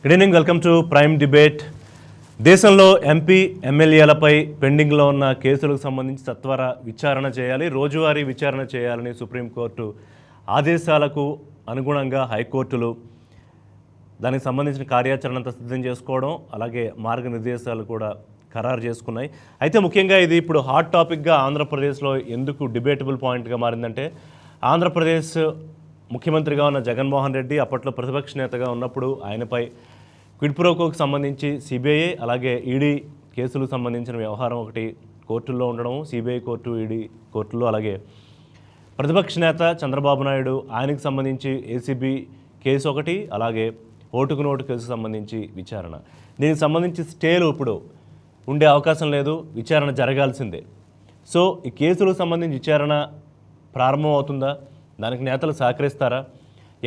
Good evening, welcome to prime debate. దేశంలో MP ఎమ్మెల్యేలపై పెండింగ్లో ఉన్న కేసులకు సంబంధించి సత్వర విచారణ చేయాలి, రోజువారీ విచారణ చేయాలని సుప్రీంకోర్టు ఆదేశాలకు అనుగుణంగా హైకోర్టులు దానికి సంబంధించిన కార్యాచరణ అంతా సిద్ధం చేసుకోవడం, అలాగే మార్గనిర్దేశాలు కూడా ఖరారు చేసుకున్నాయి. అయితే ముఖ్యంగా ఇది ఇప్పుడు హాట్ టాపిక్గా ఆంధ్రప్రదేశ్లో ఎందుకు డిబేటబుల్ పాయింట్గా మారిందంటే, ఆంధ్రప్రదేశ్ ముఖ్యమంత్రిగా ఉన్న జగన్మోహన్ రెడ్డి అప్పట్లో ప్రతిపక్ష నేతగా ఉన్నప్పుడు ఆయనపై క్విడ్ ప్రోకోకు సంబంధించి సిబిఐ అలాగే ఈడీ కేసులకు సంబంధించిన వ్యవహారం ఒకటి కోర్టుల్లో ఉండడం, సిబిఐ కోర్టు, ఈడీ కోర్టుల్లో, అలాగే ప్రతిపక్ష నేత చంద్రబాబు నాయుడు ఆయనకు సంబంధించి ఏసీబీ కేసు ఒకటి, అలాగే ఓటుకు నోటు కేసుకు సంబంధించి విచారణ. దీనికి సంబంధించి స్టేలు ఇప్పుడు ఉండే అవకాశం లేదు, విచారణ జరగాల్సిందే. సో ఈ కేసులకు సంబంధించి విచారణ ప్రారంభం అవుతుందా, దానికి నేతలు సహకరిస్తారా,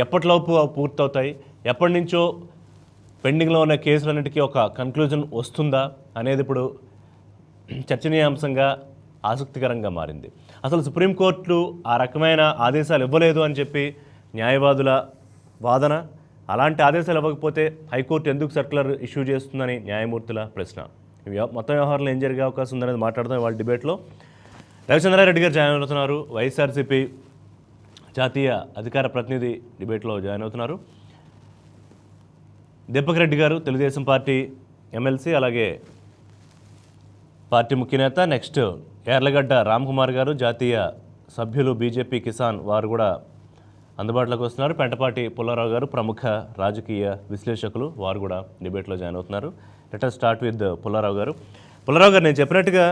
ఎప్పటిలోపు పూర్తవుతాయి, ఎప్పటి నుంచో పెండింగ్లో ఉన్న కేసులన్నిటికీ ఒక కన్క్లూజన్ వస్తుందా అనేది ఇప్పుడు చర్చనీయాంశంగా ఆసక్తికరంగా మారింది. అసలు సుప్రీంకోర్టు ఆ రకమైన ఆదేశాలు ఇవ్వలేదు అని చెప్పి న్యాయవాదుల వాదన, అలాంటి ఆదేశాలు ఇవ్వకపోతే హైకోర్టు ఎందుకు సర్క్యులర్ ఇష్యూ చేస్తుందని న్యాయమూర్తుల ప్రశ్న. మొత్తం వ్యవహారంలో ఏం జరిగే అవకాశం ఉందనేది మాట్లాడుతాం వాళ్ళ డిబేట్లో. రవిచంద్రారెడ్డి గారు జాయిన్ అవుతున్నారు, వైఎస్ఆర్సీపీ జాతీయ అధికార ప్రతినిధి డిబేట్లో జాయిన్ అవుతున్నారు. దీపక్ రెడ్డి గారు తెలుగుదేశం పార్టీ ఎమ్మెల్సీ, అలాగే పార్టీ ముఖ్య నేత. నెక్స్ట్ యార్లగడ్డ రామ్ కుమార్ గారు జాతీయ సభ్యులు, బీజేపీ కిసాన్, వారు కూడా అందుబాటులోకి వస్తున్నారు. పెంటపాటి పుల్లారావు గారు ప్రముఖ రాజకీయ విశ్లేషకులు, వారు కూడా డిబేట్లో జాయిన్ అవుతున్నారు. Let us start with Pullarao గారు. పుల్లారావు గారు, నేను చెప్పినట్టుగా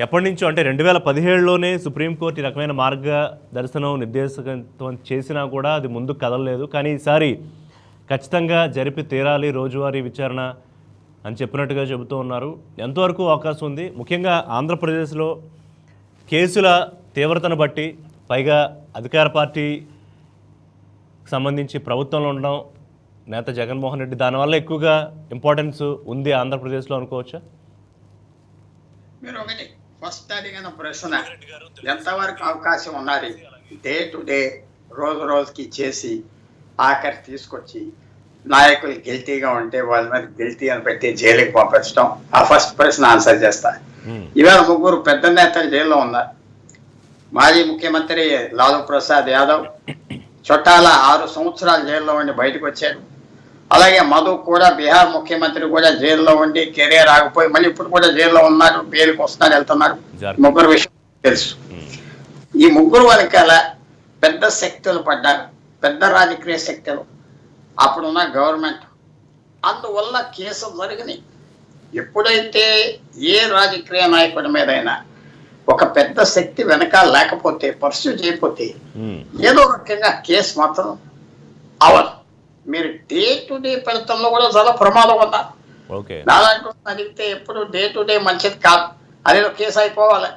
ఎప్పటి నుంచో అంటే 2017లోనే సుప్రీంకోర్టు ఈ రకమైన మార్గదర్శనం నిర్దేశకత్వం చేసినా కూడా అది ముందుకు కదలలేదు. కానీ ఈసారి ఖచ్చితంగా జరిపి తీరాలి రోజువారీ విచారణ అని చెప్పినట్టుగా చెబుతూ ఉన్నారు. ఎంతవరకు అవకాశం ఉంది? ముఖ్యంగా ఆంధ్రప్రదేశ్లో కేసుల తీవ్రతను బట్టి, పైగా అధికార పార్టీకి సంబంధించి ప్రభుత్వంలో ఉండడం నేత జగన్మోహన్ రెడ్డి, దానివల్ల ఎక్కువగా ఇంపార్టెన్స్ ఉంది ఆంధ్రప్రదేశ్లో అనుకోవచ్చా? మీరు ఒకటి ఫస్ట్ అడిగిన ప్రశ్న, ఎంతవరకు అవకాశం ఉన్నది డే టు డే, రోజు రోజుకి చేసి ఆఖరి తీసుకొచ్చి నాయకులు గిల్టీగా ఉంటే వాళ్ళ మీద గిల్టీ అని పెట్టి జైలుకి పంపించడం, ఆ ఫస్ట్ ప్రశ్న ఆన్సర్ చేస్తా. ఇవాళ ముగ్గురు పెద్ద నేతలు జైల్లో ఉన్నారు. మాజీ ముఖ్యమంత్రి లాలూ ప్రసాద్ యాదవ్ చొట్టాల 6 సంవత్సరాలు జైల్లో ఉండి బయటకు వచ్చారు. అలాగే మధు కూడా, బీహార్ ముఖ్యమంత్రి కూడా జైల్లో ఉండి కెరీర్ ఆగిపోయి మళ్ళీ ఇప్పుడు కూడా జైల్లో ఉన్నారు, పేరుకి వస్తున్నారు, వెళ్తున్నారు. ముగ్గురు విషయం తెలుసు. ఈ ముగ్గురు వెనకాల పెద్ద శక్తులు పడ్డారు, పెద్ద రాజకీయ శక్తులు, అప్పుడున్న గవర్నమెంట్. అందువల్ల కేసులు జరిగినాయి. ఎప్పుడైతే ఏ రాజకీయ నాయకుడి మీదైనా ఒక పెద్ద శక్తి వెనకాల లేకపోతే, పర్సూ చేయకపోతే ఏదో రకంగా కేసు మాత్రం అవదు. మీరు డే టు డే ఫలితంలో కూడా చాలా ప్రమాదం ఉన్నారు. దాదాపు అడిగితే ఎప్పుడు డే టు డే మంచిది కాదు, అదేదో కేసు అయిపోవాలి.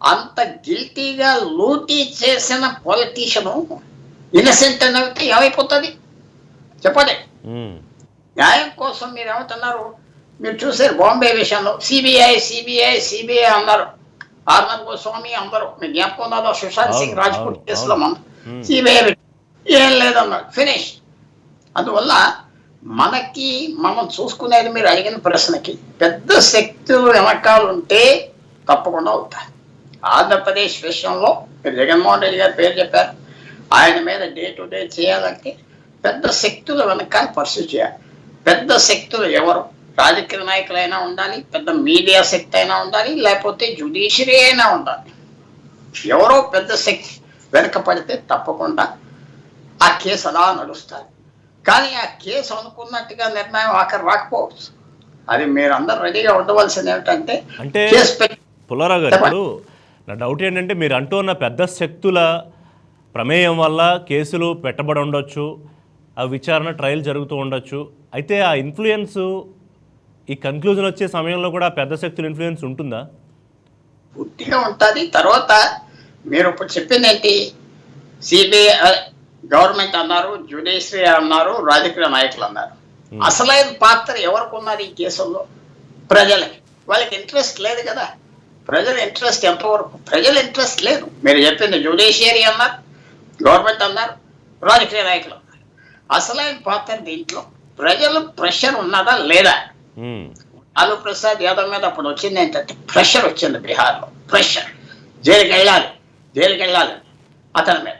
అంత గిల్టీగా లూటీ చేసిన పొలిటీషియను ఇన్నసెంట్ అనేది ఏమైపోతుంది చెప్పండి. న్యాయం కోసం మీరు ఏమంటున్నారు? మీరు చూసారు బాంబే విషయంలో సిబిఐ అన్నారు, ఆర్నబ్ గోస్వామి అందరూ, మీ జ్ఞాపకం ఉన్నదో సుశాంత్ సింగ్ రాజ్పూట్ కేసులో మనం సిబిఐ ఏం లేదన్నారు, ఫినిష్. అందువల్ల మనం చూసుకునేది, మీరు అడిగిన ప్రశ్నకి పెద్ద శక్తులు వెనకాలు ఉంటే తప్పకుండా అవుతాయి. ఆంధ్రప్రదేశ్ విషయంలో మీరు జగన్మోహన్ రెడ్డి గారి పేరు చెప్పారు, ఆయన మీద డే టు డే చేయాలంటే పెద్ద శక్తుల వెనకాల పర్సూ చేయాలి. పెద్ద శక్తులు ఎవరు? రాజకీయ నాయకులైనా ఉండాలి, పెద్ద మీడియా శక్తి అయినా ఉండాలి, లేకపోతే జ్యుడిషియరీ అయినా ఉండాలి. ఎవరో పెద్ద శక్తి వెనక పడితే తప్పకుండా ఆ కేసు అలా నడుస్తారు. కానీ ఆ కేసు అనుకున్నట్టుగా నిర్ణయం ఆఖరి రాకపోవచ్చు. అది మీరు అందరు రెడీగా ఉండవలసింది ఏమిటంటే, పుల్లారావు గారు, ఇప్పుడు నా డౌట్ ఏంటంటే, మీరు అంటూ ఉన్న పెద్ద శక్తుల ప్రమేయం వల్ల కేసులు పెట్టబడి ఉండొచ్చు, ఆ విచారణ ట్రయల్ జరుగుతూ ఉండొచ్చు. అయితే ఆ ఇన్ఫ్లుయెన్స్, ఈ కన్క్లూజన్ వచ్చే సమయంలో కూడా పెద్ద శక్తుల ఇన్ఫ్లుయెన్స్ ఉంటుందా? పూర్తిగా ఉంటుంది. తర్వాత మీరు ఇప్పుడు చెప్పింది ఏంటి? సిబిఐ గవర్నమెంట్ అన్నారు, జ్యుడిషియరీ అన్నారు, రాజకీయ నాయకులు అన్నారు. అసలైన పాత్ర ఎవరికి ఉన్నారు ఈ కేసుల్లో? ప్రజలకి. వాళ్ళకి ఇంట్రెస్ట్ లేదు కదా. ప్రజల ఇంట్రెస్ట్ ఎంతవరకు? ప్రజల ఇంట్రెస్ట్ లేదు. మీరు చెప్పింది జ్యుడిషియరీ అన్నారు, గవర్నమెంట్ అన్నారు, రాజకీయ నాయకులు అన్నారు. అసలైన పాత్ర దీంట్లో ప్రజలు ప్రెషర్ ఉన్నదా లేదా? ఉమ్, లాలూ ప్రసాద్ యాదవ్ మీద అప్పుడు వచ్చింది ఏంటంటే ప్రెషర్ వచ్చింది బీహార్లో, ప్రెషర్, జైలుకి వెళ్ళాలి అతని మీద.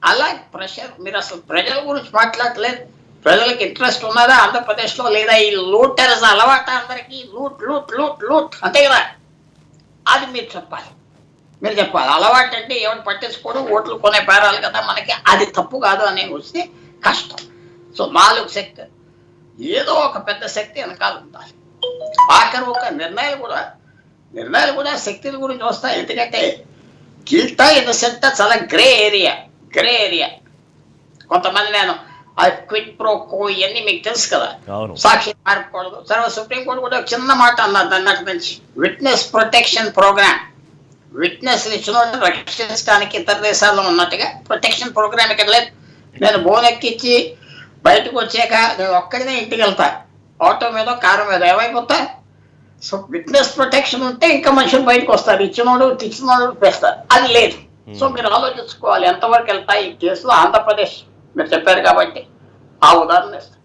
అలా ప్రెషర్, మీరు అసలు ప్రజల గురించి మాట్లాడలేదు. ప్రజలకు ఇంట్రెస్ట్ ఉన్నదా ఆంధ్రప్రదేశ్లో లేదా? ఈ లూటర్స్ అలవాటు అందరికీ, లూట్ లూట్ లూట్ లూట్ అంతే కదా. అది మీరు చెప్పాలి. అలవాటు అంటే ఏమైనా పట్టించుకోవడం, ఓట్లు కొనే పేరాలు కదా మనకి, అది తప్పు కాదు అని వస్తే కష్టం. సో 4 శక్తి, ఏదో ఒక పెద్ద శక్తి వెనకాల ఉండాలి. ఆఖరి ఒక నిర్ణయాలు కూడా శక్తుల గురించి వస్తాయి. ఎందుకంటే గిల్టా ఇన్నసెంట్ చాలా గ్రే ఏరియా. కొంతమంది నేను క్విట్ ప్రో కో ఇవన్నీ మీకు తెలుసు కదా, సాక్షి మారకూడదు. సరే, సుప్రీంకోర్టు కూడా ఒక చిన్న మాట అన్నారు దాని నాకు నుంచి, విట్నెస్ ప్రొటెక్షన్ ప్రోగ్రామ్. విట్నెస్ ఇచ్చిన రక్షించడానికి ఇతర దేశాల్లో ఉన్నట్టుగా ప్రొటెక్షన్ ప్రోగ్రామ్ ఇక్కడ లేదు. నేను బోన్ ఎక్కించి బయటకు వచ్చాక నేను ఒక్కడినే ఇంటికి వెళ్తా, ఆటో మీద కారు మీద, ఏమైపోతా. సో విట్నెస్ ప్రొటెక్షన్ ఉంటే ఇంకా మనుషులు బయటకు వస్తారు, ఇచ్చినోడు తెస్తారు. అది లేదు. సో మీరు ఆలోచించుకోవాలి ఎంతవరకు వెళ్తాయి ఈ కేసులో. ఆంధ్రప్రదేశ్ మీరు చెప్పారు కాబట్టి ఆ ఉదాహరణ ఇస్తాను.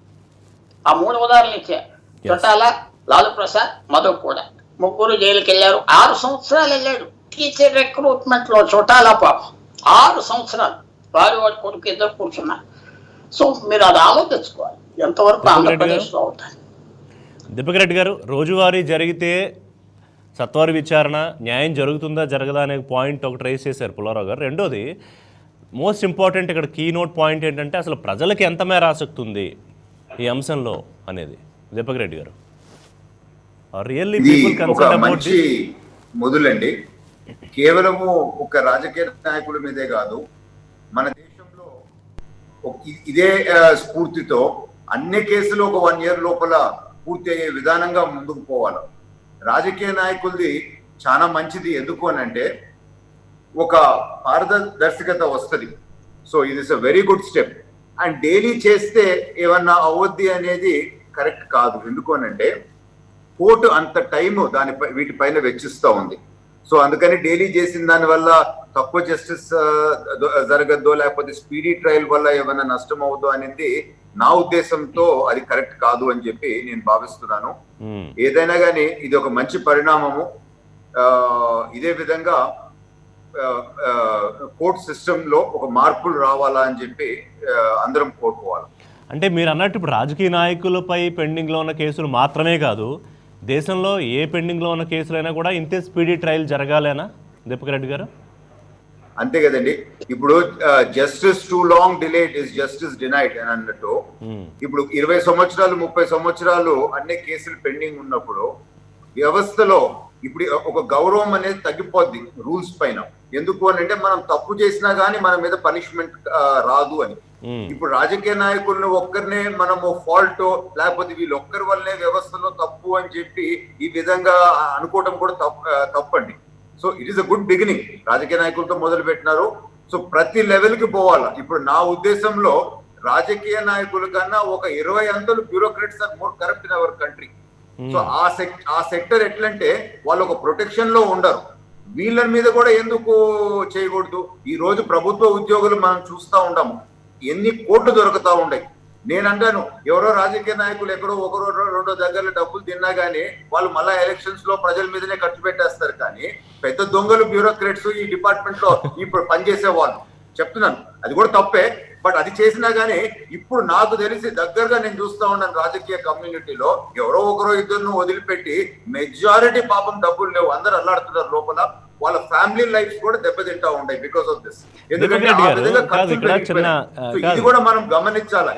ఆ 3 ఉదాహరణలు ఇచ్చా. చొట్టాల, లాలూ ప్రసాద్, మధు కూడా, ముగ్గురు జైలుకి వెళ్ళారు. 6 సంవత్సరాలు వెళ్ళాడు టీచర్ రిక్రూట్మెంట్ లో. చొట్టాల పాపం 6 సంవత్సరాలు, వాడి కొడుకు ఇద్దరు కూర్చున్నారు. సో మీరు అది ఆలోచించుకోవాలి ఎంతవరకు ఆంధ్రప్రదేశ్లో అవుతాయి. దీపక్ రెడ్డి గారు, రోజువారీ జరిగితే సత్వర విచారణ, న్యాయం జరుగుతుందా జరగదా అనే పాయింట్ ఒకటి రైజ్ చేశారు పుల్లారావు గారు. రెండోది మోస్ట్ ఇంపార్టెంట్ ఇక్కడ కీ నోట్ పాయింట్ ఏంటంటే అసలు ప్రజలకి ఎంత మేర ఆసక్తి ఉంది ఈ అంశంలో అనేది. దీపక్ రెడ్డి గారు, really people concern about this? మొదలండి, కేవలము ఒక రాజకీయ నాయకుల మీదే కాదు, మన దేశంలో ఇదే స్ఫూర్తితో అన్ని కేసులు ఒక 1 year లోపల పూర్తి అయ్యే విధానంగా ముందుకు పోవాలి. రాజకీయ నాయకులది చాలా మంచిది. ఎందుకు అని అంటే ఒక పారదర్శకత వస్తుంది. సో ఇది is a very good step. And daily చేస్తే ఏమన్నా అవద్ది అనేది కరెక్ట్ కాదు. ఎందుకు అని అంటే కోర్టు అంత టైము వీటిపైన వెచ్చిస్తూ ఉంది. సో అందుకని డైలీ చేసిన దాని వల్ల తక్కువ జస్టిస్ జరగద్దో, లేకపోతే స్పీడీ ట్రయల్ వల్ల ఏమైనా నష్టం అవుద్దో అనేది నా ఉద్దేశంతో అది కరెక్ట్ కాదు అని చెప్పి నేను భావిస్తున్నాను. ఏదైనా కానీ ఇది ఒక మంచి పరిణామము. ఇదే విధంగా కోర్ట్ సిస్టమ్ లో ఒక మార్పులు రావాలా అని చెప్పి అందరం కోరుకోవాలి. అంటే మీరు అన్నట్టు ఇప్పుడు రాజకీయ నాయకులపై పెండింగ్లో ఉన్న కేసులు మాత్రమే కాదు, దేశంలో ఏ పెండింగ్లో ఉన్న కేసులైనా కూడా ఇంతే స్పీడీ ట్రయల్ జరగాలేనా దీపక్ రెడ్డి గారు? అంతే కదండి. ఇప్పుడు justice two long delayed is justice denied అని అన్నట్టు, ఇప్పుడు 20 సంవత్సరాలు 30 సంవత్సరాలు అన్ని కేసులు పెండింగ్ ఉన్నప్పుడు వ్యవస్థలో ఇప్పుడు ఒక గౌరవం అనేది తగ్గిపోద్ది రూల్స్ పైన. ఎందుకు అని అంటే మనం తప్పు చేసినా గానీ మన మీద పనిష్మెంట్ రాదు అని. ఇప్పుడు రాజకీయ నాయకులను ఒక్కరినే మనము ఫాల్ట్, లేకపోతే వీళ్ళు ఒక్కరి వల్లనే వ్యవస్థలో తప్పు అని చెప్పి ఈ విధంగా అనుకోవటం కూడా తప్పండి. So it is a good beginning. రాజకీయ నాయకులతో మొదలు పెట్టినారు. సో ప్రతి లెవెల్ కి పోవాలా. ఇప్పుడు నా ఉద్దేశంలో రాజకీయ నాయకుల కన్నా ఒక 20 అంతలు bureaucrats are more corrupt in our country. So ఆ సెక్టర్ ఎట్లంటే వాళ్ళు ఒక ప్రొటెక్షన్ లో ఉండరు. వీళ్ళ మీద కూడా ఎందుకు చేయకూడదు? ఈ రోజు ప్రభుత్వ ఉద్యోగులు మనం చూస్తూ ఉంటాము, ఎన్ని కోట్లు దొరుకుతా ఉన్నాయి. నేనంటాను, ఎవరో రాజకీయ నాయకులు ఎక్కడో ఒకరో 2 దగ్గరలో డబ్బులు తిన్నా గానీ వాళ్ళు మళ్ళా ఎలక్షన్స్ లో ప్రజల మీదనే ఖర్చు పెట్టేస్తారు. కానీ పెద్ద దొంగలు బ్యూరోక్రాట్స్ ఈ డిపార్ట్మెంట్ లో ఇప్పుడు పనిచేసే వాళ్ళు. చెప్తున్నాను, అది కూడా తప్పే. బట్ అది చేసినా గానీ ఇప్పుడు నాకు తెలిసి దగ్గరగా నేను చూస్తా ఉన్నాను రాజకీయ కమ్యూనిటీలో ఎవరో ఒకరో ఇద్దరు వదిలిపెట్టి మెజారిటీ పాపం డబ్బులు లేవు, అందరు అల్లాడుతున్నారు లోపల. వాళ్ళ ఫ్యామిలీ లైఫ్ కూడా దెబ్బతింటా ఉంటాయి బికాస్ ఆఫ్ దిస్. ఎందుకంటే ఇది కూడా మనం గమనించాలా.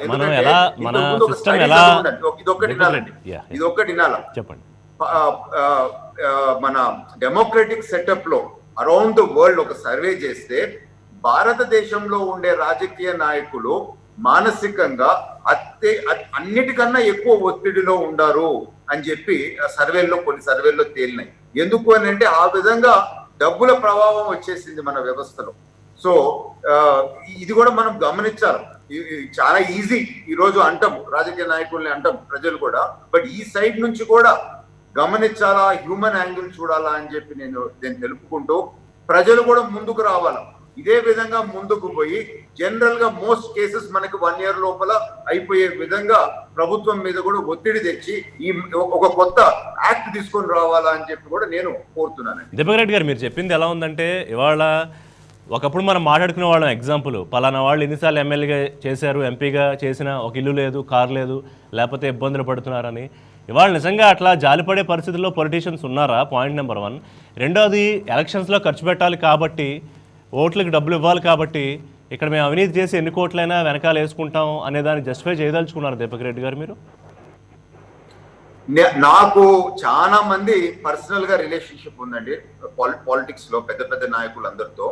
ఇదొక్కటి వినాలా. చెప్పండి. మన డెమోక్రటిక్ సెటప్ లో అరౌండ్ ద వరల్డ్ ఒక సర్వే చేస్తే భారతదేశంలో ఉండే రాజకీయ నాయకులు మానసికంగా అన్నిటికన్నా ఎక్కువ ఒత్తిడిలో ఉండారు అని చెప్పి కొన్ని సర్వేల్లో తేలినాయి. ఎందుకు అని అంటే ఆ విధంగా డబ్బుల ప్రభావం వచ్చేసింది మన వ్యవస్థలో. సో ఇది కూడా మనం గమనించాలి. చాలా ఈజీ ఈ రోజు అంటాం, రాజకీయ నాయకుల్ని అంటాం ప్రజలు కూడా. బట్ ఈ సైడ్ నుంచి కూడా గమనించాలా, హ్యూమన్ యాంగిల్ చూడాలా అని చెప్పి నేను తెలుపుకుంటూ ప్రజలు కూడా ముందుకు రావాలా. ఇదే విధంగా ముందుకు పోయి జనరల్ గా మోస్ట్ కేసెస్ మనకి 1 year లోపల అయిపోయే విధంగా ప్రభుత్వం మీద కూడా ఒత్తిడి తెచ్చి ఈ ఒక కొత్త యాక్ట్ తీసుకొని రావాలా అని చెప్పి కూడా నేను కోరుతున్నాను. దీపక్ రెడ్డి గారు, మీరు చెప్పింది ఎలా ఉందంటే, ఇవాళ ఒకప్పుడు మనం మాట్లాడుకునే వాళ్ళం ఎగ్జాంపుల్, పలానా వాళ్ళు ఎన్నిసార్లు ఎమ్మెల్యేగా చేశారు, ఎంపీగా చేసిన ఒక ఇల్లు లేదు, కారు లేదు, లేకపోతే ఇబ్బందులు పడుతున్నారని. ఇవాళ నిజంగా అట్లా జాలిపడే పరిస్థితుల్లో పొలిటీషియన్స్ ఉన్నారా? Point number 1. రెండోది, ఎలక్షన్స్లో ఖర్చు పెట్టాలి కాబట్టి, ఓట్లకు డబ్బులు ఇవ్వాలి కాబట్టి, ఇక్కడ మేము అవినీతి చేసి ఎన్ని కోట్లైనా వెనకాల వేసుకుంటాం అనే దాన్ని జస్టిఫై చేయదలుచుకున్నారు దీపక్ రెడ్డి గారు మీరు? నాకు చాలా మంది పర్సనల్ గా రిలేషన్షిప్ ఉందండి పాలిటిక్స్ లో, పెద్ద పెద్ద నాయకులందరితో.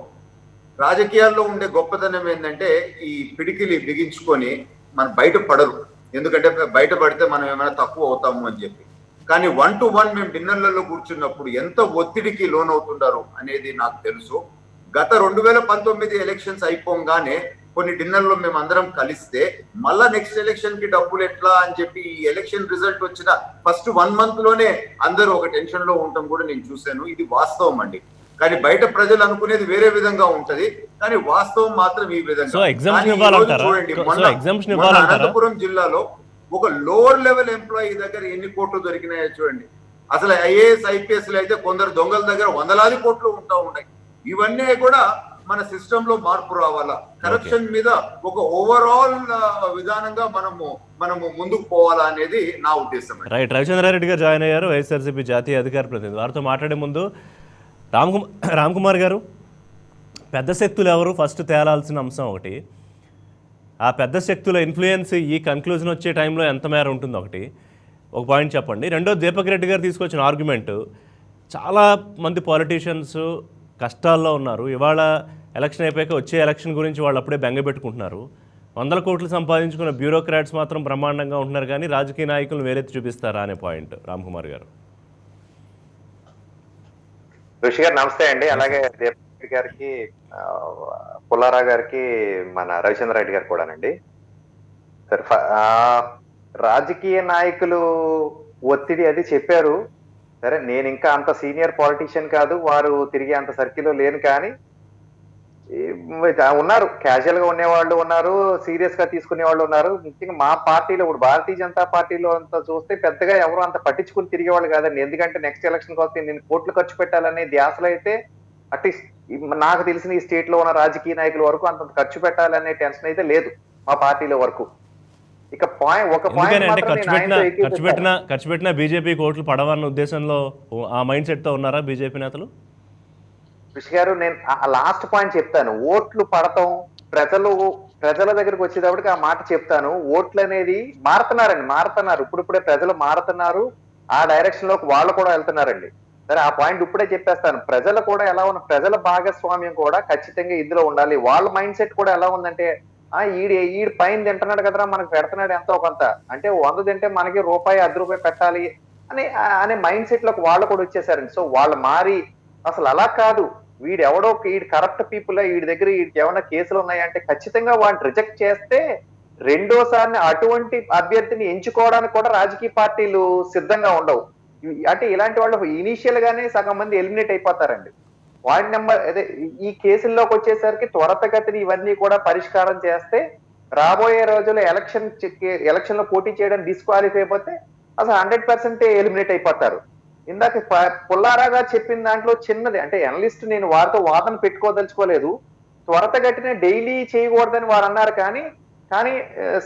రాజకీయాల్లో ఉండే గొప్పతనం ఏంటంటే ఈ పిడికిలి బిగించుకొని మనం బయట పడరు, ఎందుకంటే బయట పడితే మనం ఏమైనా తక్కువ అవుతాము అని చెప్పి. కానీ 1 to 1 మేము డిన్నర్లలో కూర్చున్నప్పుడు ఎంత ఒత్తిడికి లోనవుతుంటారు అనేది నాకు తెలుసు. గత 2019 ఎలక్షన్స్ అయిపోగానే కొన్ని డిన్నర్లో మేము అందరం కలిస్తే మళ్ళా నెక్స్ట్ ఎలక్షన్ కి డబ్బులు ఎట్లా అని చెప్పి ఈ ఎలక్షన్ రిజల్ట్ వచ్చిన ఫస్ట్ 1 month లోనే అందరూ ఒక టెన్షన్ లో ఉండటం కూడా నేను చూశాను. ఇది వాస్తవం అండి. కానీ బయట ప్రజలు అనుకునేది వేరే విధంగా ఉంటది, కానీ వాస్తవం మాత్రం ఈ విధంగా. చూడండి, మొన్న అనంతపురం జిల్లాలో ఒక లోవర్ లెవెల్ ఎంప్లాయీ దగ్గర ఎన్ని కోట్లు దొరికినాయో చూడండి. అసలు ఐఏఎస్ ఐపీఎస్ అయితే కొందరు దొంగల దగ్గర 100 కోట్లు ఉంటాయి. ఇవన్నీ కూడా మన సిస్టమ్ లో మార్పు రావాలా, కరప్షన్ మీద ఒక ఓవరాల్ విధానంగా మనము ముందుకు పోవాలా అనేది నా ఉద్దేశం. రైట్. రవిచంద్రారెడ్డి గారు జాయిన్ అయ్యారు, వైఎస్ఆర్సీపీ జాతీయ అధికార ప్రతినిధి. వారితో మాట్లాడే ముందు రామ్ కుమార్ గారు, పెద్ద శక్తులు ఎవరు ఫస్ట్ తేలాల్సిన అంశం ఒకటి. ఆ పెద్ద శక్తుల ఇన్ఫ్లుయెన్స్ ఈ కన్క్లూజన్ వచ్చే టైంలో ఎంత మేర ఉంటుంది ఒక పాయింట్ చెప్పండి. రెండో, దీపక్ రెడ్డి గారు తీసుకొచ్చిన ఆర్గ్యుమెంట్, చాలా మంది పాలిటీషియన్స్ కష్టాల్లో ఉన్నారు. ఇవాళ ఎలక్షన్ అయిపోయాక వచ్చే ఎలక్షన్ గురించి వాళ్ళు అప్పుడే బెంగపెట్టుకుంటున్నారు. 100 కోట్లు సంపాదించుకున్న బ్యూరోక్రాట్స్ మాత్రం బ్రహ్మాండంగా ఉంటున్నారు, కానీ రాజకీయ నాయకులను వేరెత్తి చూపిస్తారా అనే పాయింట్. రామ్ కుమార్ గారు. ఋషి గారు నమస్తే అండి. అలాగే దీపక్ గారికి, పుల్లారావు గారికి, మన రవిచంద్ర రెడ్డి గారు కూడానండి. సరే, రాజకీయ నాయకులు ఒత్తిడి అది చెప్పారు. సరే, నేను ఇంకా అంత సీనియర్ పాలిటీషియన్ కాదు, వారు తిరిగి అంత సర్కిల్లో లేను, కానీ ఉన్నారు, క్యాజువల్ గా ఉండేవాళ్ళు ఉన్నారు, సీరియస్ గా తీసుకునే వాళ్ళు ఉన్నారు. ముఖ్యంగా మా పార్టీలో ఇప్పుడు భారతీయ జనతా పార్టీలో అంతా చూస్తే పెద్దగా ఎవరు అంత పట్టించుకుని తిరిగేవాళ్ళు కాదండి. ఎందుకంటే నెక్స్ట్ ఎలక్షన్ కోసం నేను కోట్లు ఖర్చు పెట్టాలనే ధ్యాసలో అయితే అట్లీస్ట్ నాకు తెలిసిన ఈ స్టేట్ లో ఉన్న రాజకీయ నాయకుల వరకు అంత ఖర్చు పెట్టాలనే టెన్షన్ అయితే లేదు మా పార్టీలో వరకు. ఇక ఖర్చు పెట్టిన బీజేపీ కోట్లు పడవన్న ఉద్దేశంలో ఆ మైండ్ సెట్ తో ఉన్నారా బీజేపీ నేతలు? కృషి గారు, నేను లాస్ట్ పాయింట్ చెప్తాను. ఓట్లు పడతాం, ప్రజల దగ్గరకు వచ్చేటప్పటికి ఆ మాట చెప్తాను. ఓట్లు అనేది మారుతున్నారు. ఇప్పుడిప్పుడే ప్రజలు మారుతున్నారు, ఆ డైరెక్షన్ లోకి వాళ్ళు కూడా వెళ్తున్నారండి. సరే, ఆ పాయింట్ ఇప్పుడే చెప్పేస్తాను. ప్రజలు కూడా ఎలా ఉన్న, ప్రజల భాగస్వామ్యం కూడా ఖచ్చితంగా ఇందులో ఉండాలి. వాళ్ళ మైండ్ సెట్ కూడా ఎలా ఉందంటే, ఈడు పైన తింటున్నాడు కదరా, మనకు పెడుతున్నాడు ఎంతో కొంత, అంటే 100 తింటే మనకి రూపాయి 10 రూపాయలు పెట్టాలి అనే మైండ్ సెట్ లోకి వాళ్ళు కూడా వచ్చేసారండి. సో వాళ్ళు మారి అసలు అలా కాదు, వీడెవడో కరప్ట్ పీపుల్, వీడి దగ్గర వీడికి ఏమైనా కేసులు ఉన్నాయంటే ఖచ్చితంగా వాడిని రిజెక్ట్ చేస్తే రెండోసారి అటువంటి అభ్యర్థిని ఎంచుకోవడానికి కూడా రాజకీయ పార్టీలు సిద్ధంగా ఉండవు. అంటే ఇలాంటి వాళ్ళు ఇనీషియల్ గానే సగం మంది ఎలిమినేట్ అయిపోతారండి. పాయింట్ నెంబర్ అదే, ఈ కేసుల్లోకి వచ్చేసరికి త్వరతగతిని ఇవన్నీ కూడా పరిష్కారం చేస్తే రాబోయే రోజుల్లో ఎలక్షన్ లో పోటీ చేయడం డిస్క్వాలిఫై అయిపోతే అసలు 100% ఎలిమినేట్ అయిపోతారు. ఇందాక పుల్లారావు గారు చెప్పిన దాంట్లో చిన్నది, అంటే అనలిస్ట్ నేను వారితో వాదన పెట్టుకోదలుచుకోలేదు. త్వరతగతిన డైలీ చేయకూడదని వారు అన్నారు. కానీ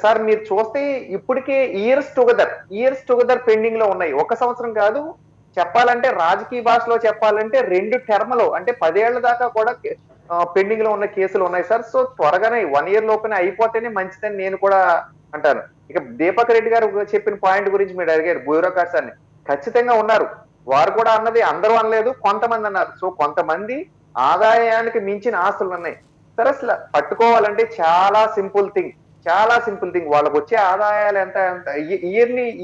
సార్ మీరు చూస్తే ఇప్పటికే ఇయర్స్ టుగెదర్ పెండింగ్ లో ఉన్నాయి. 1 సంవత్సరం కాదు, చెప్పాలంటే రాజకీయ భాషలో చెప్పాలంటే 2 టర్మ్లో, అంటే 10 ఏళ్ల దాకా కూడా పెండింగ్ లో ఉన్న కేసులు ఉన్నాయి సార్. సో త్వరగానే 1 year లోపనే అయిపోతేనే మంచిదని నేను కూడా అంటాను. ఇక దీపక్ రెడ్డి గారు చెప్పిన పాయింట్ గురించి మీరు అడిగారు, బ్యూరోక్రాట్స్ అని ఖచ్చితంగా ఉన్నారు. వారు కూడా అన్నది అందరూ అనలేదు, కొంతమంది అన్నారు. సో కొంతమంది ఆదాయానికి మించిన ఆస్తులు ఉన్నాయి. సరే, అసలు పట్టుకోవాలంటే చాలా సింపుల్ థింగ్. వాళ్ళకు వచ్చే ఆదాయాలు ఎంత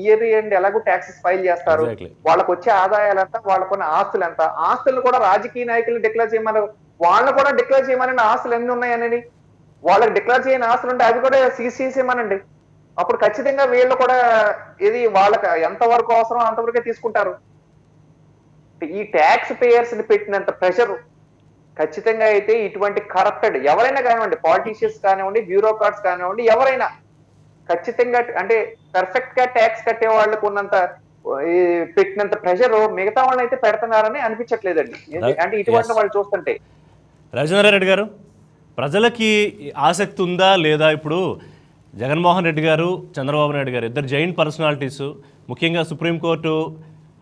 ఇయర్ ఎండ్ ఎలాగో ట్యాక్సెస్ ఫైల్ చేస్తారు, వాళ్ళకు వచ్చే ఆదాయాలు ఎంత, వాళ్ళకున్న ఆస్తులు ఎంత, ఆస్తులు కూడా రాజకీయ నాయకులు డిక్లేర్ చేయమని, వాళ్ళని కూడా డిక్లేర్ చేయమని ఆస్తులు ఎన్ని ఉన్నాయని, వాళ్ళకి డిక్లేర్ చేయని ఆస్తులు ఉంటే అవి కూడా సీసేయమనండి. అప్పుడు ఖచ్చితంగా వీళ్ళు కూడా ఇది వాళ్ళకి ఎంతవరకు అవసరం అంతవరకే తీసుకుంటారు. ఈ ట్యాక్స్ పేయర్స్ ని పెట్టినంత ప్రెషర్ ఖచ్చితంగా అయితే ఇటువంటి కరప్టెడ్ ఎవరైనా కానివ్వండి, పాలిటీషియన్స్ కానివ్వండి, బ్యూరోక్రాట్స్ కానివ్వండి, ఎవరైనా ఖచ్చితంగా అంటే పర్ఫెక్ట్ గా ట్యాక్స్ కట్టే వాళ్ళకు ఉన్నంత ఈ పెట్టినంత ప్రెషర్ మిగతా వాళ్ళని అయితే పెడుతున్నారని అనిపించట్లేదండి. అంటే ఇటువంటి వాళ్ళు చూస్తుంటే. రాజేంద్రారెడ్డి గారు, ప్రజలకి ఆసక్తి ఉందా లేదా? ఇప్పుడు జగన్మోహన్ రెడ్డి గారు, చంద్రబాబు నాయుడు గారు ఇద్దరు జైంట్ పర్సనాలిటీస్. ముఖ్యంగా సుప్రీంకోర్టు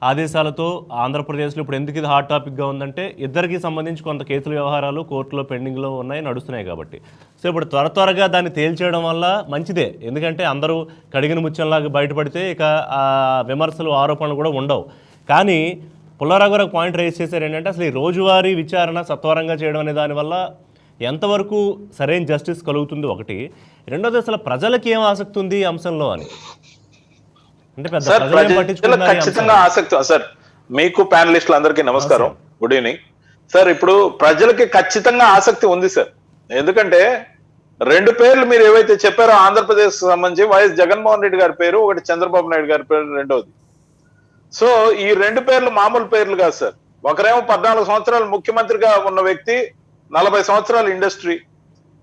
ఆదేశాలతో ఆంధ్రప్రదేశ్లో ఇప్పుడు ఎందుకు ఇది హాట్ టాపిక్గా ఉందంటే ఇద్దరికి సంబంధించి కొంత కేసుల వ్యవహారాలు కోర్టులో పెండింగ్లో ఉన్నాయి, నడుస్తున్నాయి కాబట్టి. సో ఇప్పుడు త్వరగా దాన్ని తేల్చేయడం వల్ల మంచిదే. ఎందుకంటే అందరూ కడిగిన ముత్యంలాగా బయటపడితే ఇక ఆ విమర్శలు ఆరోపణలు కూడా ఉండవు. కానీ పుల్లారావు గారు ఒక పాయింట్ రైజ్ చేశారు ఏంటంటే అసలు ఈ రోజువారీ విచారణ సత్వరంగా చేయడం అనే దానివల్ల ఎంతవరకు సరైన జస్టిస్ కలుగుతుంది ఒకటి. రెండోది అసలు ప్రజలకి ఏం ఆసక్తి ఉంది ఈ అంశంలో అని. అంటే పెద్ద ప్రజలు పట్టించుకున్నారు ఖచ్చితంగా ఆసక్తి. సార్ మీకు ప్యానలిస్టులు అందరికీ నమస్కారం, గుడ్ ఈవినింగ్ సార్. ఇప్పుడు ప్రజలకి ఖచ్చితంగా ఆసక్తి ఉంది సార్. ఎందుకంటే రెండు పేర్లు మీరు ఏవైతే చెప్పారో ఆంధ్రప్రదేశ్ సంబంధించి వైఎస్ జగన్మోహన్ రెడ్డి గారి పేరు ఒకటి, చంద్రబాబు నాయుడు గారి పేరు రెండోది. సో ఈ రెండు పేర్లు మామూలు పేర్లు కాదు సార్. ఒకరేమో 14 సంవత్సరాలు ముఖ్యమంత్రిగా ఉన్న వ్యక్తి, 40 సంవత్సరాలు ఇండస్ట్రీ.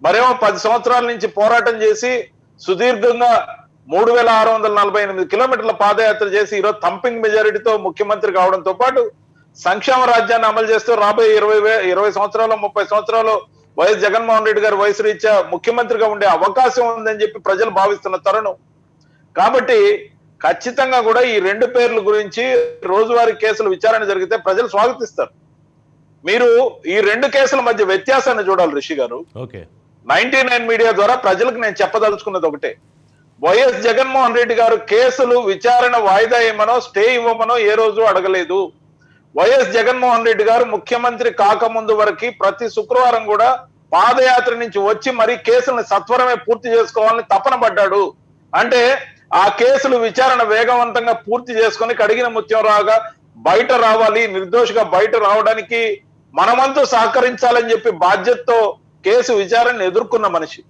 మరేమో 10 సంవత్సరాల నుంచి పోరాటం చేసి సుదీర్ఘంగా 3648 కిలోమీటర్ల పాదయాత్ర చేసి ఈరోజు థంపింగ్ మెజారిటీతో ముఖ్యమంత్రి కావడంతో పాటు సంక్షేమ రాజ్యాన్ని అమలు చేస్తూ రాబోయే 20 సంవత్సరాలు 30 సంవత్సరాలు వైఎస్ జగన్మోహన్ రెడ్డి గారు వయసు రీత్యా ముఖ్యమంత్రిగా ఉండే అవకాశం ఉందని చెప్పి ప్రజలు భావిస్తున్న తరుణం కాబట్టి ఖచ్చితంగా కూడా ఈ రెండు పేర్ల గురించి రోజువారీ కేసుల విచారణ జరిగితే ప్రజలు స్వాగతిస్తారు. మీరు ఈ రెండు కేసుల మధ్య వ్యత్యాసాన్ని చూడాలి రిషి గారు. 99 మీడియా ద్వారా ప్రజలకు నేను చెప్పదలుచుకున్నది ఒకటే, వైఎస్ జగన్మోహన్ రెడ్డి గారు కేసులు విచారణ వాయిదా ఇవ్వమనో స్టే ఇవ్వమనో ఏ రోజు అడగలేదు. వైఎస్ జగన్మోహన్ రెడ్డి గారు ముఖ్యమంత్రి కాకముందు వరకు ప్రతి శుక్రవారం కూడా పాదయాత్ర నుంచి వచ్చి మరి కేసులను సత్వరమే పూర్తి చేసుకోవాలని తపన పడ్డాడు. అంటే ఆ కేసులు విచారణ వేగవంతంగా పూర్తి చేసుకొని కడిగిన ముత్యం రాగా బయట రావాలి, నిర్దోషిగా బయట రావడానికి మనమంతా సహకరించాలని చెప్పి బాధ్యతతో కేసు విచారణ ఎదుర్కొన్న మనిషి.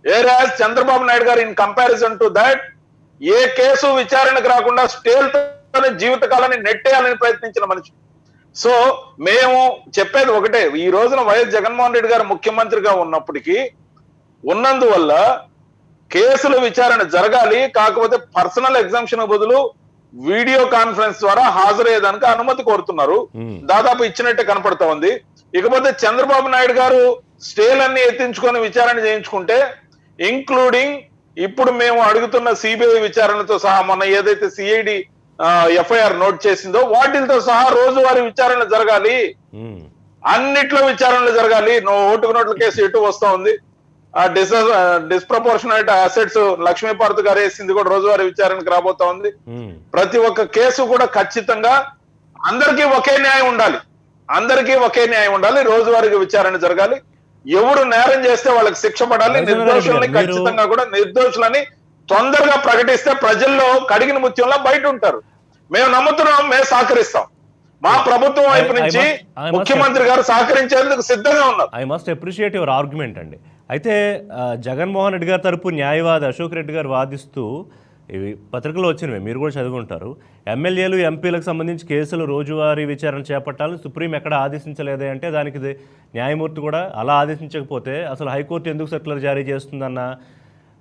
ఏరాజ్ చంద్రబాబు నాయుడు గారు in comparison to that A case విచారణకు రాకుండా స్టేల్తోనే జీవితకాలాన్ని నెట్టేయాలని ప్రయత్నించిన మనిషి. సో మేము చెప్పేది ఒకటే, ఈ రోజున వైఎస్ జగన్మోహన్ రెడ్డి గారు ముఖ్యమంత్రిగా ఉన్నప్పటికీ ఉన్నందువల్ల కేసుల విచారణ జరగాలి, కాకపోతే పర్సనల్ ఎగ్జామ్షన్ బదులు వీడియో కాన్ఫరెన్స్ ద్వారా హాజరయ్యేదానికి అనుమతి కోరుతున్నారు. దాదాపు ఇచ్చినట్టే కనపడతా ఉంది. ఇకపోతే చంద్రబాబు నాయుడు గారు స్టేలన్నీ ఎత్తించుకొని విచారణ చేయించుకుంటే ఇంక్లూడింగ్ ఇప్పుడు మేము అడుగుతున్న సిబిఐ విచారణతో సహా మొన్న ఏదైతే సిఐడి ఎఫ్ఐఆర్ నోట్ చేసిందో వాటితో సహా రోజువారీ విచారణ జరగాలి, అన్నిట్లో విచారణలు జరగాలి. ఓటుకు నోట్ల కేసు ఎటు వస్తా ఉంది, డిస్ప్రపోర్షనేట్ అసెట్స్ లక్ష్మీపార్త్ గారు వేసింది కూడా రోజువారీ విచారణకు రాబోతా ఉంది. ప్రతి ఒక్క కేసు కూడా ఖచ్చితంగా అందరికీ ఒకే న్యాయం ఉండాలి, అందరికీ ఒకే న్యాయం ఉండాలి, రోజువారీగా విచారణ జరగాలి. ఎవరు నేరం చేస్తే వాళ్ళకి శిక్ష పడాలి. నిర్దోషులని ఖచ్చితంగా కూడా నిర్దోషులని తొందరగా ప్రకటిస్తే ప్రజల్లో కడిగిన ముత్యంలో బయట ఉంటారు. మేము నమ్ముతున్నాం, మేము సహకరిస్తాం. మా ప్రభుత్వం వైపు నుంచి ముఖ్యమంత్రి గారు సహకరించేందుకు సిద్ధంగా ఉన్నారు. I must appreciate your argument అండి. అయితే జగన్మోహన్ రెడ్డి గారి తరపు న్యాయవాది అశోక్ రెడ్డి గారు వాదిస్తూ, ఇవి పత్రికలో వచ్చినవి మీరు కూడా చదువుకుంటారు, ఎమ్మెల్యేలు ఎంపీలకు సంబంధించి కేసులు రోజువారీ విచారణ చేపట్టాలని సుప్రీం ఎక్కడ ఆదేశించలేదే అంటే దానికి న్యాయమూర్తి కూడా అలా ఆదేశించకపోతే అసలు హైకోర్టు ఎందుకు సర్క్యులర్ జారీ చేస్తుందన్న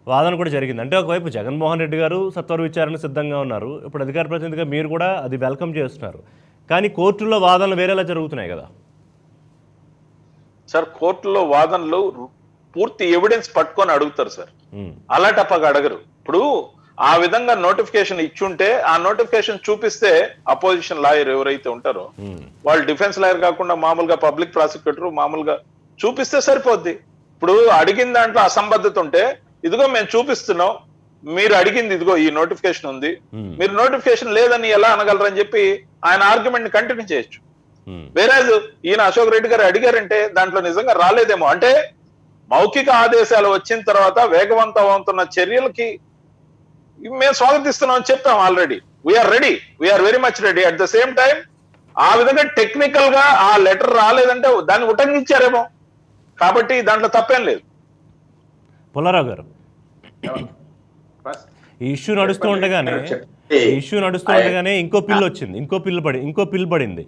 వాదన కూడా జరిగింది. అంటే ఒకవైపు జగన్మోహన్ రెడ్డి గారు సత్వర విచారణ సిద్ధంగా ఉన్నారు, ఇప్పుడు అధికార ప్రతినిధిగా మీరు కూడా అది వెల్కమ్ చేస్తున్నారు. కానీ కోర్టుల్లో వాదనలు వేరేలా జరుగుతున్నాయి కదా సార్. కోర్టులో వాదనలు పూర్తి ఎవిడెన్స్ పట్టుకొని అడుగుతారు సార్, అలాటప్పగా అడగరు. ఇప్పుడు ఆ విధంగా నోటిఫికేషన్ ఇచ్చుంటే ఆ నోటిఫికేషన్ చూపిస్తే అపోజిషన్ లాయర్ ఎవరైతే ఉంటారో వాళ్ళు డిఫెన్స్ లాయర్ కాకుండా మామూలుగా పబ్లిక్ ప్రాసిక్యూటర్ మామూలుగా చూపిస్తే సరిపోద్ది. ఇప్పుడు అడిగిన దాంట్లో అసంబద్ధత ఉంటే ఇదిగో మేము చూపిస్తున్నాం, మీరు అడిగింది ఇదిగో ఈ నోటిఫికేషన్ ఉంది, మీరు నోటిఫికేషన్ లేదని ఎలా అనగలరని చెప్పి ఆయన ఆర్గ్యుమెంట్ ని కంటిన్యూ చేయొచ్చు. వేరేజ్ ఈయన అశోక్ రెడ్డి గారు అడిగారంటే దాంట్లో నిజంగా రాలేదేమో. అంటే మౌఖిక ఆదేశాలు వచ్చిన తర్వాత వేగవంతం అవుతున్న చర్యలకి మేము స్వాగతిస్తున్నాం అని చెప్పాం already. We are ready, we are very much ready. At the same time ఆ విధంగా టెక్నికల్ గా ఆ లెటర్ రాలేదంటే దాన్ని ఉటంకించారేమో, కాబట్టి దాంట్లో తప్పేం లేదు. పుల్లారావు గారు, ఈ ఇష్యూ నడుస్తూ ఉండగానే ఇంకో పిల్లు వచ్చింది, ఇంకో పిల్లు పడింది.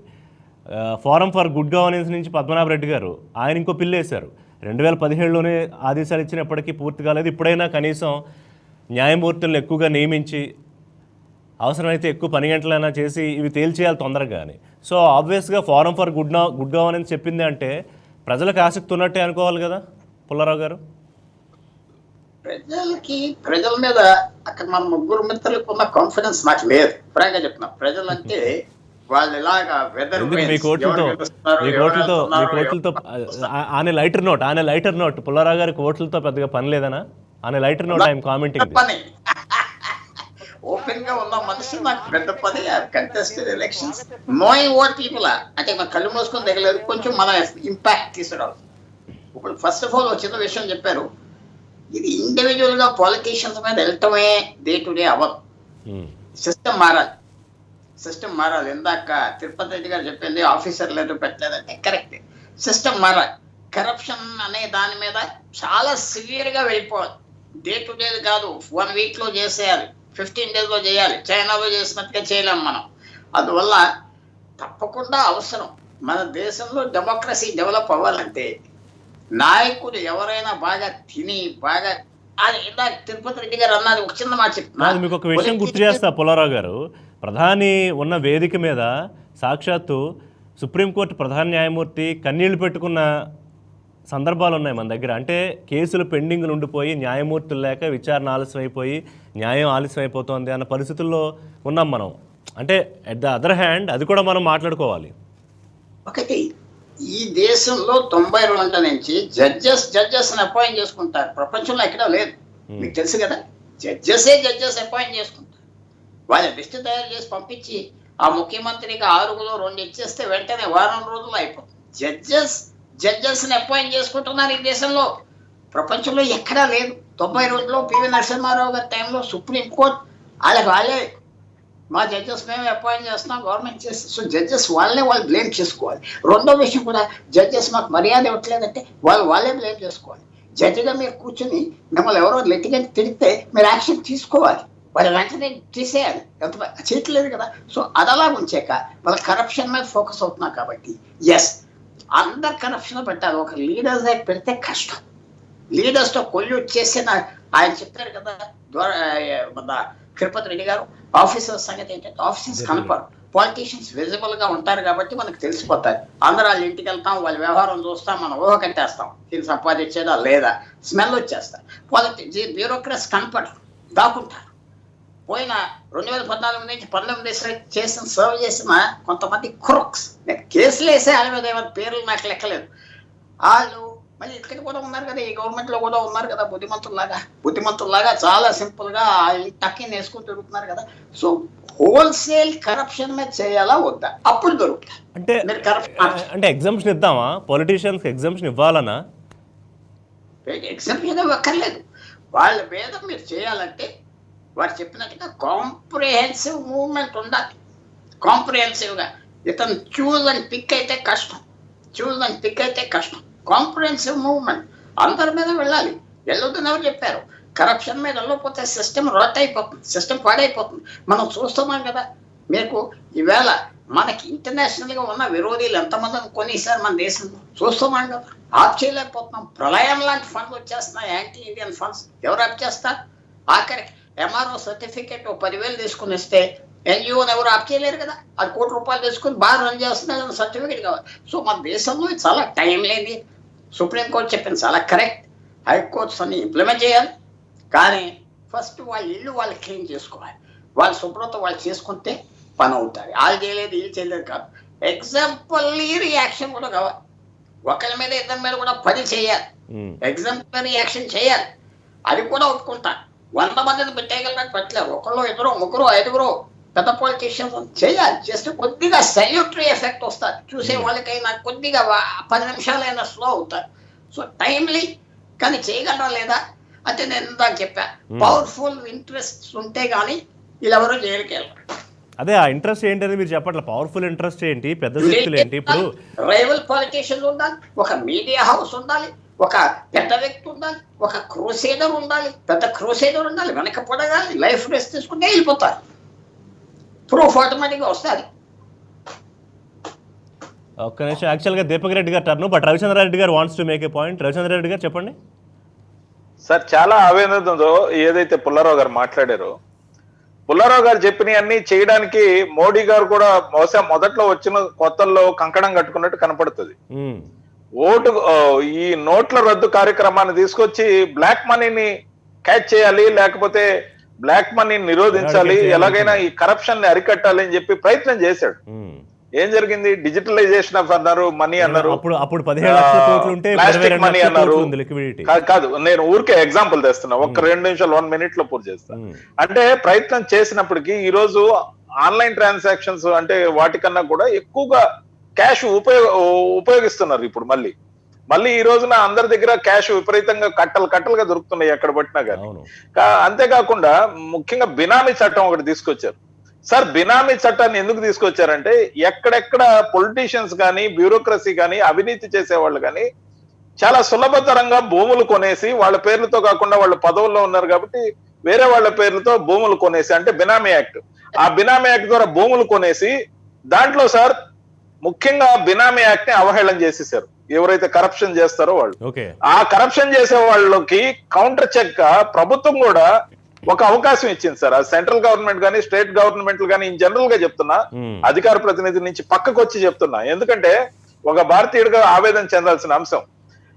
ఫోరం ఫర్ గుడ్ గవర్నెన్స్ నుంచి పద్మనాభ రెడ్డి గారు ఆయన ఇంకో పిల్లు వేశారు. 2017లోనే ఆదేశాలు ఇచ్చినప్పటికీ పూర్తి కాలేదు. ఇప్పుడైనా కనీసం న్యాయమూర్తులను ఎక్కువగా నియమించి అవసరమైతే ఎక్కువ పని గంటలైనా చేసి ఇవి తేల్చేయాలి తొందరగా అని. సో ఆబ్వియస్గా ఫోరం ఫర్ గుడ్ గవర్నెన్స్ చెప్పింది అంటే ప్రజలకు ఆసక్తి ఉన్నట్టే అనుకోవాలి కదా పుల్లారావు గారు. ప్రజల మీద అక్కడ మన ముగ్గురు మిత్రులకు ఉన్న కాన్ఫిడెన్స్ నాకు లేదు. ఫ్రాంక్గా చెప్తున్నా, ప్రజలంటే వాళ్ళు ఇలాగా మీ కోట్లతో ఆనే లైటర్ నోట్ పుల్లారావు గారి కోట్లతో పెద్దగా పని లేదనా? ఆనే లైటర్ నోట్ ఐఎమ్ కామెంటింగ్. పని ఓపెన్ గా ఉన్న మనిషి నాకు పెద్ద పని. Contested elections knowing what people అంటే మన కళ్ళు మూసుకొని దిగలేదు, కొంచెం మన ఇంపాక్ట్ తీసుకురావాలి. ఇప్పుడు ఫస్ట్ ఆఫ్ ఆల్ ఒక చిన్న విషయం చెప్పారు, ఇది ఇండివిజువల్ గా పాలిటీషియన్స్ మీద వెళ్ళటమే డే టు డే అవ్వదు. సిస్టమ్ మారాలి. ఇందాక తిరుపతి రెడ్డి గారు చెప్పింది ఆఫీసర్ లేదు పెట్టలేదంటే కరెక్ట్. సిస్టమ్ మారాలి. కరప్షన్ అనే దాని మీద చాలా సివియర్ గా వెళ్ళిపోవాలి. డే టు డే కాదు, 1 week లో చేసేయాలి, 15 days లో చేయాలి. చైనాలో చేసినట్టుగా చేయలేం మనం. అందువల్ల తప్పకుండా అవసరం. మన దేశంలో డెమోక్రసీ డెవలప్ అవ్వాలంటే నాయకుడు ఎవరైనా బాగా తిని బాగా ఇందాక తిరుపతి రెడ్డి గారు అన్నది ఒక చిన్న మాట చెప్తున్నా. మీకు ఒక విషయం గుర్తు చేస్తా పుల్లారావు గారు, ప్రధాని ఉన్న వేదిక మీద సాక్షాత్తు సుప్రీంకోర్టు ప్రధాన న్యాయమూర్తి కన్నీళ్లు పెట్టుకున్న సందర్భాలు ఉన్నాయి మన దగ్గర. అంటే కేసులు పెండింగ్లు ఉండిపోయి న్యాయమూర్తులు లేక విచారణ ఆలస్యం అయిపోయి న్యాయం ఆలస్యం అయిపోతుంది అన్న పరిస్థితుల్లో ఉన్నాం మనం. అంటే అట్ ద అదర్ హ్యాండ్ అది కూడా మనం మాట్లాడుకోవాలి. ఒకటి, ఈ దేశంలో 92 నుంచి జడ్జెస్ అపాయింట్ చేసుకుంటారు. ప్రపంచంలో ఎక్కడా లేదు, మీకు తెలుసు కదా. జడ్జెస్ అపాయింట్ చేసుకుంటారు. వాళ్ళ లిస్ట్ తయారు చేసి పంపించి ఆ ముఖ్యమంత్రికి 6లో 2 ఇచ్చేస్తే వెంటనే వారం రోజులు అయిపోతుంది. జడ్జెస్ని అపాయింట్ చేసుకుంటున్నారు ఈ దేశంలో. ప్రపంచంలో ఎక్కడా లేదు. 92లో పివి నరసింహారావు గారి టైంలో సుప్రీంకోర్టు వాళ్ళే మా జడ్జెస్ మేము అపాయింట్ చేస్తున్నాం, గవర్నమెంట్ చేస్తే. సో జడ్జెస్ వాళ్ళు బ్లేమ్ చేసుకోవాలి. రెండో విషయం కూడా, జడ్జెస్ మాకు మర్యాద ఇవ్వట్లేదంటే వాళ్ళే బ్లేమ్ చేసుకోవాలి. జడ్జిగా మీరు కూర్చుని మిమ్మల్ని ఎవరో లిటిగెంట్ తిడితే మీరు యాక్షన్ తీసుకోవాలి, వాళ్ళ వెంటనే తీసేయాలి. ఎంత చేయట్లేదు కదా. సో అదలా ఉంచాక వాళ్ళ కరప్షన్ మీద ఫోకస్ అవుతున్నా కాబట్టి ఎస్ అందరు కరప్షన్ పెట్టాలి. ఒక లీడర్స్ పెడితే కష్టం. లీడర్స్తో కొల్యూట్ చేసిన ఆయన చెప్పారు కదా తిరుపతి రెడ్డి గారు, ఆఫీసర్స్ సంగతి ఏంటంటే ఆఫీసర్స్ కనపడరు, పాలిటీషియన్స్ విజిబుల్ గా ఉంటారు కాబట్టి మనకు తెలిసిపోతాయి. అందరూ వాళ్ళ ఇంటికి వెళ్తాం, వాళ్ళ వ్యవహారం చూస్తాం, మనం ఊహ కట్టేస్తాం దీన్ని సంపాదించేదా లేదా, స్మెల్ వచ్చేస్తాయి. బ్యూరోక్రట్స్ కనపడరు, దాక్కుంటారు. పోయిన 2014 నుంచి 19 చేసిన సర్వ్ చేసిన కొంతమంది క్రూక్స్, కేసులు వేసే వాళ్ళ మీద ఏమైనా పేర్లు నాకు లెక్కలేదు, వాళ్ళు మళ్ళీ ఇక్కడ కూడా ఉన్నారు కదా, ఈ గవర్నమెంట్ లో కూడా ఉన్నారు కదా, బుద్ధిమంతుల్లాగా చాలా సింపుల్ గా టక్కిని వేసుకుని తిరుగుతున్నారు కదా. సో హోల్సేల్ కరప్షన్ మీద చేయాలా వద్దా, అప్పుడు దొరుకుతాయి. అంటే ఎగ్జామ్షన్ ఇద్దామా, పొలిటీషియన్స్ ఎగ్జామ్షన్ ఇవ్వాలనా? ఎగ్జామ్షన్ ఇవ్వక్కర్లేదు. వాళ్ళ మీద మీరు చేయాలంటే వారు చెప్పినట్టుగా కాంప్రిహెన్సివ్ మూవ్మెంట్ ఉండాలి. కాంప్రిహెన్సివ్గా ఇతను చూజ్ అండ్ పిక్ అయితే కష్టం. కాంప్రిహెన్సివ్ మూవ్మెంట్ అందరి మీద వెళ్ళాలి. వెళ్ళొద్దని ఎవరు చెప్పారు? కరప్షన్ మీద వెళ్ళకపోతే సిస్టమ్ రొట్ అయిపోతుంది, సిస్టమ్ పాడైపోతుంది. మనం చూస్తున్నాం కదా. మీకు ఈవేళ మనకి ఇంటర్నేషనల్ గా ఉన్న విరోధీలు ఎంతమందిని కొనేసారు మన దేశంలో చూస్తున్నాం కదా. ఆప్ చేయలేకపోతున్నాం. ప్రళయం లాంటి ఫండ్స్ వచ్చేస్తున్నాయి, యాంటీ ఇండియన్ ఫండ్స్. ఎవరు ఆప్ చేస్తారు? ఆఖరికి ఎంఆర్ఓ సర్టిఫికేట్ 10,000 తీసుకుని ఇస్తే ఎన్జిఓని ఎవరు ఆప్ చేయలేరు కదా. అది ₹1,00,00,000 తీసుకుని బాగా రన్ చేస్తున్నారు, సర్టిఫికేట్ కావాలి. సో మన దేశంలో చాలా టైం లేని. సుప్రీంకోర్టు చెప్పింది చాలా కరెక్ట్. హైకోర్ట్స్ అన్ని ఇంప్లిమెంట్ చేయాలి. కానీ ఫస్ట్ వాళ్ళ ఇల్లు వాళ్ళు క్లీన్ చేసుకోవాలి. వాళ్ళ శుభ్రత వాళ్ళు చేసుకుంటే పని అవుతుంది. వాళ్ళు చేయలేదు, వీళ్ళు చేయలేదు కాదు. ఎగ్జాంపుల్లీ రియాక్షన్ కూడా కావాలి. ఒకరి మీద ఇద్దరి మీద కూడా 10 చేయాలి. ఎగ్జాంపుల్ రియాక్షన్ చేయాలి. అది కూడా ఒప్పుకుంటా. 100 మందిని పెట్టేయగలడానికి పెట్టలేరు. 1, 2, 3, 5 పెద్ద పొలిటీషియన్స్ చేయాలి. చేస్తే కొద్దిగా సల్యూటరీ ఎఫెక్ట్ వస్తుంది. చూసే వాళ్ళకైనా కొద్దిగా 10 నిమిషాలైనా స్లో అవుతారు. సో టైమ్లీ కానీ చేయగలరా లేదా అంటే నేను ఇందాక చెప్పా, పవర్ఫుల్ ఇంట్రెస్ట్ ఉంటే కానీ వీళ్ళెవరూ జైలుకి వెళ్ళరు. అదే ఆ ఇంట్రెస్ట్ ఏంటని మీరు చెప్పట్ల. పవర్ఫుల్ ఇంట్రెస్ట్ ఏంటి, పెద్ద శక్తులు ఏంటి? ఇప్పుడు రైవల్ పొలిటీషియన్ ఉండాలి, ఒక మీడియా హౌస్ ఉండాలి, ఒక పెద్ద వ్యక్తి ఉండాలి, ఒక క్రూసేడర్ ఉండాలి, పెద్ద క్రూసేడర్ ఉండాలి. వెనక పడగాలి, లైఫ్ రెస్ట్ తీసుకుంటే వెళ్ళిపోతారు. ప్రూఫ్ ఆటోమేటిక్గా వస్తుంది. ఒక్క నిమిషం, యాక్చువల్గా దీపక్ రెడ్డి గారు టర్న్, బట్ రవిచంద్ర రెడ్డి గారు wants to make a point. Ravichandra Reddy గారు చెప్పండి. సార్ చాలా ఆవేదనతో ఏదైతే పుల్లారావు గారు మాట్లాడారో, పుల్లారావు గారు చెప్పినవన్నీ చేయడానికి మోడీ గారు కూడా బహుశా మొదట్లో వచ్చిన కొత్తల్లో కంకణం కట్టుకున్నట్టు కనపడుతుంది. ఈ నోట్ల రద్దు కార్యక్రమాన్ని తీసుకొచ్చి బ్లాక్ మనీని క్యాచ్ చేయాలి, లేకపోతే బ్లాక్ మనీని నిరోధించాలి, ఎలాగైనా ఈ కరప్షన్ ని అరికట్టాలి అని చెప్పి ప్రయత్నం చేశాడు. ఏం జరిగింది? డిజిటలైజేషన్ ఆఫ్ అన్నారు, మనీ అన్నారు, ప్లాస్టిక్ మనీ అన్నారు. కాదు, నేను ఊరికే ఎగ్జాంపుల్ తెస్తున్నా, ఒక 2 నిమిషాలు 1 minute లో పూర్తి చేస్తాను. అంటే ప్రయత్నం చేసినప్పటికీ ఈ రోజు ఆన్లైన్ ట్రాన్సాక్షన్స్ అంటే వాటికన్నా కూడా ఎక్కువగా క్యాష్ ఉపయోగిస్తున్నారు. ఇప్పుడు మళ్ళీ ఈ రోజున అందరి దగ్గర క్యాష్ విపరీతంగా కట్టలుగా దొరుకుతున్నాయి ఎక్కడ పట్టినా కానీ. అంతేకాకుండా ముఖ్యంగా బినామీ చట్టం ఒకటి తీసుకొచ్చారు. సార్, బినామీ చట్టాన్ని ఎందుకు తీసుకొచ్చారంటే ఎక్కడెక్కడ పొలిటీషియన్స్ కానీ, బ్యూరోక్రసీ కానీ, అవినీతి చేసేవాళ్ళు కానీ చాలా సులభతరంగా భూములు కొనేసి, వాళ్ళ పేర్లతో కాకుండా వాళ్ళు పదవుల్లో ఉన్నారు కాబట్టి వేరే వాళ్ళ పేర్లతో భూములు కొనేసి, అంటే బినామీ యాక్ట్, ఆ బినామీ యాక్ట్ ద్వారా భూములు కొనేసి, దాంట్లో సార్ ముఖ్యంగా బినామీ యాక్ట్ ని అవహేళన చేసేసారు ఎవరైతే కరప్షన్ చేస్తారో వాళ్ళు. ఆ కరప్షన్ చేసే వాళ్ళకి కౌంటర్ చెక్ గా ప్రభుత్వం కూడా ఒక అవకాశం ఇచ్చింది సార్. అది సెంట్రల్ గవర్నమెంట్ కానీ, స్టేట్ గవర్నమెంట్ కానీ, ఇన్ జనరల్ గా చెప్తున్నా, అధికార ప్రతినిధి నుంచి పక్కకు వచ్చి చెప్తున్నా. ఎందుకంటే ఒక భారతీయుడిగా ఆవేదన చెందాల్సిన అంశం,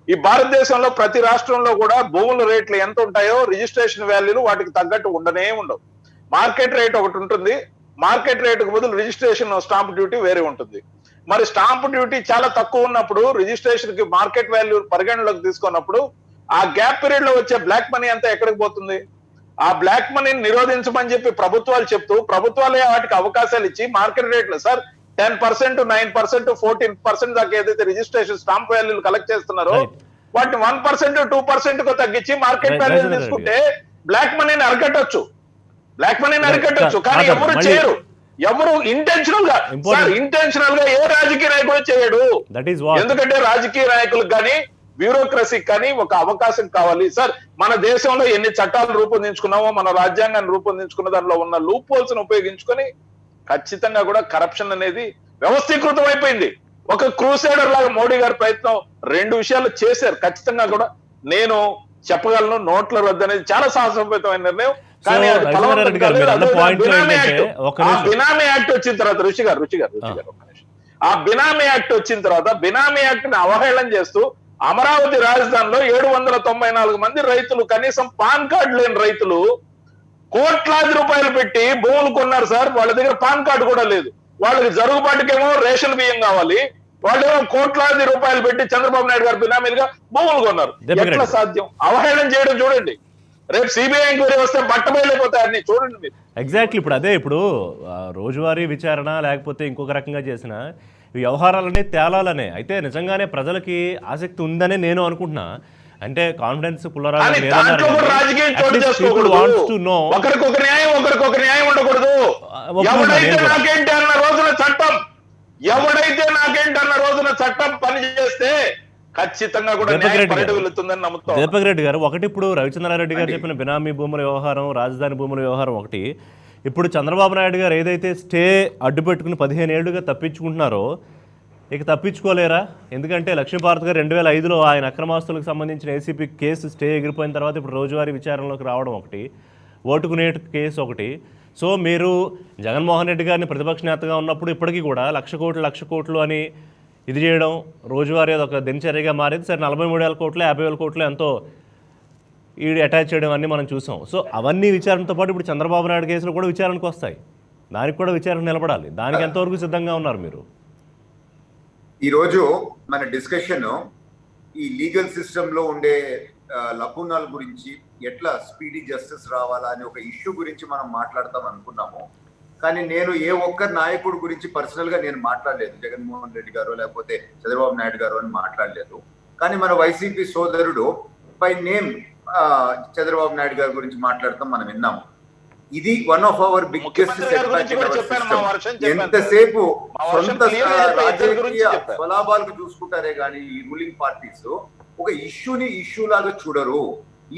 ఈ భారతదేశంలో ప్రతి రాష్ట్రంలో కూడా భూముల రేట్లు ఎంత ఉంటాయో రిజిస్ట్రేషన్ వాల్యూలు వాటికి తగ్గట్టు ఉండవు. మార్కెట్ రేట్ ఒకటి ఉంటుంది, మార్కెట్ రేటుకు బదులు రిజిస్ట్రేషన్ స్టాంప్ డ్యూటీ వేరే ఉంటుంది. మరి స్టాంప్ డ్యూటీ చాలా తక్కువ ఉన్నప్పుడు రిజిస్ట్రేషన్ కి మార్కెట్ వాల్యూ పరిగణలోకి తీసుకున్నప్పుడు ఆ గ్యాప్ పీరియడ్ లో వచ్చే బ్లాక్ మనీ అంతా ఎక్కడికి పోతుంది? ఆ బ్లాక్ మనీని నిరోధించమని చెప్పి ప్రభుత్వాలు చెప్తూ, ప్రభుత్వాలే వాటికి అవకాశాలు ఇచ్చి మార్కెట్ రేట్లు సార్ 10%, 9%, 14% దాకా ఏదైతే రిజిస్ట్రేషన్ స్టాంప్ వాల్యూలు కలెక్ట్ చేస్తున్నారో వాటిని 1%, 2% కు తగ్గించి మార్కెట్ వాల్యూ తీసుకుంటే బ్లాక్ మనీని అరికట్టొచ్చు. కానీ ఎవరు చేయరు, ఎవరు ఇంటెన్షనల్ గా ఏ రాజకీయ నాయకుడు చేయడు. ఎందుకంటే రాజకీయ నాయకులకు కానీ, బ్యూరోక్రసీకి కానీ ఒక అవకాశం కావాలి. సార్, మన దేశంలో ఎన్ని చట్టాలు రూపొందించుకున్నామో, మన రాజ్యాంగాన్ని రూపొందించుకున్న దానిలో ఉన్న లూప్ హోల్స్ ను ఉపయోగించుకొని ఖచ్చితంగా కూడా కరప్షన్ అనేది వ్యవస్థీకృతం అయిపోయింది. ఒక క్రూసేడర్ లాగా మోడీ గారి ప్రయత్నం 2 విషయాలు చేశారు. ఖచ్చితంగా కూడా నేను చెప్పగలను, నోట్ల రద్దు అనేది చాలా సాహసోపేతమైన నిర్ణయం. కానీ బినామీ యాక్ట్ వచ్చిన తర్వాత రుచి గారు ఆ బినామీ యాక్ట్ వచ్చిన తర్వాత బినామీ యాక్ట్ ని అవహేళన చేస్తూ అమరావతి రాజధానిలో 794 మంది రైతులు, కనీసం పాన్ కార్డు లేని రైతులు కోట్లాది రూపాయలు పెట్టి భూములు కొన్నారు సార్. వాళ్ళ దగ్గర పాన్ కార్డు కూడా లేదు. వాళ్ళకి జరుగుబాటుకేమో రేషన్ బియ్యం కావాలి, వాళ్ళేమో కోట్లాది రూపాయలు పెట్టి చంద్రబాబు నాయుడు గారు బినామీలుగా భూములు కొన్నారు. ఎట్లా సాధ్యం? అవహేళన చేయడం చూడండి. రేపు సిబిఐ ఎంక్వైరీ వస్తే బట్టబయలైపోతాయి అన్ని చూడండి మీరు. ఎగ్జాక్ట్లీ. ఇప్పుడు రోజువారీ విచారణ లేకపోతే ఇంకొక రకంగా చేసిన వ్యవహారాలనే తేలాలనే అయితే నిజంగానే ప్రజలకి ఆసక్తి ఉందనే నేను అనుకుంటున్నా. అంటే కాన్ఫిడెన్స్ ఒకరికొక న్యాయం ఉండకూడదు. ఎవడైతే నాకేంటి అన్న రోజున చట్టం పనిచేస్తే ఖచ్చితంగా కూడా దీపక్ రెడ్డి గారు ఒకటి, ఇప్పుడు రవిచంద్రారెడ్డి గారు చెప్పిన బినామీ భూముల వ్యవహారం, రాజధాని భూముల వ్యవహారం ఒకటి. ఇప్పుడు చంద్రబాబు నాయుడు గారు ఏదైతే స్టే అడ్డు పెట్టుకుని 15 ఏళ్లుగా తప్పించుకుంటున్నారో ఇక తప్పించుకోలేరా? ఎందుకంటే లక్ష్మీపార్వతి గారు 2005లో ఆయన అక్రమాస్తులకు సంబంధించిన ఏసీపీ కేసు స్టే ఎగిరిపోయిన తర్వాత ఇప్పుడు రోజువారీ విచారణలోకి రావడం ఒకటి, ఓటుకు నేటు కేసు ఒకటి. సో మీరు జగన్మోహన్ రెడ్డి గారిని ప్రతిపక్ష నేతగా ఉన్నప్పుడు ఇప్పటికీ కూడా 1,00,00,000 కోట్లు అని ఇది చేయడం రోజువారీ అదొక దినచర్యగా మారింది. సరే 43,000 కోట్లు 50,000 కోట్లు ఎంతో ఈడు అటాచ్ చేయడం అన్నీ మనం చూసాం. సో అవన్నీ విచారణతో పాటు ఇప్పుడు చంద్రబాబు నాయుడు కేసులు కూడా విచారణకు వస్తాయి, దానికి కూడా విచారణ నిలబడాలి. దానికి ఎంతవరకు సిద్ధంగా ఉన్నారు మీరు? ఈరోజు మన డిస్కషన్ ఈ లీగల్ సిస్టంలో ఉండే లకునాల గురించి, ఎట్లా స్పీడీ జస్టిస్ రావాలా అనే ఒక ఇష్యూ గురించి మనం మాట్లాడతాం అనుకున్నాము. కానీ నేను ఏ ఒక్క నాయకుడు గురించి పర్సనల్ గా నేను మాట్లాడలేదు, జగన్మోహన్ రెడ్డి గారు లేకపోతే చంద్రబాబు నాయుడు గారు అని మాట్లాడలేదు. కానీ మన వైసీపీ సోదరుడు బై నేమ్ చంద్రబాబు నాయుడు గారి గురించి మాట్లాడతాం మనం విన్నాము. ఇది వన్ ఆఫ్ అవర్ బిగ్గెస్ట్ ఎంతసేపు సొంత రాజకీయ స్వలాభాలకు చూసుకుంటారే కానీ ఈ రూలింగ్ పార్టీస్ ఒక ఇష్యూని ఇష్యూ లాగా చూడరు.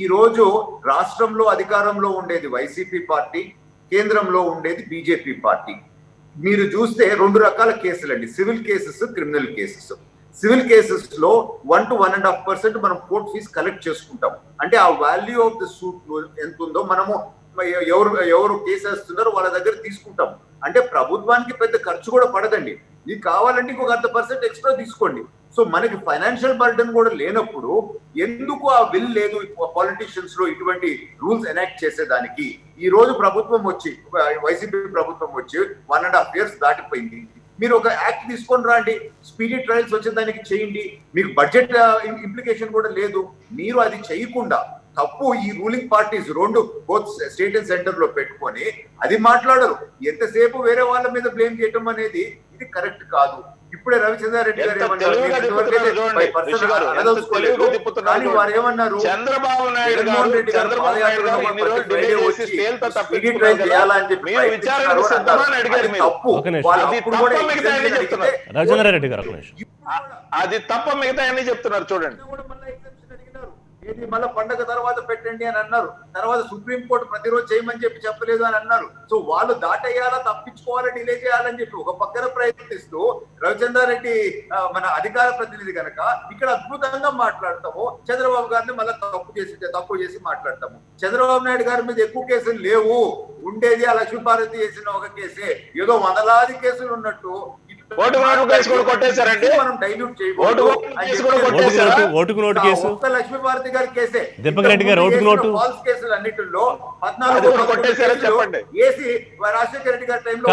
ఈ రోజు రాష్ట్రంలో అధికారంలో ఉండేది వైసీపీ పార్టీ, కేంద్రంలో ఉండేది బీజేపీ పార్టీ. మీరు చూస్తే 2 రకాల కేసులు అండి, civil cases, criminal cases. Civil cases లో 1 to 1.5% మనం కోర్ట్ ఫీజు కలెక్ట్ చేసుకుంటాం. అంటే ఆ వాల్యూ ఆఫ్ ద సూట్ ఎంత ఉందో మనము ఎవరు కేసు వేస్తున్నారో వాళ్ళ దగ్గర తీసుకుంటాం. అంటే ప్రభుత్వానికి పెద్ద ఖర్చు కూడా పడదండి. ఇది కావాలంటే ఇంకొక 0.5% ఎక్స్ట్రా తీసుకోండి. సో మనకి ఫైనాన్షియల్ బర్డెన్ కూడా లేనప్పుడు ఎందుకు ఆ విల్ లేదు పాలిటిషియన్స్ లో ఇటువంటి రూల్స్ ఎనాక్ట్ చేసేదానికి? ఈ రోజు ప్రభుత్వం వచ్చి, వైసీపీ ప్రభుత్వం వచ్చి 1.5 years దాటిపోయింది. మీరు ఒక యాక్ట్ తీసుకొని రండి, స్పీడీ ట్రయల్స్ వచ్చేదానికి చేయండి. మీకు బడ్జెట్ ఇంప్లికేషన్ కూడా లేదు. మీరు అది చేయకుండా తప్పు ఈ ruling parties 2 both state and centre లో పెట్టుకొని అది మాట్లాడరు. ఎంతసేపు వేరే వాళ్ళ మీద బ్లేమ్ చేయటం అనేది ఇది కరెక్ట్ కాదు. ఇప్పుడే రవిచంద్రారెడ్డి గారు ఏమన్నారు, వారు ఏమన్నారు, చంద్రబాబు నాయుడు రాజేంద్రారెడ్డి గారు అది తప్ప మిగతా అన్ని చెప్తున్నారు చూడండి. మళ్ళీ పండగ తర్వాత పెట్టండి అని అన్నారు. తర్వాత సుప్రీంకోర్టు ప్రతిరోజు చేయమని చెప్పలేదు అని అన్నారు. సో వాళ్ళు దాటేయాలా, తప్పించుకోవాలా, డిలే చేయాలని చెప్పి ఒక పక్కన ప్రయత్నిస్తూ రవిచంద్రారెడ్డి మన అధికార ప్రతినిధి కనుక ఇక్కడ అద్భుతంగా మాట్లాడతాము. చంద్రబాబు గారిని మళ్ళీ తప్పు చేసి మాట్లాడతాము. చంద్రబాబు నాయుడు గారి మీద ఎక్కువ కేసులు లేవు, ఉండేది ఆ లక్ష్మీపార్వతి చేసిన ఒక కేసే. ఏదో 100 కేసులు ఉన్నట్టు లక్ష్మీపార్వతి గారి కేసే. ఫాల్స్ కేసులు అన్నిటిలో 14 ఏసీ రాజశేఖర రెడ్డి గారి టైంలో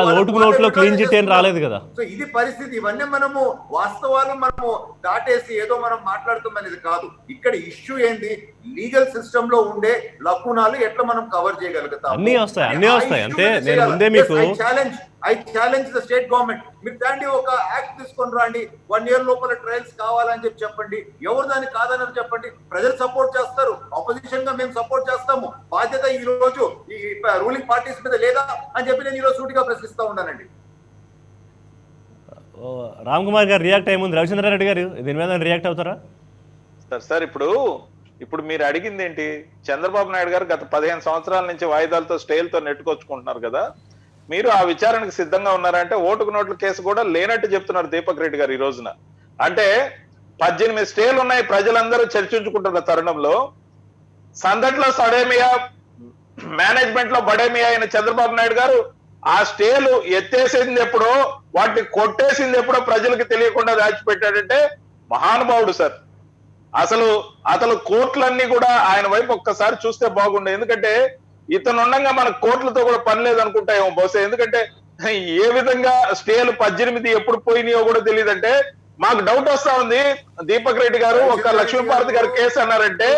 రాలేదు కదా. సో ఇది పరిస్థితి. ఇవన్నీ మనము వాస్తవాలు మనము దాటేసి ఏదో మనం మాట్లాడుతామనేది కాదు. ఇక్కడ ఇష్యూ ఏంది, లీగల్ సిస్టమ్ లో ఉండే లకునాలు ఎట్లా మనం కవర్ చేయగలుగుతాం. అన్ని వస్తాయి అంటే నేను ముందే మీకు I challenge the state government, మీరు దాన్ని ఒక యాక్ట్ తీసుకొని రండి, 1 year లోపల ట్రయల్స్ కావాలని చెప్పండి. ఎవరు దాన్ని కాదని చెప్పండి, ప్రజలు సపోర్ట్ చేస్తారు. ఆపోజిషన్ గా మేము సపోర్ట్ చేస్తాము. బాధ్యత ఈ రోజు ఈ రూలింగ్ పార్టీస్ మీద లేదా అని చెప్పి నేను ఈ రోజు సూటిగా ప్రశ్నిస్తా ఉన్నానండి. రామ్ కుమార్ గారు రియాక్ట్ అయ్యే ముందు రవిచంద్రారెడ్డి గారు దీని మీద రియాక్ట్ అవుతారా? సార్ ఇప్పుడు మీరు అడిగింది ఏంటి? చంద్రబాబు నాయుడు గారు గత 15 సంవత్సరాల నుంచి వాయిదాలతో స్టేలతో నెట్టుకొచ్చుకుంటున్నారు కదా, మీరు ఆ విచారణకు సిద్ధంగా ఉన్నారంటే ఓటుకు నోట్ల కేసు కూడా లేనట్టు చెప్తున్నారు దీపక్ రెడ్డి గారు ఈ రోజున. అంటే 18 స్టేలు ఉన్నాయి, ప్రజలందరూ చర్చించుకుంటున్న తరుణంలో సందట్లో సడేమియా, మేనేజ్మెంట్ లో బడేమియా అయిన చంద్రబాబు నాయుడు గారు ఆ స్టేలు ఎత్తేసింది ఎప్పుడో, వాటిని కొట్టేసింది ఎప్పుడో ప్రజలకు తెలియకుండా దాచిపెట్టాడంటే మహానుభావుడు సార్. అసలు కోర్టులన్నీ కూడా ఆయన వైపు ఒక్కసారి చూస్తే బాగుండే. ఎందుకంటే ఇతను ఉండగా మన కోర్టులతో కూడా పని లేదనుకుంటాయేమో బహుశా. ఎందుకంటే ఏ విధంగా స్టేలు 18 ఎప్పుడు పోయినాయో కూడా తెలియదంటే మాకు డౌట్ వస్తా ఉంది. దీపక్ రెడ్డి గారు ఒక లక్ష్మీపార్వతి గారు కేసు అన్నారంటే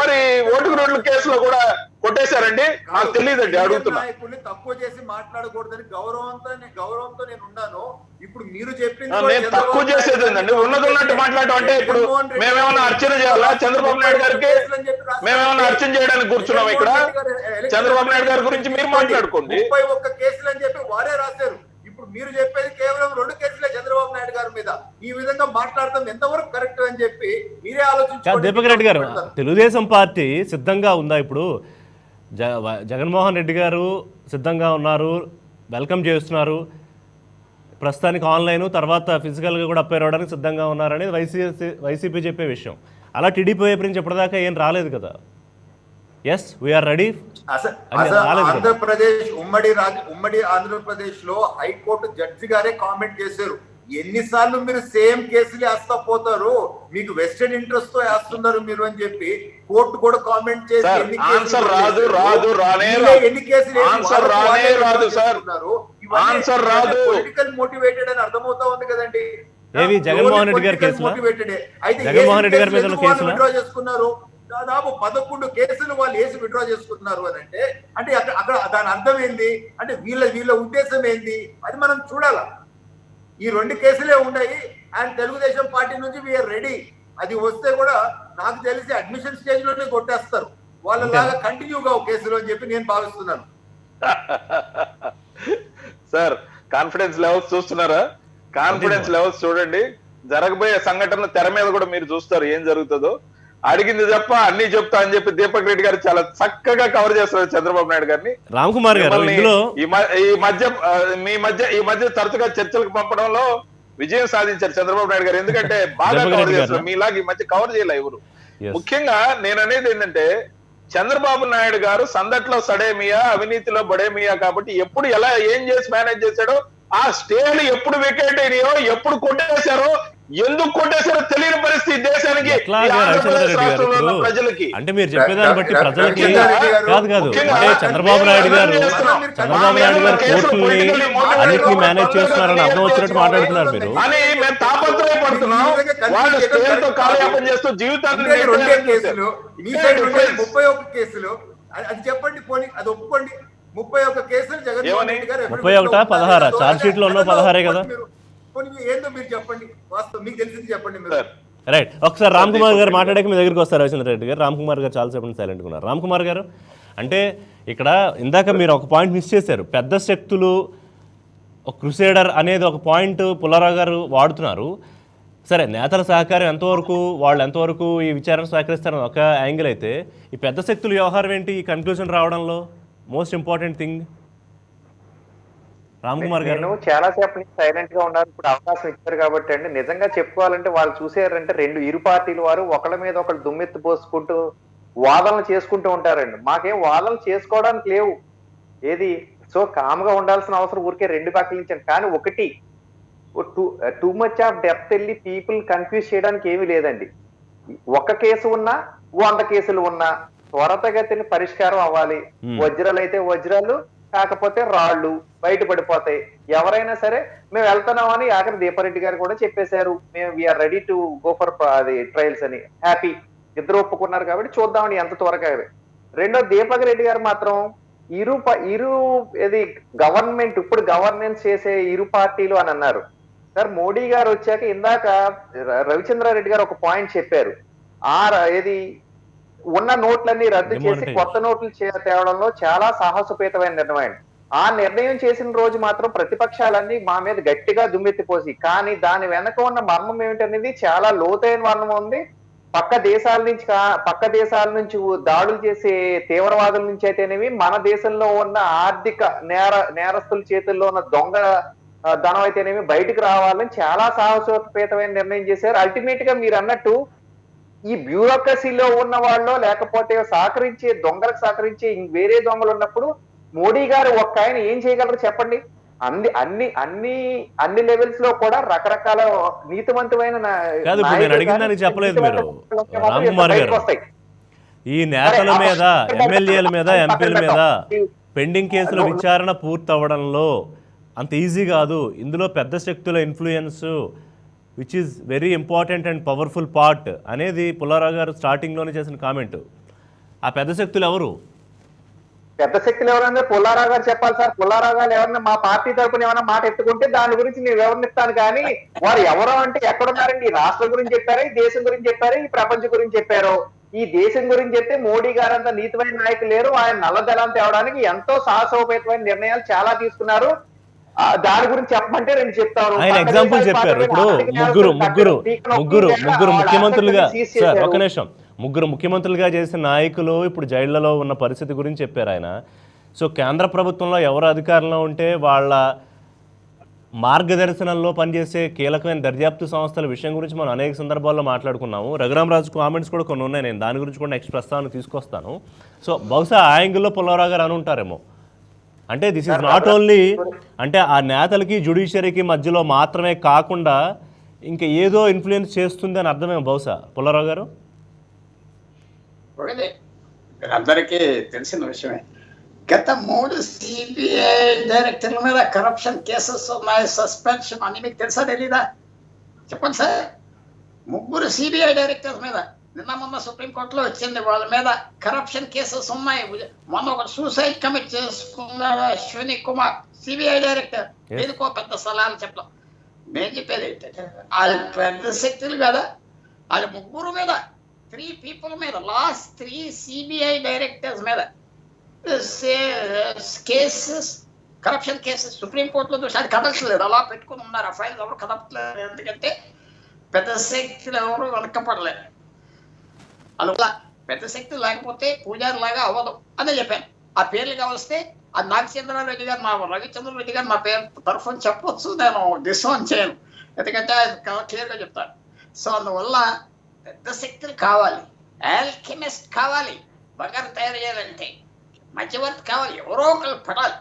మరి ఓటుకు నోట్ల కేసులో కూడా కొట్టేశారండి, నాకు తెలియదండి. అడుగుతున్నా, తక్కువ చేసి మాట్లాడకూడదని గౌరవంతో నేను ఉన్నాను. ఇప్పుడు మీరు చెప్పింది నేను తక్కువ చేసేది ఏంటండి, ఉన్నట్టు మాట్లాడటం. అంటే ఇప్పుడు మేమేమన్నా అర్చన చేయాలా చంద్రబాబు నాయుడు గారికి? మేమేమన్నా అర్చన చేయడానికి కూర్చున్నాం ఇక్కడ? చంద్రబాబు నాయుడు గారి గురించి మీరు మాట్లాడుకోండి. 31 కేసులు అని చెప్పి వారే రాశారు. ఇప్పుడు మీరు చెప్పేది కేవలం 2 కేసులే చంద్రబాబు నాయుడు గారి మీద. ఈ విధంగా మాట్లాడటం ఎంతవరకు కరెక్ట్ అని చెప్పి మీరే ఆలోచించారు. దీపక్ రెడ్డి గారు, తెలుగుదేశం పార్టీ సిద్ధంగా ఉందా? ఇప్పుడు జగన్మోహన్ రెడ్డి గారు సిద్ధంగా ఉన్నారు, వెల్కమ్ చేస్తున్నారు. ప్రస్తుతానికి ఆన్లైన్, తర్వాత ఫిజికల్గా కూడా అప్పేర్ అవ్వడానికి సిద్ధంగా ఉన్నారనేది వైసీపీ చెప్పే విషయం. అలా టీడీపీ వైపు నుంచి ఇప్పటిదాకా ఏం రాలేదు కదా. Yes we are ready. ఆంధ్రప్రదేశ్ ఉమ్మడి ఆంధ్రప్రదేశ్ లో హైకోర్టు జడ్జి గారే కామెంట్ చేశారు, ఎన్నిసార్లు మీరు సేమ్ కేసులు వేస్తా పోతారు, మీకు వెస్టెడ్ ఇంట్రెస్ట్ తో వేస్తున్నారు మీరు అని చెప్పి కోర్టు కూడా కామెంట్ చేసి ఎన్ని కేసులు పొలిటికల్ మోటివేటెడ్ అని అర్థమవుతా ఉంది కదండి. జగన్మోహన్ రెడ్డి గారి కేసు జగన్మోహన్ రెడ్డి గారి మీద విత్డ్రా చేసుకున్నారు. దాదాపు 11 కేసులు వాళ్ళు వేసి విత్డ్రా చేసుకున్నారు అని అంటే అక్కడ దాని అర్థం ఏంది అంటే వీళ్ళ ఉద్దేశం ఏంది అది మనం చూడాలా. ఈ 2 కేసులే ఉన్నాయి అండ్ తెలుగుదేశం పార్టీ నుంచి వీఆర్ రెడీ. అది వస్తే కూడా నాకు తెలిసి అడ్మిషన్ స్టేజ్ లోనే కొట్టేస్తారు వాళ్ళలాగా కంటిన్యూగా ఒక కేసులు అని చెప్పి నేను భావిస్తున్నాను. సార్ కాన్ఫిడెన్స్ లెవెల్స్ చూస్తున్నారా? కాన్ఫిడెన్స్ లెవెల్స్ చూడండి. జరగబోయే సంఘటనలు తెర మీద కూడా మీరు చూస్తారు ఏం జరుగుతుందో. అడిగింది తప్ప అన్ని చెప్తా అని చెప్పి దీపక్ రెడ్డి గారు చాలా చక్కగా కవర్ చేస్తున్నారు చంద్రబాబు నాయుడు గారిని. రామ్ కుమార్ గారు ఇందులో ఈ మధ్య తరచుగా చర్చలకు పంపడంలో విజయం సాధించారు చంద్రబాబు నాయుడు గారు. ఎందుకంటే బాగా కవర్ చేస్తారు, మీలాగా ఈ మధ్య కవర్ చేయలే ఎవరు. ముఖ్యంగా నేను అనేది ఏంటంటే చంద్రబాబు నాయుడు గారు సందట్లో సడేమియా, అవినీతిలో బడేమియా కాబట్టి ఎప్పుడు ఎలా ఏం చేసి మేనేజ్ చేశాడో, ఆ స్టేలు ఎప్పుడు వికెట్ అయినాయో, ఎప్పుడు కొట్టేశారో, ఎందుకు కొట్టేశారో తెలియని పరిస్థితి దేశానికి, ప్రజలకి. అంటే మీరు చెప్పేదాన్ని బట్టి ప్రజలకి కాదు అంటే చంద్రబాబు నాయుడు గారు కోర్టుల్ని అన్నిటినీ మేనేజ్ చేస్తున్నారని అర్థం వచ్చినట్టు మాట్లాడుతున్నారు మీరు. అని మేము తాపత్రయపడుతున్నాం. వాళ్ళు స్టేలతో కాలయాపన చేస్తూ జీవితాన్ని 31 కేసులు అది చెప్పండి, పోనీ అది ఒప్పుకోండి. 31 కేసులు జగన్మోహన్ రెడ్డి గారు 31 16 చార్జ్ షీట్ లో ఉన్న 16 కదా. ఏందో మీరు చెప్పండి, వాస్తవం మీకు తెలిసింది చెప్పండి మీరు. రైట్, ఒకసారి రామ్ కుమార్ గారు మాట్లాడాక మీ దగ్గరికి వస్తారు రవిచంద్ర రెడ్డి గారు. రామ్ కుమార్ గారు చాలాసేపు సైలెంట్గా ఉన్నారు. రామ్ కుమార్ గారు, అంటే ఇక్కడ ఇందాక మీరు ఒక పాయింట్ మిస్ చేశారు. పెద్ద శక్తులు క్రూసేడర్ అనేది ఒక పాయింట్ పుల్లారావు గారు వాడుతున్నారు. సరే, నేతల సహకారం ఎంతవరకు, వాళ్ళు ఎంతవరకు ఈ విచారణ సహకరిస్తారని ఒక యాంగిల్ అయితే, ఈ పెద్ద శక్తుల వ్యవహారం ఏంటి ఈ కన్క్లూజన్ రావడంలో most important thing? Ram Kumar గారు, నేను చాలా సేపు నుంచి సైలెంట్ గా ఉన్నారు, ఇప్పుడు అవకాశం ఇచ్చారు కాబట్టి అండి. నిజంగా చెప్పుకోవాలంటే వాళ్ళు చూసారంటే ఇరు పార్టీల వారు ఒకళ్ళ మీద ఒకళ్ళు దుమ్మెత్తి పోసుకుంటూ వాదనలు చేసుకుంటూ ఉంటారండి. మాకేం వాదనలు చేసుకోవడానికి లేవు ఏది. సో కామ్గా ఉండాల్సిన అవసరం ఊరికే రెండు పక్కల నుంచి. కానీ ఒకటి, టూ మచ్ ఆఫ్ డెప్త్ వెళ్ళి పీపుల్ కన్ఫ్యూజ్ చేయడానికి ఏమీ లేదండి. ఒక కేసు ఉన్నా 100 కేసులు ఉన్నా త్వరతగతిని పరిష్కారం అవ్వాలి. వజ్రాలు అయితే వజ్రాలు, కాకపోతే రాళ్ళు బయటపడిపోతాయి. ఎవరైనా సరే మేము వెళ్తున్నామని ఆఖరి దీపారెడ్డి గారు కూడా చెప్పేశారు, మేము we are ready to go for అది ట్రయల్స్ అని. హ్యాపీ, ఇద్దరు ఒప్పుకున్నారు కాబట్టి చూద్దామని ఎంత త్వరగా. రెండో, దీపక్ రెడ్డి గారు మాత్రం ఇరు ఇది గవర్నమెంట్ ఇప్పుడు గవర్నెన్స్ చేసే ఇరు పార్టీలు అని అన్నారు. సార్ మోడీ గారు వచ్చాక ఇందాక రవిచంద్రారెడ్డి గారు ఒక పాయింట్ చెప్పారు, ఏది ఉన్న నోట్లన్నీ రద్దు చేసి కొత్త నోట్లు తేవడంలో చాలా సాహసోపేతమైన నిర్ణయం. ఆ నిర్ణయం చేసిన రోజు మాత్రం ప్రతిపక్షాలన్నీ మా మీద గట్టిగా దుమ్మెత్తిపోసి, కానీ దాని వెనక ఉన్న మర్మం ఏమిటనేది చాలా లోతైన మర్మం ఉంది. పక్క దేశాల నుంచి దాడులు చేసే తీవ్రవాదుల నుంచి అయితేనేమి, మన దేశంలో ఉన్న ఆర్థిక నేరస్తుల చేతుల్లో ఉన్న దొంగ ధనం అయితేనేమి బయటకు రావాలని చాలా సాహసోపేతమైన నిర్ణయం చేశారు. అల్టిమేట్ గా మీరు అన్నట్టు ఈ బ్యూరోక్రసీలో ఉన్న వాళ్ళు, లేకపోతే దొంగలకు సహకరించే వేరే దొంగలు ఉన్నప్పుడు మోడీ గారు ఒక్క ఆయన ఏం చేయగలరు చెప్పండి? అన్ని లెవెల్స్ లో కూడా రకరకాల నీతివంతమైన చెప్పలేదు మీరు రామ్ కుమార్ గారు. ఈ నేతల మీద, ఎమ్మెల్యేల మీద, ఎంపీల మీద పెండింగ్ కేసుల విచారణ పూర్తవడంలో అంత ఈజీ కాదు. ఇందులో పెద్ద శక్తుల influence which is very important and powerful part అనేది పుల్లారావు గారు స్టార్టింగ్లోనే చేసిన కామెంట్. ఆ పెద్ద శక్తులు ఎవరు? పెద్ద శక్తులు ఎవరన్నా పుల్లారావు గారు చెప్పాలి సార్. పుల్లారావు గారు ఎవరన్నా మా పార్టీ తరపున ఏమన్నా మాట ఎత్తుకుంటే దాని గురించి నేను వివరణిస్తాను. కానీ వారు ఎవరో అంటే ఎక్కడున్నారండి? ఈ రాష్ట్రం గురించి చెప్పారు, ఈ దేశం గురించి చెప్పారు, ఈ ప్రపంచం గురించి చెప్పారు. ఈ దేశం గురించి చెప్తే మోడీ గారు అంత నీతిమైన నాయకులు లేరు. ఆయన నల్లదళం తేవడానికి ఎంతో సాహసోపేతమైన నిర్ణయాలు చాలా తీసుకున్నారు. దాని గురించి చెప్పమంటే నేను చెప్తాను. ఆయన ఎగ్జాంపుల్ చెప్పారు. ఇప్పుడు ముగ్గురు ముఖ్యమంత్రులుగా, సార్ ఒక నిమిషం, ముగ్గురు ముఖ్యమంత్రులుగా చేసిన నాయకులు ఇప్పుడు జైళ్లలో ఉన్న పరిస్థితి గురించి చెప్పారు ఆయన. సో కేంద్ర ప్రభుత్వంలో ఎవరు అధికారంలో ఉంటే వాళ్ళ మార్గదర్శనంలో పనిచేసే కీలకమైన దర్యాప్తు సంస్థల విషయం గురించి మనం అనేక సందర్భాల్లో మాట్లాడుకున్నాము. రఘురామరాజు కామెంట్స్ కూడా కొన్ని ఉన్నాయి, నేను దాని గురించి కూడా నెక్స్ట్ ప్రస్తావన తీసుకొస్తాను. సో బహుశా ఆ యాంగిల్లో పుల్లారావు గారు అని ఉంటారేమో. అంటే దిస్ ఈజ్ నాట్ ఓన్లీ అంటే ఆ నేతలకి జ్యుడిషియరీకి మధ్యలో మాత్రమే కాకుండా ఇంకా ఏదో ఇన్ఫ్లుయెన్స్ చేస్తుంది అని అర్థమేమో బహుశా పుల్లారావు గారు. ఒకటి అందరికీ తెలిసిన విషయమే, గత 3 సిబిఐ డైరెక్టర్ల మీద కరప్షన్ కేసెస్ ఉన్నాయి, సస్పెన్షన్ అని మీకు తెలుసా తెలీదా? చెప్పండి సార్. 3 సిబిఐ డైరెక్టర్స్ మీద మొన్న సుప్రీంకోర్టులో వచ్చింది, వాళ్ళ మీద కరప్షన్ కేసెస్ ఉన్నాయి. మొన్న ఒక సూసైడ్ కమిట్ చేసుకున్నారు అశ్విని కుమార్, సిబిఐ డైరెక్టర్. ఎందుకో పెద్ద సలహాలు చెప్పడం. నేను చెప్పేది ఏంటంటే వాళ్ళు పెద్ద శక్తులు కదా, వాళ్ళ 3 మీద 3 people మీద, లాస్ట్ 3 సిబిఐ డైరెక్టర్స్ మీద కేసెస్, కరప్షన్ కేసెస్ సుప్రీంకోర్టులో చూసి అది కదలట్లేదు, అలా పెట్టుకుని ఉన్నారు. ఆ ఫైల్ ఎవరు కదపట్లేదు, ఎందుకంటే పెద్ద శక్తులు ఎవరు వెనకపడలేదు. అందువల్ల పెద్ద శక్తి లేకపోతే పూజారి లాగా అవ్వదు అదే చెప్పాను. ఆ పేర్లు కావలిస్తే ఆ నాగచంద్రారెడ్డి గారు మా రవిచంద్రారెడ్డి గారు నా పేరు తరఫున చెప్పొచ్చు, నేను డిస్వన్ చేయను, ఎందుకంటే క్లియర్గా చెప్తాను. సో అందువల్ల పెద్ద శక్తులు కావాలి, ఆల్కెమిస్ట్ కావాలి, బంగారం తయారు చేయాలంటే మధ్యవర్తి కావాలి, ఎవరో ఒకరు పడాలి.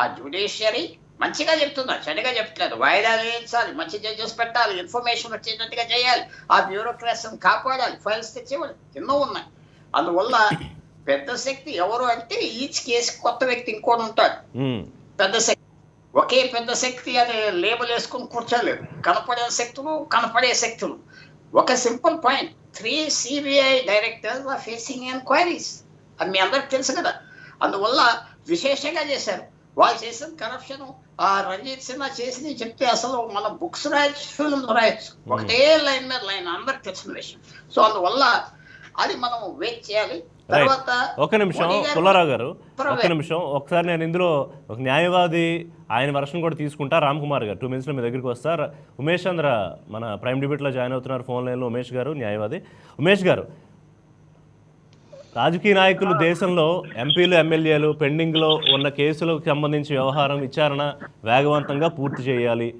ఆ జ్యుడిషియరీ మంచిగా చెప్తున్నా, చెడుగా చెప్తున్నారు, వాయిదాలు వేయించాలి, మంచి జడ్జెస్ పెట్టాలి, ఇన్ఫర్మేషన్ వచ్చేటట్టుగా చేయాలి, ఆ బ్యూరోక్రసీని కాపాడాలి, ఫైల్స్ తెచ్చేవాళ్ళు ఎన్నో ఉన్నాయి. అందువల్ల పెద్ద శక్తి ఎవరు అంటే ఈచ్ కేసు కొత్త వ్యక్తి ఇంకోటి ఉంటాడు. పెద్ద శక్తి ఒకే పెద్ద శక్తి అనే లేబుల్ వేసుకుని కూర్చోలేదు. కనపడే శక్తులు, కనపడే శక్తులు. ఒక simple point, 3 CBI directors are facing enquiries, అది మీ అందరికి తెలుసు కదా. అందువల్ల విశేషంగా చేశారు. వాళ్ళు చేసిన కరప్షన్, ఆ రంజిత్ సిన్హా చేసింది చెప్తే అసలు మన బుక్స్ రాయొచ్చు, ఫిల్మ్స్ రాయొచ్చు, ఒకటే లైన్ మీద లైన్, అందరికి తెలిసిన విషయం. సో అందువల్ల అది మనం వెయిట్ చేయాలి. తర్వాత ఒక నిమిషం పుల్లారావు గారు, ఒక్క నిమిషం, ఒకసారి నేను ఇందులో ఒక న్యాయవాది ఆయన వర్షన్ కూడా తీసుకుంటా. రామ్ కుమార్ గారు 2 minutesలో మీ దగ్గరికి వస్తారు. ఉమేష్ చంద్ర మన ప్రైమ్ డిబేట్లో జాయిన్ అవుతున్నారు ఫోన్ లైన్లో. ఉమేష్ గారు న్యాయవాది. ఉమేష్ గారు, రాజకీయ నాయకులు దేశంలో ఎంపీలు ఎమ్మెల్యేలు పెండింగ్లో ఉన్న కేసులకు సంబంధించి వ్యవహారం విచారణ వేగవంతంగా పూర్తి చేయాలి.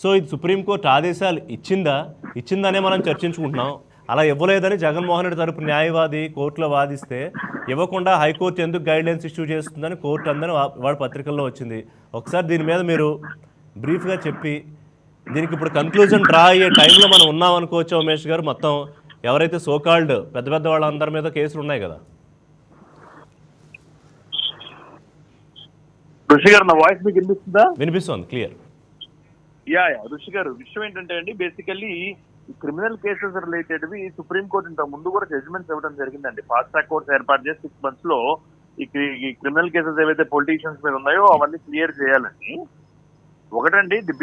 సో ఇది సుప్రీంకోర్టు ఆదేశాలు ఇచ్చిందనే మనం చర్చించుకుంటున్నాం. అలా ఇవ్వలేదని జగన్మోహన్ రెడ్డి తరపు న్యాయవాది కోర్టులో వాదిస్తే ఇవ్వకుండా హైకోర్టు ఎందుకు గైడ్లైన్స్ ఇష్యూ చేస్తుందని కోర్టు అందని వాడి పత్రికల్లో వచ్చింది. ఒకసారి దీని మీద మీరు బ్రీఫ్గా చెప్పి దీనికి ఇప్పుడు కన్క్లూజన్ డ్రా అయ్యే టైంలో మనం ఉన్నాం అనుకోవచ్చు. ఉమేష్ గారు, మొత్తం ఎవరైతే సోకాల్డ్ పెద్ద పెద్ద వాళ్ళందరి మీద కేసులు ఉన్నాయి కదా. ఋషి గారు, నా వాయిస్ మీకు వినిపిస్తుందా? వినిపిస్తుంది, క్లియర్. యా ఋషి గారు, విషయం ఏంటంటే అండి, బేసికల్లీ క్రిమినల్ కేసెస్ రిలేటెడ్వి సుప్రీంకోర్టు ఇంత ముందు కూడా జడ్జిమెంట్స్ ఇవ్వడం జరిగిందండి. ఫాస్ట్ ట్రాక్ కోర్ట్స్ ఏర్పాటు చేసి 6 months లో ఈ క్రిమినల్ కేసెస్ ఏవైతే పొలిటీషియన్స్ మీద ఉన్నాయో అవన్నీ క్లియర్ చేయాలని. ఒకటండి, ది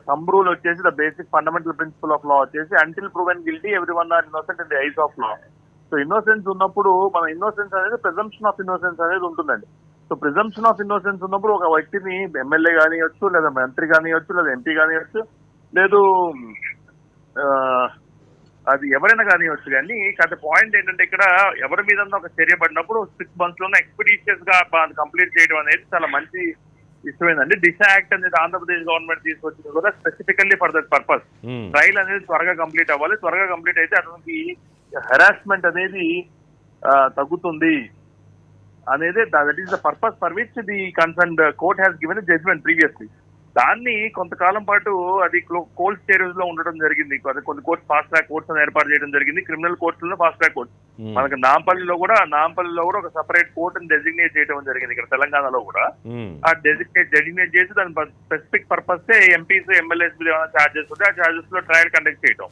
థంబ్ రూల్ వచ్చేసి, the basic fundamental principle of law వచ్చేసి until proven guilty everyone are innocent in the eyes of law. So innocence ఉన్నప్పుడు మన ఇన్నోసెన్స్ అనేది ప్రిజంప్షన్ ఆఫ్ ఇన్నోసెన్స్ అనేది ఉంటుందండి. సో ప్రిజంప్షన్ ఆఫ్ ఇన్నోసెన్స్ ఉన్నప్పుడు ఒక వ్యక్తిని ఎమ్మెల్యే కానివచ్చు, లేదా మంత్రి కానివచ్చు, లేదా ఎంపీ కానివచ్చు, లేదు అది ఎవరైనా కానివచ్చు. కానీ కాకపోతే పాయింట్ ఏంటంటే, ఇక్కడ ఎవరి మీద ఒక చర్య పడినప్పుడు 6 months లోనే ఎక్స్పీడిషియస్ గా కంప్లీట్ చేయడం అనేది చాలా మంచి ఇష్టమైందండి. దిశ యాక్ట్ అనేది ఆంధ్రప్రదేశ్ గవర్నమెంట్ తీసుకొచ్చింది కూడా specifically for that purpose. Trial అనేది త్వరగా కంప్లీట్ అవ్వాలి. త్వరగా కంప్లీట్ అయితే అతనికి హెరాస్మెంట్ అనేది తగ్గుతుంది అనేది, that is the purpose for which the concerned court has given judgement previously. దాన్ని కొంతకాలం పాటు అది కోల్డ్ స్టేరేజ్ లో ఉండడం జరిగింది. కొన్ని కోర్ట్స్ ఫాస్ట్ ట్రాక్ కోర్ట్స్ అని ఏర్పాటు చేయడం జరిగింది. క్రిమినల్ కోర్టుల్లో ఫాస్ట్ ట్రాక్ కోర్ట్స్ మనకి నాంపల్లిలో కూడా ఒక సెపరేట్ కోర్ట్ ని డెసిగ్నేట్ చేయడం జరిగింది. ఇక్కడ తెలంగాణలో కూడా ఆ డెసిగ్నేట్ చేసి దాని స్పెసిఫిక్ పర్పస్ ఎంపీస్ ఎమ్మెల్యేస్ మీద ఏమైనా ఛార్జెస్ ఉంటే ఆ ఛార్జెస్ లో ట్రయల్ కండక్ట్ చేయడం.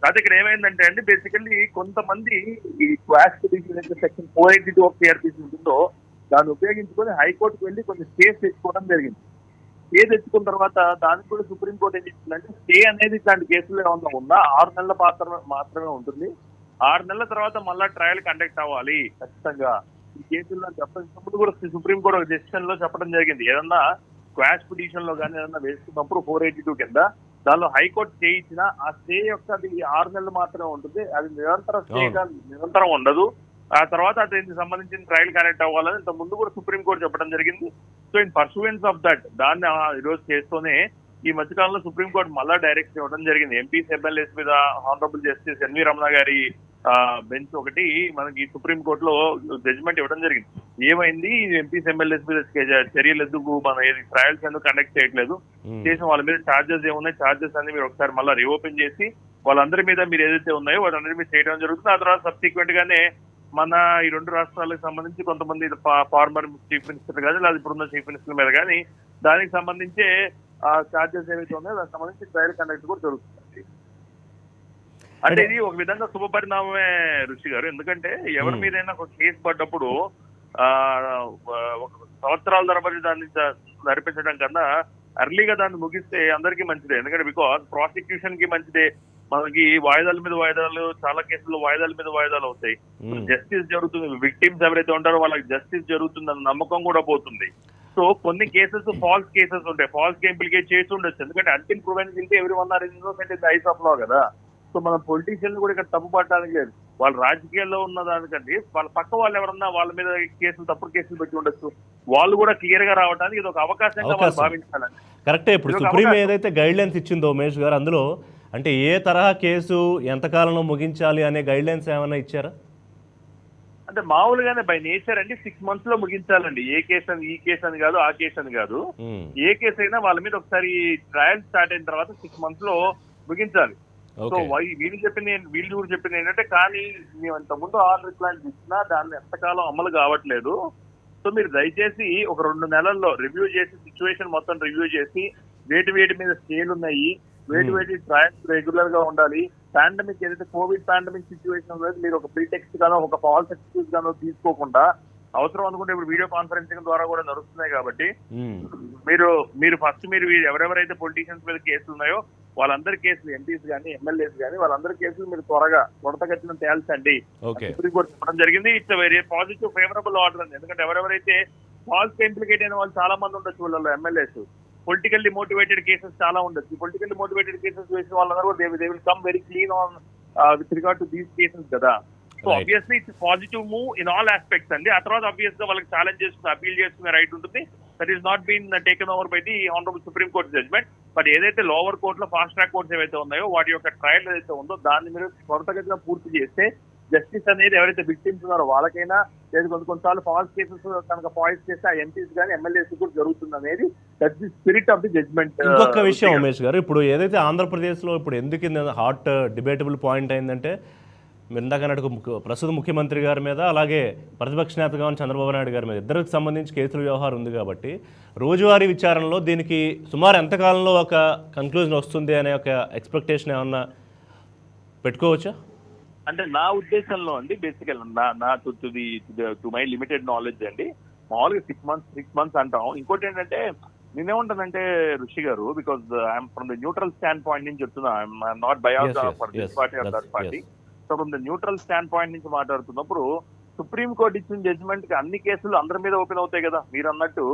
అయితే ఇక్కడ ఏమైందంటే అండి, బేసికల్లీ కొంతమంది ఈ quash petition section 482 of CrPC ఉంటుందో దాన్ని ఉపయోగించుకొని హైకోర్టుకు వెళ్ళి కొన్ని స్టేస్ తెచ్చుకోవడం జరిగింది. స్టే తెచ్చుకున్న తర్వాత దానికి కూడా సుప్రీంకోర్టు ఏం చెప్తుందంటే, స్టే అనేది ఇట్లాంటి కేసులు ఏమన్నా ఉన్నా 6 నెలల మాత్రమే ఉంటుంది. 6 నెలల తర్వాత మళ్ళా ట్రయల్ కండక్ట్ అవ్వాలి ఖచ్చితంగా ఈ కేసుల్లో చెప్పినప్పుడు కూడా సుప్రీంకోర్టు ఒక డెసిషన్ లో చెప్పడం జరిగింది. ఏదన్నా క్వాష్ పిటిషన్ లో కానీ ఏదన్నా వేసుకున్నప్పుడు 482 కింద దానిలో హైకోర్టు స్టే ఇచ్చినా ఆ స్టే యొక్క అది 6 నెలలు మాత్రమే ఉంటుంది. అది నిరంతరం ఉండదు. ఆ తర్వాత దీనికి సంబంధించిన ట్రయల్ కనెక్ట్ అవ్వాలని ఇంత ముందు కూడా సుప్రీంకోర్టు చెప్పడం జరిగింది. సో ఇన్ పర్సూవెన్స్ ఆఫ్ దట్ దాన్ని ఈరోజు చేస్తూనే ఈ మధ్యకాలంలో సుప్రీంకోర్టు మళ్ళా డైరెక్షన్ ఇవ్వడం జరిగింది. ఎంపీస్ ఎమ్మెల్యేస్ మీద హానరబుల్ జస్టిస్ ఎన్వి రమణ గారి బెంచ్ ఒకటి మనకి సుప్రీంకోర్టులో జడ్జిమెంట్ ఇవ్వడం జరిగింది. ఏమైంది, ఎంపీస్ ఎమ్మెల్యేస్ మీద చర్యలు ఎందుకు, మన ట్రయల్స్ ఎందుకు కండక్ట్ చేయట్లేదు, చేసిన వాళ్ళ మీద ఛార్జెస్ ఏమున్నాయి, ఛార్జెస్ అన్ని మీరు ఒకసారి మళ్ళీ రీఓపెన్ చేసి వాళ్ళందరి మీద మీరు ఏదైతే ఉన్నాయో వాళ్ళందరి మీద చేయడం జరుగుతుంది. ఆ తర్వాత సబ్సిక్వెంట్ గానే మన ఈ 2 రాష్ట్రాలకు సంబంధించి కొంతమంది ఫార్మర్ చీఫ్ మినిస్టర్ కానీ లేదా ఇప్పుడున్న చీఫ్ మినిస్టర్ మీద కానీ దానికి సంబంధించే ఛార్జెస్ ఏవైతే ఉన్నాయో దానికి సంబంధించి ట్రయల్ కండక్ట్ కూడా జరుగుతుంది. అంటే ఇది ఒక విధంగా శుభ పరిణామమే ఋషి గారు. ఎందుకంటే ఎవరి మీదైనా ఒక కేసు పడ్డప్పుడు ఒక సంవత్సరాల తరబడి దాన్ని నడిపించడం కన్నా అర్లీగా దాన్ని ముగిస్తే అందరికీ మంచిదే. ఎందుకంటే బికాస్ ప్రాసిక్యూషన్ కి మంచిదే. మనకి వాయిదాల మీద వాయిదాలు, చాలా కేసుల్లో వాయిదాల మీద వాయిదాలు అవుతాయి. జస్టిస్ జరుగుతుంది, విక్టిమ్స్ ఎవరైతే ఉంటారో వాళ్ళకి జస్టిస్ జరుగుతుందన్న నమ్మకం కూడా పోతుంది. సో కొన్ని కేసెస్ ఫాల్స్ కేసెస్ ఉంటాయి, ఫాల్స్ గా ఇంప్లికేట్ చేసి ఉండొచ్చు. ఎందుకంటే until proven guilty everyone are innocent in the eyes of law కదా. సో మన పొలిటీషియన్ కూడా ఇక్కడ తప్పు పట్టడానికి లేదు. వాళ్ళ రాజకీయాల్లో ఉన్న దానికంటే వాళ్ళ పక్క వాళ్ళు ఎవరన్నా వాళ్ళ మీద కేసులు తప్పుడు కేసులు పెట్టి ఉండొచ్చు, వాళ్ళు కూడా క్లియర్ గా రావడానికి ఇది ఒక అవకాశంగా వాళ్ళు భావించాలండి. కరెక్టే. ఇప్పుడు సుప్రీం ఏదైతే గైడ్ లైన్స్ ఇచ్చిందో ఉమేష్ గారు, అందులో అంటే ఏ తరహా కేసు ఎంతకాలంలో ముగించాలి అనే గైడ్ లైన్స్ ఏమైనా ఇచ్చారా? అంటే మామూలుగానే బై నేచర్ అండి 6 months లో ముగించాలండి. ఏ కేసు అని, ఈ కేసు అని కాదు, ఆ కేసు అని కాదు, ఏ కేసు అయినా వాళ్ళ మీద ఒకసారి ట్రయల్ స్టార్ట్ అయిన తర్వాత 6 months లో ముగించాలి. సో వీళ్ళు కూడా చెప్పింది ఏంటంటే, కానీ మేము ఇంతకుముందు ఆర్డర్ ఇట్లాంటి ఇచ్చినా దాన్ని ఎంతకాలం అమలు కావట్లేదు, సో మీరు దయచేసి ఒక 2 నెలల్లో రివ్యూ చేసి సిచ్యువేషన్ మొత్తం రివ్యూ చేసి వేటి మీద స్కేల్ ఉన్నాయి, వేటి ట్రయల్స్ రెగ్యులర్ గా ఉండాలి, పాండమిక్ ఏదైతే కోవిడ్ పాండమిక్ సిచ్యువేషన్ ఉన్నది మీరు ఒక ప్రీటెక్స్ట్ గానో ఒక ఫాల్స్ ఎక్స్క్యూజ్ గానో తీసుకోకుండా, అవసరం అనుకుంటే ఇప్పుడు వీడియో కాన్ఫరెన్సింగ్ ద్వారా కూడా నడుస్తున్నాయి కాబట్టి మీరు ఫస్ట్ ఎవరెవరైతే పొలిటీషియన్స్ మీద కేసులు ఉన్నాయో వాళ్ళందరి కేసులు, ఎంపీస్ కానీ ఎమ్మెల్యేస్ కానీ వాళ్ళందరి కేసులు మీరు త్వరగతిన తేల్చండి సుప్రీంకోర్టు చెప్పడం జరిగింది. It's very positive favourable order అండి. ఎందుకంటే ఎవరెవరైతే ఫాల్స్ ఇంప్లికేట్ అయిన వాళ్ళు చాలా మంది ఉండొచ్చు, వాళ్ళలో ఎమ్మెల్యేస్ పొలిటికల్లీ మోటివేటెడ్ కేసెస్ చాలా ఉండొచ్చు. పొలిటికల్లీ మోటివేటెడ్ కేసెస్ వేసిన వాళ్ళందరూ కూడా they will come very clean on with regard to these cases కదా. So obviously it's positive move in all aspects అండి. ఆ తర్వాత ఆబ్వియస్ గా వాళ్ళకి ఛాలెంజ్ చేసుకుని అపీల్ చేసుకునే రైట్ ఉంటుంది. That is not been taken over by the honourable supreme court judgment. But ఏదైతే లోవర్ కోర్టులో ఫాస్ట్ ట్రాక్ కోర్ట్స్ ఏవైతే ఉన్నాయో వాటి యొక్క ట్రయల్ ఏదైతే ఉందో దాన్ని మీరు త్వరితగతిన పూర్తి చేస్తే జస్టిస్ అనేది ఎవరైతే విక్టిమ్స్ ఉన్నారో వాళ్ళకైనా, లేదు కొన్నిసార్లు ఫాల్స్ కేసెస్ కనుక పాయిస్ చేస్తే ఆ ఎంపీస్ కానీ ఎమ్మెల్యేస్ కూడా జరుగుతుంది అనేది that's the spirit of the judgment. ఇంకొక విషయం ఉమేష్ గారు, ఇప్పుడు ఏదైతే ఆంధ్రప్రదేశ్లో ఇప్పుడు ఎందుకు హాట్ డిబేటబుల్ పాయింట్ అయిందంటే, మీరు ఇందాక అన్నట్టు ప్రస్తుత ముఖ్యమంత్రి గారి మీద, అలాగే ప్రతిపక్ష నేతగా ఉన్న చంద్రబాబు నాయుడు గారి మీద ఇద్దరికి సంబంధించి కేసుల వ్యవహారం ఉంది కాబట్టి రోజువారీ విచారణలో దీనికి సుమారు ఎంతకాలంలో ఒక కన్క్లూజన్ వస్తుంది అనే ఒక ఎక్స్పెక్టేషన్ ఏమన్నా పెట్టుకోవచ్చా? అంటే నా ఉద్దేశంలో అండి, బేసికల్ నా టు మై లిమిటెడ్ నాలెడ్జ్ అండి, మామూలుగా 6 months అంటాం. ఇంకోటి ఏంటంటే నేనేమంటానంటే ఋషి గారు, because I'm from the neutral stand point నుంచి చెప్తున్నా, I'm not biased for this party or that party. So from the neutral stand point నుంచి మాట్లాడుతున్నప్పుడు సుప్రీం కోర్టు ఇచ్చిన జడ్జిమెంట్ కి అన్ని కేసులు అందరి మీద ఓపెన్ అవుతాయి కదా. మీరు అన్నట్టు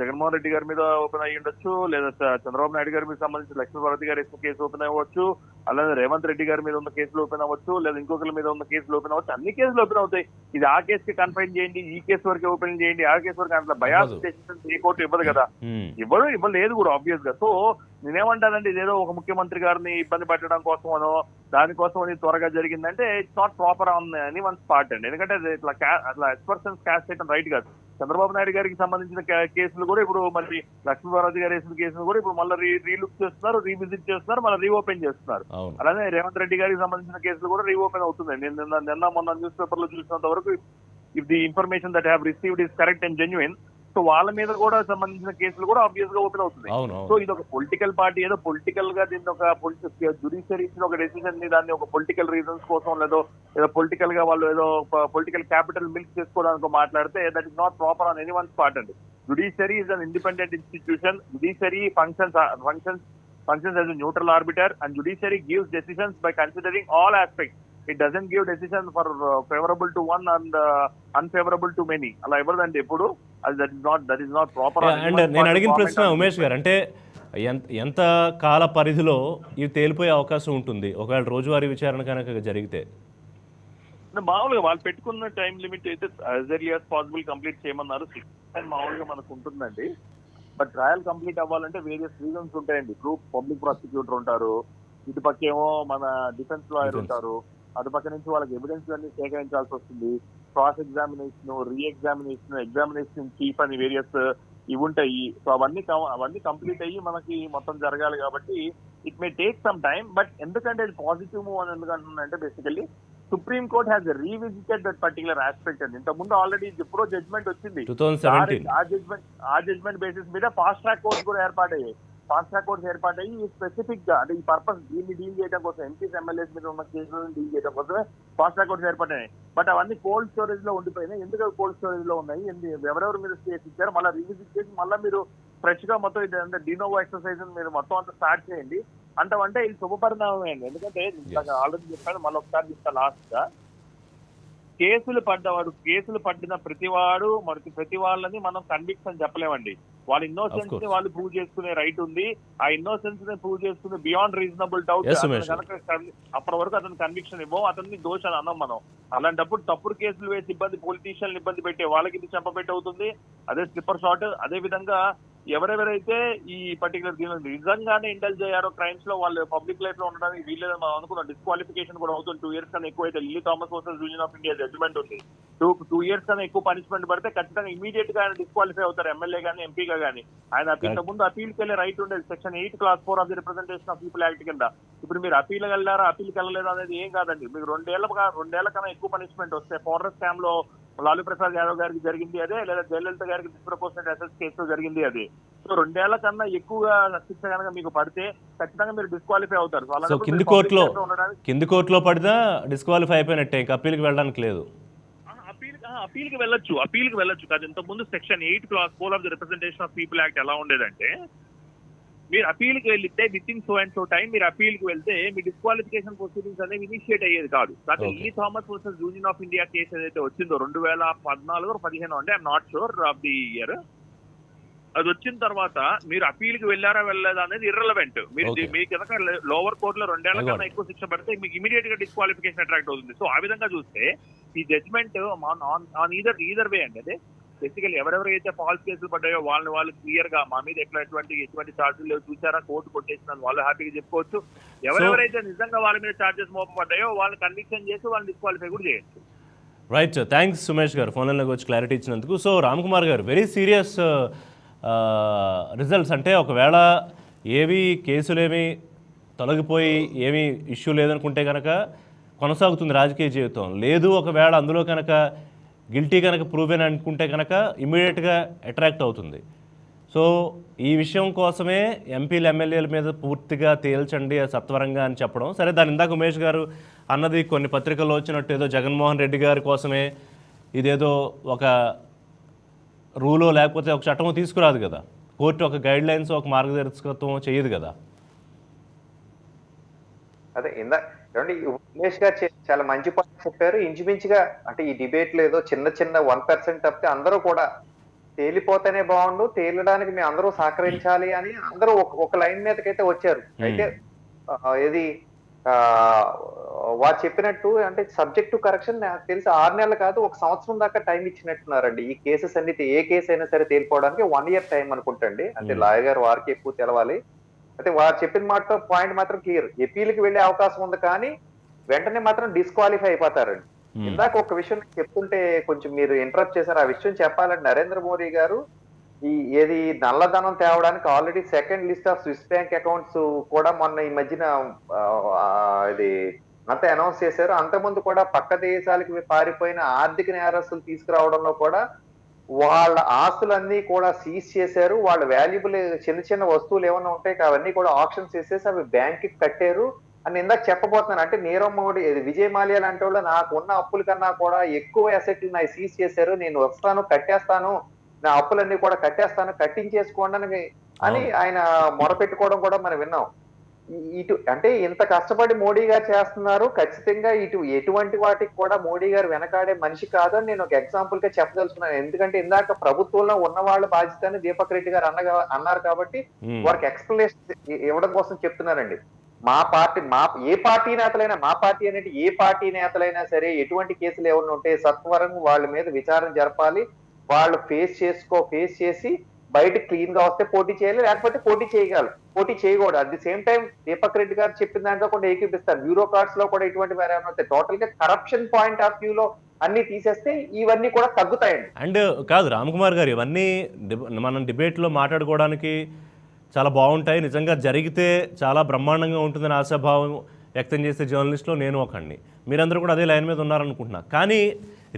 జగన్మోహన్ రెడ్డి గారి మీద ఓపెన్ అయ్యి ఉండొచ్చు, లేదా చంద్రబాబు నాయుడు గారి మీద సంబంధించి లక్ష్మీపార్వతి గారి కేసు ఓపెన్ అవ్వచ్చు, అలాగే రేవంత్ రెడ్డి గారి మీద ఉన్న కేసులు ఓపెన్ అవ్వచ్చు, లేదా ఇంకొకరి మీద ఉన్న కేసులు ఓపెన్ అవ్వచ్చు. అన్ని కేసులు ఓపెన్ అవుతాయి. ఇది ఆ కేసుకి కన్ఫైన్ చేయండి, ఈ కేసు వరకు ఓపెన్ చేయండి, ఆ కేసు వరకు అట్లా బయాస్ డెసిషన్ ఏ కోర్టు ఇవ్వదు కదా, ఇవ్వలేదు కూడా ఆబ్వియస్ గా. సో నేనేమంటానంటే, ఇదేదో ఒక ముఖ్యమంత్రి గారిని ఇబ్బంది పెట్టడం కోసమనో దానికోసం అది త్వరగా జరిగిందంటే it's not proper on any one's part అండి. ఎందుకంటే అట్లా ఎక్స్పర్సన్స్ క్యాస్ట్ చేయడం రైట్ కాదు. చంద్రబాబు నాయుడు గారికి సంబంధించిన కేసులు కూడా ఇప్పుడు మరి లక్ష్మీపార్వతి గారు వేసిన కేసులు కూడా ఇప్పుడు మళ్ళీ రీలుక్ చేస్తున్నారు, రీవిజిట్ చేస్తున్నారు, మళ్ళీ రీఓపెన్ చేస్తున్నారు. అలానే రేవంత్ రెడ్డి గారికి సంబంధించిన కేసులు కూడా రీఓపెన్ అవుతుంది. నిన్న మొన్న న్యూస్ పేపర్ లో చూసినంత వరకు if the information that have received is correct and genuine, so వాళ్ళ మీద కూడా సంబంధించిన కేసులు కూడా ఆబ్వియస్ గా ఓపెన్ అవుతుంది. సో ఇది ఒక పొలిటికల్ పార్టీ ఏదో పొలిటికల్ గా దీన్ని ఒక జ్యుడిషియరీ ఒక డెసిషన్ ని దాన్ని ఒక పొలిటికల్ రీజన్స్ కోసం ఏదో పొలిటికల్ గా వాళ్ళు ఏదో పొలిటికల్ క్యాపిటల్ మిల్క్ చేసుకోవడానికి మాట్లాడితే that is not proper on any one's part అండి. Judiciary is an independent institution. Judiciary functions as a neutral arbiter, and judiciary gives decisions by considering all aspects. It doesn't give decision for favorable to one and unfavorable to many. అలా ఎవరిదంటే ఎప్పుడు that is not proper. And నేను అడిగిన ప్రశ్న ఉమేష్ గారు, అంటే ఎంత కాల పరిధిలో ఇవి తేలిపోయే అవకాశం ఉంటుంది ఒకవేళ రోజువారీ విచారణ కనుక జరిగితే? మామూలుగా వాళ్ళు పెట్టుకున్న టైం లిమిట్ అయితే as early as possible complete చేయమన్నారు. 6 months మామూలుగా మనకు ఉంటుందండి. బట్ ట్రయల్ కంప్లీట్ అవ్వాలంటే వేరియస్ రీజన్స్ ఉంటాయండి. గ్రూప్ పబ్లిక్ ప్రాసిక్యూటర్ ఉంటారు, ఇటు పక్కేమో మన డిఫెన్స్ లాయర్ ఉంటారు, అటు పక్క నుంచి వాళ్ళకి ఎవిడెన్స్ అన్ని సేకరించాల్సి వస్తుంది, క్రాస్ ఎగ్జామినేషన్, ఎగ్జామినేషన్ చీఫ్ అని వేరియస్ ఇవి ఉంటాయి. సో అవన్నీ కంప్లీట్ అయ్యి మనకి మొత్తం జరగాలి కాబట్టి it may take some time. But ఎందుకంటే ఇది పాజిటివ్ మూవ్ అని ఎందుకంటున్నానంటే, basically supreme court has revisited that particular aspect అండి. ఇంత ముందు ఆల్రెడీ ఎప్పుడో జడ్జ్మెంట్ వచ్చింది, ఆ జడ్జ్మెంట్ బేసిస్ మీద ఫాస్ట్ ట్రాక్ కోర్ట్స్ కూడా ఏర్పాటయ్యాయి. ఫాస్ట్ ట్రాక్ కోర్ట్స్ ఏర్పాటయ్యి స్పెసిఫిక్ గా అంటే ఈ పర్పస్ దీన్ని డీల్ చేయడం కోసం, ఎంపీస్ ఎమ్మెల్యేస్ మీద ఉన్న కేసులను డీల్ చేయడం కోసమే ఫాస్ట్ ట్రాక్ కోర్ట్స్ ఏర్పాటయ్యాయి. బట్ అవన్నీ కోల్డ్ స్టోరేజ్ లో ఉండిపోయినాయి. ఎందుకు కోల్డ్ స్టోరేజ్ లో ఉన్నాయి, ఎవరెవరి మీద కేసు ఇచ్చారు మళ్ళీ రీవిజిట్ చేసి మళ్ళీ మీరు ఫ్రెష్ గా మొత్తం ఇది డినోవో ఎక్సర్సైజ్ మీరు మొత్తం అంతా స్టార్ట్ చేయండి అంటే ఇది శుభ పరిణామమే అండి. ఎందుకంటే ఆల్రెడీ చెప్పాను, మళ్ళీ ఒకసారి చెప్తా లాస్ట్ గా, కేసులు పడ్డిన ప్రతివాడు ప్రతి వాళ్ళని మనం కన్విక్స్ అని చెప్పలేమండి. వాళ్ళ ఇన్నోసెన్స్ ని వాళ్ళు ప్రూవ్ చేసుకునే రైట్ ఉంది. ఆ ఇన్నోసెన్స్ ని ప్రూవ్ చేసుకునే బియాండ్ రీజనబుల్ డౌట్ అప్పటి వరకు అతను కన్విక్షన్ ఇవ్వం, అతన్ని దోష అని అన్నాం మనం. అలాంటప్పుడు తప్పుడు కేసులు వేసి పొలిటీషియన్ ఇబ్బంది పెట్టే వాళ్ళకి ఇది చెంపపెట్టి అవుతుంది. అదే స్లిప్పర్ షాట్. అదే విధంగా ఎవరెవరైతే ఈ పర్టికులర్ దీనిలో నిజంగానే ఇండల్జ్ అయ్యారో క్రైమ్స్ లో, వాళ్ళు పబ్లిక్ లైఫ్ లో ఉండడానికి వీళ్ళేదని మనం అనుకున్నాం. డిస్క్వాలిఫికేషన్ కూడా అవుతుంది. 2 years కన్నా ఎక్కువ అయితే Lily Thomas versus union of India judgment ఉంది. 2 years కన్నా ఎక్కువ పనిష్మెంట్ పడితే ఖచ్చితంగా ఇమీడియట్ గా ఆయన డిస్క్వాలిఫై అవుతారు, ఎమ్మెల్యే గానీ ఎంపీగా కానీ. ఆయన ఇంత ముందు అపీల్కి వెళ్ళే రైట్ ఉండేది section 8 Clause 4 of the representation of people act కింద. ఇప్పుడు మీరు అపీల్ వెళ్ళారా, అపీల్కి వెళ్ళలేదు అనేది ఏం కాదండి. మీకు 2 ఏళ్ల కన్నా ఎక్కువ పనిష్మెంట్ వస్తే, ఫారెస్ట్ స్కామ్ లో లాలూ ప్రసాద్ యాదవ్ గారికి జరిగింది అదే, లేదా జయలలిత గారికి డిస్ప్రపోర్షనల్ అసెట్స్ కేసులో జరిగింది అదే. సో 2 ఏళ్ల కన్నా ఎక్కువగా శిక్ష కనుక మీకు పడితే ఖచ్చితంగా మీరు డిస్క్వాలిఫై అవుతారు. సో కింది కోర్టులో పడినా డిస్క్వాలిఫై అయిపోయినట్టే, ఇంకా అప్పీల్కి వెళ్ళడానికి లేదు. అపీల్కి వెళ్ళొచ్చు కాదు. ఇంతకుముందు section 8 Clause 4 of the representation of people act ఎలా ఉండేదంటే, మీరు అపీల్కి వెళ్తే with in so and so time మీరు అపీల్కి వెళ్తే మీ డిస్క్వాలిఫికేషన్ ప్రొసీడింగ్స్ అనేవి ఇనిషియేట్ అయ్యేది కాదు. కాకపోతే lily Thomas versus union of India case ఏదైతే వచ్చిందో 2014 or 15 అంటే I'm not sure of the year, అది వచ్చిన తర్వాత మీరు అపీల్కి వెళ్ళారా వెళ్ళలేదా అనేది ఇర్రెలవెంట్. మీరు మీ కనుక లోవర్ కోర్టులో 2 ఏళ్ల కన్నా ఎక్కువ శిక్ష పడితే మీకు ఇమీడియట్ గా డిస్క్వాలిఫికేషన్ అట్రాక్ట్ అవుతుంది. సో ఆ విధంగా చూస్తే ఈ జడ్జ్మెంట్ ఆన్ ఈదర్ వే అండి. అదే బేసికలీ ఎవరెవరైతే ఫాల్స్ కేసులు పడ్డాయో వాళ్ళు క్లియర్ గా మా మీద ఎటువంటి ఛార్జీలు లేవు, చూసారా కోర్టు కొట్టేసినాను వాళ్ళు హ్యాపీగా చెప్పుకోవచ్చు. ఎవరెవరైతే నిజంగా వాళ్ళ మీద ఛార్జెస్ మోపబడ్డాయో వాళ్ళని కన్విక్షన్ చేసి వాళ్ళని డిస్క్వాలిఫై కూడా చేయొచ్చు. రైట్, థ్యాంక్స్ సుమేష్ గారు ఫోన్లలోకి వచ్చి క్లారిటీ ఇచ్చినందుకు. సో రామ్ కుమార్ గారు, వెరీ సీరియస్ రిజల్ట్స్. అంటే ఒకవేళ ఏవి కేసులేమి తొలగిపోయి ఏమీ ఇష్యూ లేదనుకుంటే కనుక కొనసాగుతుంది రాజకీయ జీవితం. లేదు ఒకవేళ అందులో కనుక గిల్టీ కనుక ప్రూవ్ అని అనుకుంటే కనుక ఇమ్మీడియట్గా అట్రాక్ట్ అవుతుంది. సో ఈ విషయం కోసమే ఎంపీలు ఎమ్మెల్యేల మీద పూర్తిగా తేల్చండి సత్వరంగా అని చెప్పడం. సరే, దాని ఇందాక ఉమేష్ గారు అన్నది కొన్ని పత్రికల్లో వచ్చినట్టు ఏదో జగన్మోహన్ రెడ్డి గారి కోసమే ఇదేదో ఒక రూలో లేకపోతే ఒక చట్టం తీసుకురాదు కదా, కోర్టు ఒక గైడ్ లైన్స్ ఒక మార్గదర్శకత్వం చేయదు కదా. అదే ఏమండి ఉమేష్ గారు చాలా మంచి పాయింట్ చెప్పారు. ఇంచుమించుగా అంటే ఈ డిబేట్ లో ఏదో చిన్న 1% తప్పితే అందరూ కూడా తేలిపోతేనే బాగుండు, తేలడానికి మేము అందరూ సహకరించాలి అని అందరూ ఒక లైన్ మీదకైతే వచ్చారు. అయితే ఇది వారు చెప్పినట్టు అంటే సబ్జెక్ట్ టు కరెక్షన్ నాకు తెలిసి 6 నెలలు కాదు 1 సంవత్సరం దాకా టైం ఇచ్చినట్టున్నారండి. ఈ కేసెస్ అన్ని ఏ కేసు అయినా సరే తేలిపోవడానికి 1 year టైం అనుకుంటండి. అంటే లాయర్ గారు వారికి ఎక్కువ తెలవాలి. అయితే వారు చెప్పిన మాట పాయింట్ మాత్రం క్లియర్. ఎపీల్కి వెళ్లే అవకాశం ఉంది కానీ వెంటనే మాత్రం డిస్క్వాలిఫై అయిపోతారండి. ఇందాక ఒక విషయం చెప్తుంటే కొంచెం మీరు ఇంటరప్ట్ చేశారు. ఆ విషయం చెప్పాలండి. నరేంద్ర మోదీ గారు ఏది నల్లధనం తేవడానికి already 2nd list of Swiss bank accounts కూడా మొన్న ఈ మధ్యన ఇది అంతా అనౌన్స్ చేశారు. అంతకుముందు కూడా పక్క దేశాలకు పారిపోయిన ఆర్థిక నేరస్తులు తీసుకురావడంలో కూడా వాళ్ళ ఆస్తులన్నీ కూడా సీజ్ చేశారు. వాళ్ళ వాల్యుబుల్ చిన్న వస్తువులు ఏమన్నా ఉంటాయి అవన్నీ కూడా ఆప్షన్స్ చేసేసి అవి బ్యాంక్ కి కట్టారు అని ఇందాక చెప్పబోతున్నాను. అంటే నీరవ్ మోడీ విజయ్ మాల్యా లాంటి వాళ్ళు నాకు ఉన్న అప్పుల కన్నా కూడా ఎక్కువ అసెట్లు నాకు సీజ్ చేశారు, నేను వస్తాను కట్టేస్తాను, నా అప్పులన్నీ కూడా కట్టేస్తాను, కట్టించేసుకోండి అని ఆయన మొరపెట్టుకోవడం కూడా మనం విన్నాం. ఇటు అంటే ఇంత కష్టపడి మోడీ గారు చేస్తున్నారు. ఖచ్చితంగా ఎటువంటి వాటికి కూడా మోడీ గారు వెనకాడే మనిషి కాదని నేను ఒక ఎగ్జాంపుల్ గా చెప్పదలుచుకున్నాను. ఎందుకంటే ఇందాక ప్రభుత్వంలో ఉన్న వాళ్ళ బాధ్యతని దీపక్ రెడ్డి గారు అన్నారు కాబట్టి వారికి ఎక్స్ప్లెనేషన్ ఇవ్వడం కోసం చెప్తున్నారండి. మా ఏ పార్టీ నేతలైనా, మా పార్టీ అనేది ఏ పార్టీ నేతలైనా సరే ఎటువంటి కేసులు ఏమన్నా ఉంటే సత్వరం వాళ్ళ మీద విచారణ జరపాలి. వాళ్ళు ఫేస్ చేసి బయట క్లీన్ గా వస్తే పోటీ చేయాలి, లేకపోతే పోటీ చేయకూడదు. At the same time Deepak Reddy గారు చెప్పిన దాంట్లో కూడా ఏకీపిస్తారు. బ్యూరోక్రాట్స్ లో కూడా ఇటువంటి వారు టోటల్ గా కరప్షన్ పాయింట్ ఆఫ్ వ్యూ లో అన్ని తీసేస్తే ఇవన్నీ కూడా తగ్గుతాయండి. అండ్ కాదు రామ్ కుమార్ గారు, ఇవన్నీ మనం డిబేట్లో మాట్లాడుకోవడానికి చాలా బాగుంటాయి. నిజంగా జరిగితే చాలా బ్రహ్మాండంగా ఉంటుందని ఆశాభావం వ్యక్తం చేసే జర్నలిస్ట్లో నేను ఒకడిని. మీరందరూ కూడా అదే లైన్ మీద ఉన్నారనుకుంటున్నా. కానీ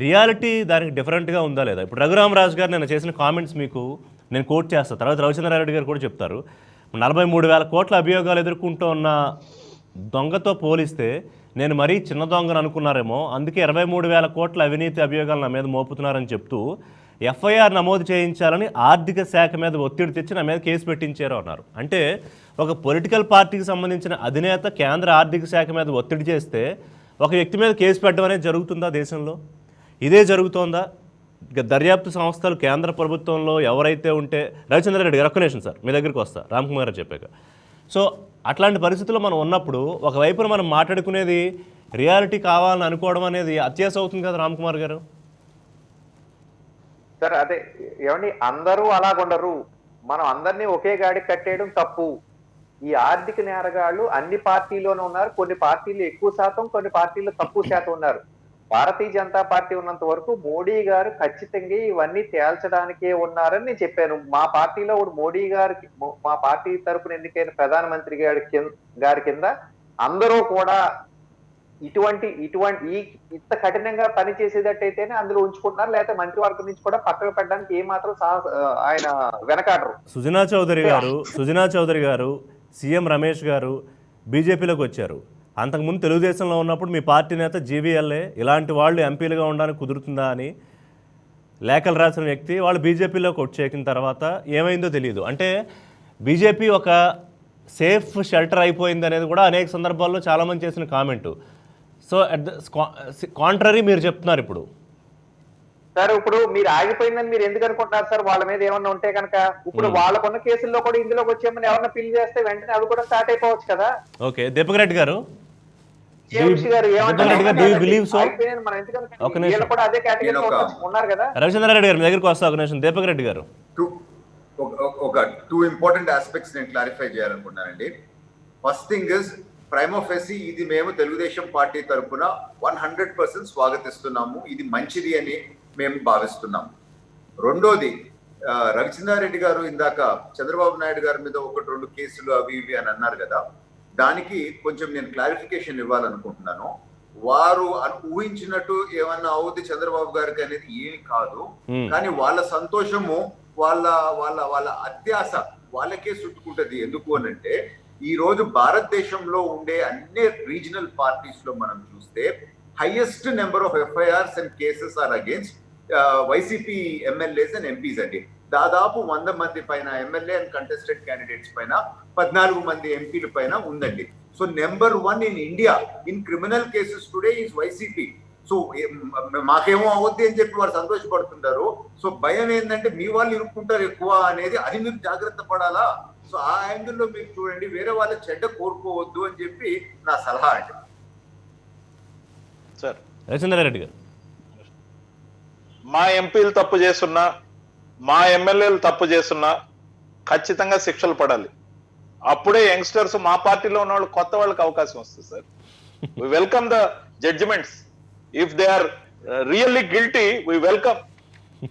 రియాలిటీ దానికి డిఫరెంట్గా ఉందా లేదా? ఇప్పుడు రఘురామరాజు గారు నేను చేసిన కామెంట్స్ మీకు నేను కోట్ చేస్తాను, తర్వాత రవిచంద్రారెడ్డి గారు కూడా చెప్తారు. 43,000 కోట్ల అభియోగాలు ఎదుర్కొంటూ ఉన్న దొంగతో పోలిస్తే నేను మరీ చిన్న దొంగను అనుకున్నారేమో, అందుకే 23,000 కోట్ల అవినీతి అభియోగాలు నా మీద మోపుతున్నారని చెప్తూ ఎఫ్ఐఆర్ నమోదు చేయించాలని ఆర్థిక శాఖ మీద ఒత్తిడి తెచ్చి నా మీద కేసు పెట్టించారు అన్నారు. అంటే ఒక పొలిటికల్ పార్టీకి సంబంధించిన అధినేత కేంద్ర ఆర్థిక శాఖ మీద ఒత్తిడి చేస్తే ఒక వ్యక్తి మీద కేసు పెట్టడం అనేది జరుగుతుందా దేశంలో? ఇదే జరుగుతోందా? ఇక దర్యాప్తు సంస్థలు కేంద్ర ప్రభుత్వంలో ఎవరైతే ఉంటే రవిచంద్ర రెడ్డి గారు ఒక్క నిమిషం సార్ మీ దగ్గరికి వస్తా రామ్ కుమార్ గారు చెప్పాక. సో అట్లాంటి పరిస్థితుల్లో మనం ఉన్నప్పుడు ఒకవైపున మనం మాట్లాడుకునేది రియాలిటీ కావాలని అనుకోవడం అనేది అత్యాశ అవుతుంది కదా రామ్ కుమార్ గారు. సార్ అదే ఏమండి, అందరూ అలాగుండరు. మనం అందరినీ ఒకే గాడికి కట్టేయడం తప్పు. ఈ ఆర్థిక నేరగాళ్ళు అన్ని పార్టీలోనూ ఉన్నారు. కొన్ని పార్టీలు ఎక్కువ శాతం, కొన్ని పార్టీలు తక్కువ శాతం ఉన్నారు. భారతీయ జనతా పార్టీ ఉన్నంత వరకు మోడీ గారు ఖచ్చితంగా ఇవన్నీ తేల్చడానికే ఉన్నారని నేను చెప్పాను. మా పార్టీలో ఇప్పుడు మోడీ గారికి, మా పార్టీ తరపున ఎన్నికైన ప్రధానమంత్రి గారి కింద అందరూ కూడా ఇటువంటి ఇంత కఠినంగా పనిచేసేటట్టయితేనే అందులో ఉంచుకుంటున్నారు. లేకపోతే మంత్రివర్గం నుంచి కూడా పక్కకు పెట్టడానికి ఏమాత్రం ఆయన వెనకాడరు. సుజనా చౌదరి గారు సీఎం రమేష్ గారు బీజేపీలోకి వచ్చారు. అంతకుముందు తెలుగుదేశంలో ఉన్నప్పుడు మీ పార్టీ నేత జీవీఎల్ఏ ఇలాంటి వాళ్ళు ఎంపీలుగా ఉండడానికి కుదురుతుందా అని లేఖలు రాసిన వ్యక్తి వాళ్ళు బీజేపీలోకి వచ్చేకిన తర్వాత ఏమైందో తెలియదు. అంటే బీజేపీ ఒక సేఫ్ షెల్టర్ అయిపోయింది అనేది కూడా అనేక సందర్భాల్లో చాలామంది చేసిన కామెంటు. సో అట్ ద కాంట్రరీ మీరు చెప్తున్నారు ఇప్పుడు. సార్ ఇప్పుడు మీరు ఆగిపోయిందని మీరు ఎందుకు అనుకుంటున్నారు సార్? వాళ్ళ మీద ఏమన్నా ఉంటే కనుక ఇప్పుడు వాళ్ళకున్న కేసుల్లో కూడా ఇందులోకి వచ్చేమని ఎవరన్నా పిల్ చేస్తే వెంటనే అవి కూడా స్టార్ట్ అయిపోవచ్చు కదా. ఓకే, దీపక్ రెడ్డి గారు ఉన్నారు కదా. రవిచంద్ర రెడ్డి గారు మీ దగ్గరికి వస్తా ఒక నిమిషం. దీపక్ రెడ్డి గారు ఒక 2 ఇంపార్టెంట్ ఆస్పెక్ట్స్ నేను క్లారిఫై చేయాలనుకుంటున్నానండి. ఫస్ట్ థింగ్ ఇస్ ప్రైమ్ ఆఫెసీ ఇది మేము తెలుగుదేశం పార్టీ తరఫున 100% స్వాగతిస్తున్నాము. ఇది మంచిది అని మేము భావిస్తున్నాము. రెండోది, రవిచంద్రారెడ్డి గారు ఇందాక చంద్రబాబు నాయుడు గారి మీద 1-2 కేసులు అవి ఇవి అని అన్నారు కదా, దానికి కొంచెం నేను క్లారిఫికేషన్ ఇవ్వాలనుకుంటున్నాను. వారు ఊహించినట్టు ఏమన్నా అవుద్ది చంద్రబాబు గారికి అనేది ఏమి కాదు. కానీ వాళ్ళ సంతోషము, వాళ్ళ వాళ్ళ వాళ్ళ అత్యాశ వాళ్ళకే చుట్టుకుంటది. ఎందుకు అనంటే ఈ రోజు భారతదేశంలో ఉండే అన్ని రీజనల్ పార్టీస్ లో మనం చూస్తే highest number of FIRs and cases are against YCP MLAs and MPs అండి. దాదాపు 100 మంది పైన ఎమ్మెల్యే అండ్ కంటెస్టెడ్ క్యాండిడేట్స్ పైన 14 మంది ఎంపీల పైన ఉందండి. So number 1 in India in criminal cases today is YCP. So మాకేమో అవద్ది అని చెప్పి వారు సంతోషపడుతుంటారు. సో భయం ఏంటంటే మీ వాళ్ళు ఇరుక్కుంటారు ఎక్కువ అనేది, అది మీరు జాగ్రత్త పడాలా. సో ఆ యాంగిల్లో మీరు చూడండి, వేరే వాళ్ళ చెడ్డ కోరుకోవద్దు అని చెప్పి నా సలహా అండి. సార్ రవిచంద్ర రెడ్డి గారు, మా ఎంపీలు తప్పు చేస్తున్నా, మా ఎమ్మెల్యేలు తప్పు చేస్తున్నా ఖచ్చితంగా శిక్షలు పడాలి. అప్పుడే యంగ్స్టర్స్, మా పార్టీలో ఉన్న వాళ్ళు, కొత్త వాళ్ళకి అవకాశం వస్తుంది sir. We welcome the judgments. If they are really guilty we welcome.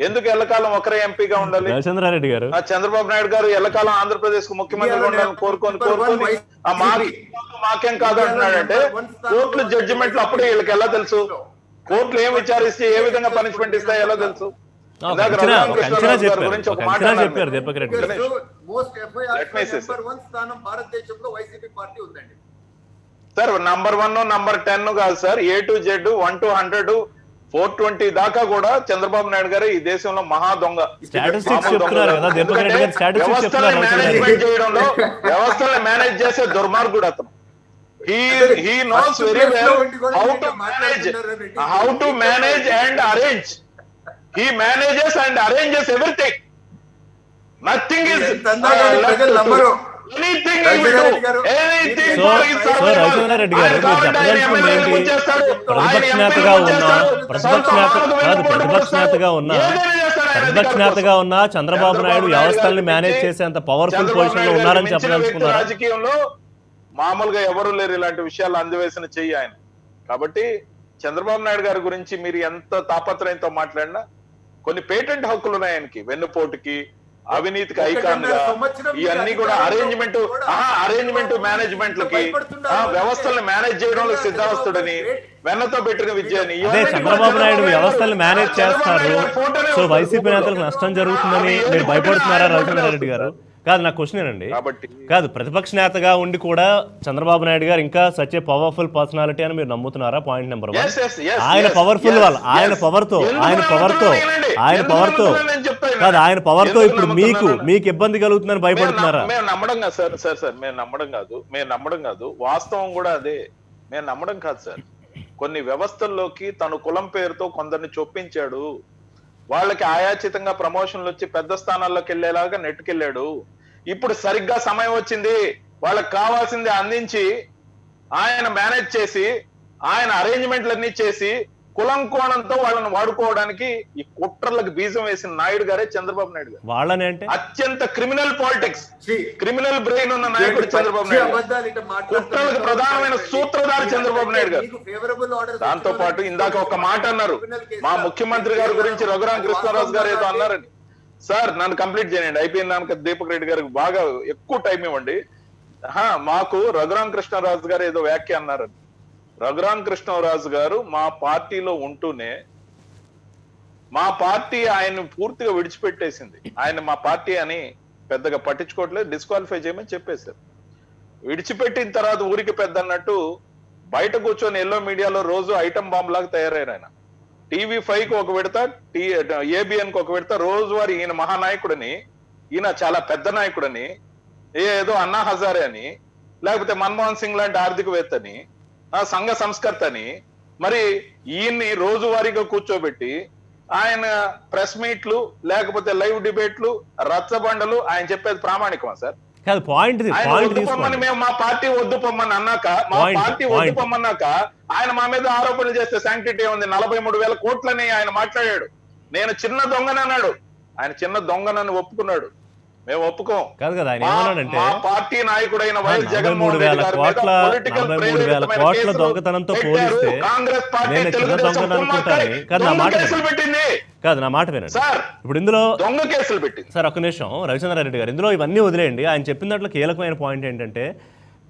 ఎందుకు ఎల్లకాలం ఒకరే ఎంపీగా ఉండాలి? రవిచంద్రారెడ్డి గారు, చంద్రబాబు నాయుడు గారు ఎల్లకాలం ఆంధ్రప్రదేశ్ కు ముఖ్యమంత్రిగా ఉండాలని కోరుకొని మాకేం కాదు అంటున్నాడంటే, కోర్టులు జడ్జిమెంట్లు అప్పుడే వీళ్ళకి ఎలా తెలుసు? కోర్టులు ఏం విచారిస్తే ఏ విధంగా పనిష్మెంట్ ఇస్తాయో ఎలా తెలుసు? చెప్పారు దీపక్ రెడ్డి గారు. సార్ నంబర్ 1 నంబర్ 10 కాదు sir, A to Z 1 to 100 420 దాకా కూడా చంద్రబాబు నాయుడు గారు ఈ దేశంలో మహా దొంగ. వ్యవస్థలను మేనేజ్మెంట్ చేయడంలో, వ్యవస్థలను మేనేజ్ చేసే దుర్మార్గుడు అతను. He knows very well how to manage and arrange. He manages and arranges everything. Nothing is anything he will do. Anything for his survival. ప్రతిపక్షనేతగా ఉన్న చంద్రబాబు నాయుడు వ్యవస్థల్ని మేనేజ్ చేసేంత పవర్ఫుల్ పొజిషన్ లో ఉన్నారని చెప్పదలుచుకున్నారు. రాజకీయంలో మామూలుగా ఎవరు లేరు ఇలాంటి విషయాలు అందివేసిన చెయ్యి ఆయన. కాబట్టి చంద్రబాబు నాయుడు గారి గురించి మీరు ఎంత తాపత్రయంతో మాట్లాడినా కొన్ని పేటెంట్ హక్కులు ఉన్నాయి ఆయనకి, వెన్నుపోటుకి, అవినీతికి ఐకాన్ గా, ఇవన్నీ కూడా అరేంజ్మెంట్ మేనేజ్మెంట్లకి, వ్యవస్థలను మేనేజ్ చేయడంలో సిద్ధావస్తుడని, వెన్నతో పెట్టిన విద్య అని. అదే చంద్రబాబు నాయుడు వ్యవస్థలు మేనేజ్ చేస్తారు, సో వైసీపీ నేతలకు నష్టం జరుగుతుందని మీరు భయపడుతున్నారా రవిచంద్ర రెడ్డి గారు? కాదు, నా క్వశ్చన్ ఏనండి. కాదు, ప్రతిపక్ష నేతగా ఉండి కూడా చంద్రబాబు నాయుడు గారు ఇంకా సచ్ ఏ పవర్ఫుల్ పర్సనాలిటీ అని మీరు నమ్ముతున్నారా? Point number 1. ఆయన పవర్ఫుల్ వల్ల, ఆయన పవర్ తో కాదు, ఆయన పవర్ తో ఇప్పుడు మీకు ఇబ్బంది కలుగుతుందని భయపడుతున్నారా? మేము నమ్మడం కాదు సార్, మేము నమ్మడం కాదు, వాస్తవం కూడా అదే. మేము నమ్మడం కాదు సార్. కొన్ని వ్యవస్థల్లోకి తను కులం పేరుతో కొందరిని చొప్పించాడు. వాళ్ళకి ఆయాచితంగా ప్రమోషన్లు వచ్చి పెద్ద స్థానాల్లోకి వెళ్ళేలాగా నెట్టుకెళ్ళాడు. ఇప్పుడు సరిగ్గా సమయం వచ్చింది, వాళ్ళకి కావాల్సింది అందించి ఆయన మేనేజ్ చేసి ఆయన అరేంజ్మెంట్లన్నీ చేసి కులం కోణంతో వాళ్ళని వాడుకోవడానికి ఈ కుట్రలకు బీజం వేసిన నాయుడు గారే చంద్రబాబు నాయుడు గారు. వాళ్ళని అంటే అత్యంత క్రిమినల్ పాలిటిక్స్, క్రిమినల్ బ్రెయిన్ ఉన్న నాయకుడు చంద్రబాబు నాయుడు. కుట్రలకు ప్రధానమైన సూత్రధారి చంద్రబాబు నాయుడు గారు. దాంతో పాటు ఇందాక ఒక మాట అన్నారు, మా ముఖ్యమంత్రి గారి గురించి రఘురామ కృష్ణరాజు గారు ఏదో అన్నారని. సార్ నన్ను కంప్లీట్ చేయండి, అయిపోయిన దానికి దీపక్ రెడ్డి గారికి బాగా ఎక్కువ టైం ఇవ్వండి. మాకు రఘురామ కృష్ణరాజు గారు ఏదో వ్యాఖ్య అన్నారని. రఘురామ కృష్ణరాజు గారు మా పార్టీలో ఉంటూనే మా పార్టీ ఆయన్ని పూర్తిగా విడిచిపెట్టేసింది. ఆయన మా పార్టీ అని పెద్దగా పట్టించుకోవట్లేదు, డిస్క్వాలిఫై చేయమని చెప్పేశారు. విడిచిపెట్టిన తర్వాత ఊరికి పెద్ద అన్నట్టు బయట కూర్చొని ఎల్లో మీడియాలో రోజు ఐటమ్ బాంబ్ లాగా తయారయ్యారు. ఆయన TV5 కి ఒక విడత, ABN కి ఒక విడత, రోజువారి ఈయన మహానాయకుడని, ఈయన చాలా పెద్ద నాయకుడని, ఏదో అన్నా హజారే అని, లేకపోతే మన్మోహన్ సింగ్ లాంటి ఆర్థికవేత్తని, సంఘ సంస్కర్త అని, మరి ఈయన్ని రోజువారీగా కూర్చోబెట్టి ఆయన ప్రెస్ మీట్లు లేకపోతే లైవ్ డిబేట్లు రచ్చబండలు ఆయన చెప్పేది ప్రామాణికమా సార్? కాదు, పాయింట్ మేము మా పార్టీ వద్దు పొమ్మని అన్నాక, మా పార్టీ వద్దు పొమ్మన్నాక ఆయన మా మీద ఆరోపణలు చేస్తే శాంక్టిటీ ఉంది. 43,000 కోట్లని ఆయన మాట్లాడాడు. నేను చిన్న దొంగని అన్నాడు. ఆయన చిన్న దొంగనని ఒప్పుకున్నాడు, మేము ఒప్పుకోం. కాదు కదా, ఆయన ఏమన్నాడంటే మా పార్టీ నాయకుడైన వైఎస్ జగన్మోహన్ రెడ్డి గారి మీద పొలిటికల్ 43,000 కోట్ల దొంగతనంతో పోలిస్తే కాంగ్రెస్ పార్టీ నేను చిన్న దొంగను అనుకుంటాను. కాదు, నా మాట పెట్టింది. కాదు, నా మాట వినండి సార్. ఇప్పుడు ఇందులో దొంగ కేసులు పెట్టింది సార్. ఒక్క నిమిషం రవిచంద్రారెడ్డి గారు, ఇందులో ఇవన్నీ వదిలేయండి. ఆయన చెప్పిన దాంట్లో కీలకమైన పాయింట్ ఏంటంటే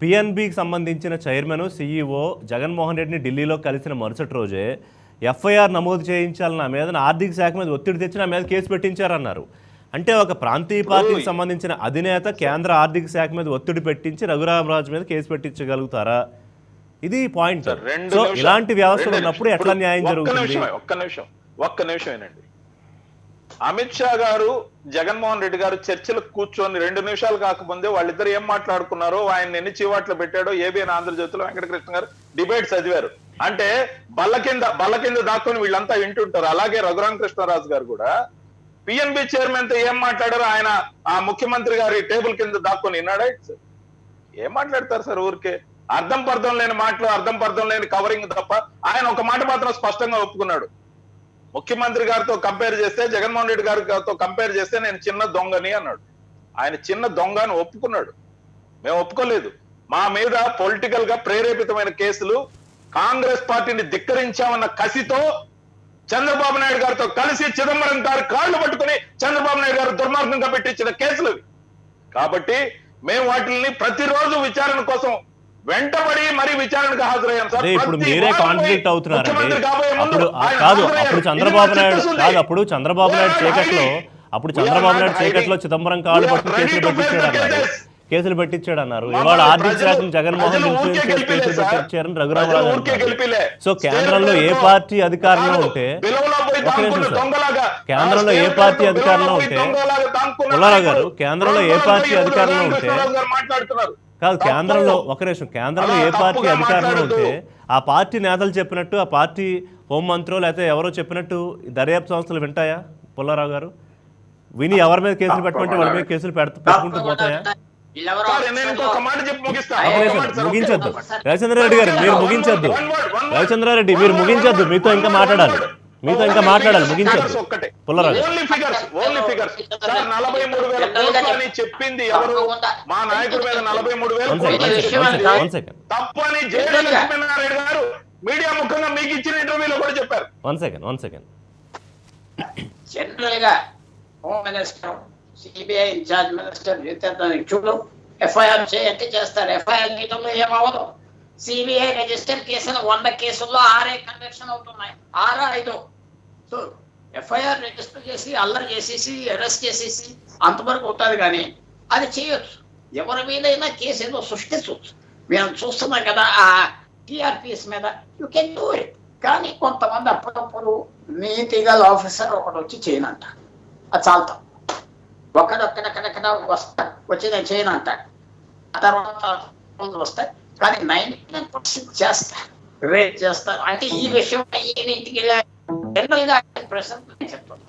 PNBకి సంబంధించిన చైర్మన్ CEO జగన్మోహన్ రెడ్డిని ఢిల్లీలో కలిసిన మరుసటి రోజే FIR నమోదు చేయించాలని నా మీద, ఆర్థిక శాఖ మీద ఒత్తిడి తెచ్చి నా మీద కేసు పెట్టించారన్నారు. అంటే ఒక ప్రాంతీయ పార్టీకి సంబంధించిన అధినేత కేంద్ర ఆర్థిక శాఖ మీద ఒత్తిడి పెట్టించి రఘురామరాజు మీద కేసు పెట్టించగలుగుతారా? ఇది పాయింట్. సో ఇలాంటి వ్యవస్థలు ఉన్నప్పుడు ఎట్లా న్యాయం జరుగుతుంది? ఒక్క నిమిషం ఏనండి. అమిత్ షా గారు జగన్మోహన్ రెడ్డి గారు చర్చలకు కూర్చొని 2 నిమిషాలు కాకముందే వాళ్ళిద్దరు ఏం మాట్లాడుకున్నారో, ఆయన ఎన్ని చీవాట్లు పెట్టాడో ABN ఆంధ్రజ్యోతిలో వెంకటకృష్ణ గారు డిబేట్ చదివారు. అంటే బల్ల కింద దాక్కుని వీళ్ళంతా వింటుంటారు. అలాగే రఘురామ కృష్ణరాజు గారు కూడా PNB చైర్మన్ తో ఏం మాట్లాడారో ఆయన ఆ ముఖ్యమంత్రి గారి టేబుల్ కింద దాక్కుని విన్నాడా? ఏం మాట్లాడతారు సార్? ఊరికే అర్థం పర్థం లేని మాటలు, అర్థం పర్థం లేని కవరింగ్ తప్ప. ఆయన ఒక మాట మాత్రం స్పష్టంగా ఒప్పుకున్నాడు, ముఖ్యమంత్రి గారితో కంపేర్ చేస్తే, జగన్మోహన్ రెడ్డి గారితో కంపేర్ చేస్తే నేను చిన్న దొంగని అన్నాడు. ఆయన చిన్న దొంగ అని ఒప్పుకున్నాడు, మేము ఒప్పుకోలేదు. మా మీద పొలిటికల్ గా ప్రేరేపితమైన కేసులు, కాంగ్రెస్ పార్టీని ధిక్కరించామన్న కసితో చంద్రబాబు నాయుడు గారితో కలిసి చిదంబరం గారు కాళ్ళు పట్టుకుని చంద్రబాబు నాయుడు గారు దుర్మార్గంగా పెట్టించిన కేసులు. కాబట్టి మేము వాటిని ప్రతిరోజు విచారణ కోసం వెంటబడి మరి విచారణకు హాజరయ్యాం సార్. ఇప్పుడు మీరే కాంట్రాడిక్ట్ అవుతున్నారండి. అప్పుడు చంద్రబాబు నాయుడు చీకట్లో చిదంబరం కాళ్ళు పట్టుకుని కేసులు పెట్టించాడు అన్నారు. ఇవాళ ఆర్థిక శాఖను జగన్మోహన్ ఇన్ఫ్లుయెన్స్ కేసులు పెట్టించారని రఘురామరాజు. సో కేంద్రంలో ఏ పార్టీ అధికారంలో ఉంటే కేంద్రంలో ఏ పార్టీ అధికారంలో ఉంటే పుల్లారావు గారు కేంద్రంలో ఏ పార్టీ అధికారంలో ఉంటే కాదు, కేంద్రంలో ఒక నిమిషం, కేంద్రంలో ఏ పార్టీ అధికారంలో ఉంటే ఆ పార్టీ నేతలు చెప్పినట్టు, ఆ పార్టీ హోంమంత్రులు లేకపోతే ఎవరో చెప్పినట్టు దర్యాప్తు సంస్థలు వింటాయా పుల్లారావు గారు? విని ఎవరి మీద కేసులు పెట్టమంటే వాళ్ళ మీద కేసులు పెట్టుకుంటూ పోతాయా? ముగించొద్దు రవిచంద్రారెడ్డి గారు, మీరు ముగించొద్దు. రవిచంద్రారెడ్డి మీరు ముగించొద్దు, మీతో ఇంకా మాట్లాడాలి, ముగించొద్దు. పుల్లారావు చెప్పింది ఎవరు? మా నాయకుడి మీద 43,000 తప్పని జగన్మోహన్ గారు మీడియా ముఖంగా మీకు ఇచ్చిన ఇంటర్వ్యూలో కూడా చెప్పారు. One second. జనరల్ గా home minister, CBI incharge minister చూడు, FIR చేయంటే చేస్తారు. FIR చేయడంలో ఏమవదు. CBI రిజిస్టర్ కేసులు 100 కేసుల్లో 6 కన్విక్షన్ అవుతున్నాయి, 6-5. సో FIR రిజిస్టర్ చేసి అల్లరి చేసేసి అరెస్ట్ చేసేసి అంతవరకు అవుతుంది, కానీ అది చేయొచ్చు. ఎవరి మీదైనా కేసు ఏదో సృష్టించవచ్చు. మేము చూస్తున్నాం కదా ఆ TRPS మీద, యూ కెన్ డూ ఇట్. కానీ కొంతమంది అప్పుడప్పుడు నీతిగల్ ఆఫీసర్ ఒకటి వచ్చి చేయనంట, అది చాలుతాం. ఒకడొక్కడెక్కడెక్కడ వచ్చి నేను చేయను అంటాడు, ఆ తర్వాత వస్తాయి. కానీ 99% చేస్తా. రేట్ చేస్తారు. అంటే ఈ విషయం ఇంటికి జనరల్ గా ప్రశ్న నేను చెప్తాను.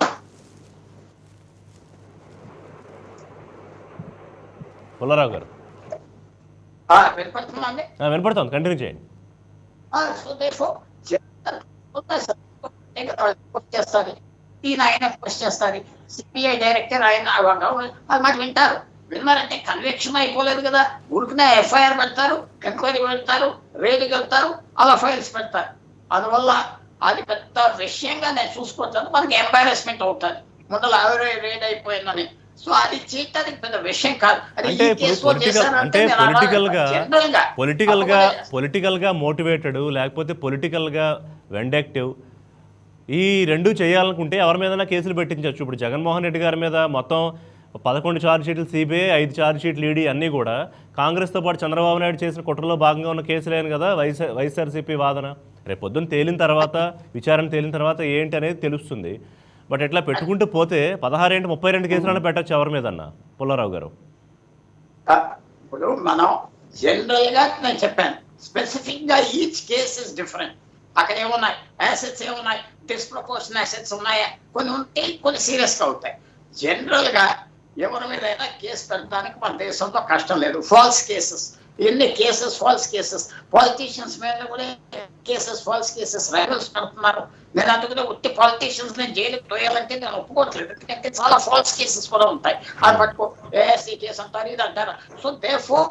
పుల్లారావు గారు వినపడుతుందండి. వినపడుతుంది, కంటిన్యూ చేయండి. సో దేర్ఫోర్ చేస్తారు, ఈయన ఆయన క్వశ్చన్ చేస్తారు, సిబిఐ డైరెక్టర్ ఆయన అది మాట వింటారు. విన్నారంటే కన్విక్షన్ అయిపోలేదు కదా, ఊరికనే ఎఫ్ఐఆర్ పెడతారు, ఎంక్వైరీ పెడతారు, రేడ్కి వెళ్తారు, అలా ఫైల్స్ పెడతారు. అందువల్ల అది పెద్ద విషయంగా నేను చూసుకుంటాను. మనకి ఎంబారెస్మెంట్ అవుతుంది ముందర రేడ్ అయిపోయిందని. సో అది చేయటానికి పెద్ద విషయం కాదు. అంటే పొలిటికల్ గా మోటివేటెడ్ లేకపోతే పొలిటికల్ గా వెండక్టివ్ ఈ రెండు చేయాలనుకుంటే ఎవరి మీద కేసులు పెట్టించవచ్చు. ఇప్పుడు జగన్మోహన్ రెడ్డి గారి మీద మొత్తం 11 ఛార్జ్ షీట్లు సిబిఐ, 5 ఛార్జ్ షీట్లు ఈడీ అన్నీ కూడా కాంగ్రెస్తో పాటు చంద్రబాబు నాయుడు చేసిన కుట్రలో భాగంగా ఉన్న కేసులేను కదా వైఎస్ఆర్సీపీ వాదన. రేపు పొద్దున్న తేలిన తర్వాత, విచారణ తేలిన తర్వాత ఏంటి అనేది తెలుస్తుంది. బట్ ఎట్లా పెట్టుకుంటూ పోతే 16 ఏంటి 32 కేసులను పెట్టచ్చు ఎవరి మీద అన్న పుల్లారావు గారు? ఇప్పుడు మనం జనరల్ గా నేను చెప్పాను, స్పెసిఫిక్ గా ఈచ్ కేస్ ఇస్ డిఫరెంట్. అక్కడ ఏమున్నాయి, యాసెట్స్ ఏమున్నాయి, డిస్ప్రపోర్షన్ యాసెట్స్ ఉన్నాయా, కొన్ని ఉంటే కొన్ని సీరియస్ గా అవుతాయి. జనరల్ గా ఎవరి మీద అయినా కేసు పెట్టడానికి మన దేశంలో కష్టం లేదు. ఫాల్స్ కేసెస్, ఎన్ని కేసెస్ ఫాల్స్ కేసెస్, పాలిటీషియన్స్ మీద కూడా కేసెస్ ఫాల్స్ కేసెస్ రైవల్స్ పెడుతున్నారు. నేను అందుకనే ఉట్టి పాలిటీషియన్స్ నేను జైలుకి పోయాలంటే నేను ఒప్పుకోవట్లేదు, ఎందుకంటే చాలా ఫాల్స్ కేసెస్ కూడా ఉంటాయి. అది పట్టుకో ఏఎస్సీ కేసు అంటారు, ఇది అంటారు. సో దేర్ఫోర్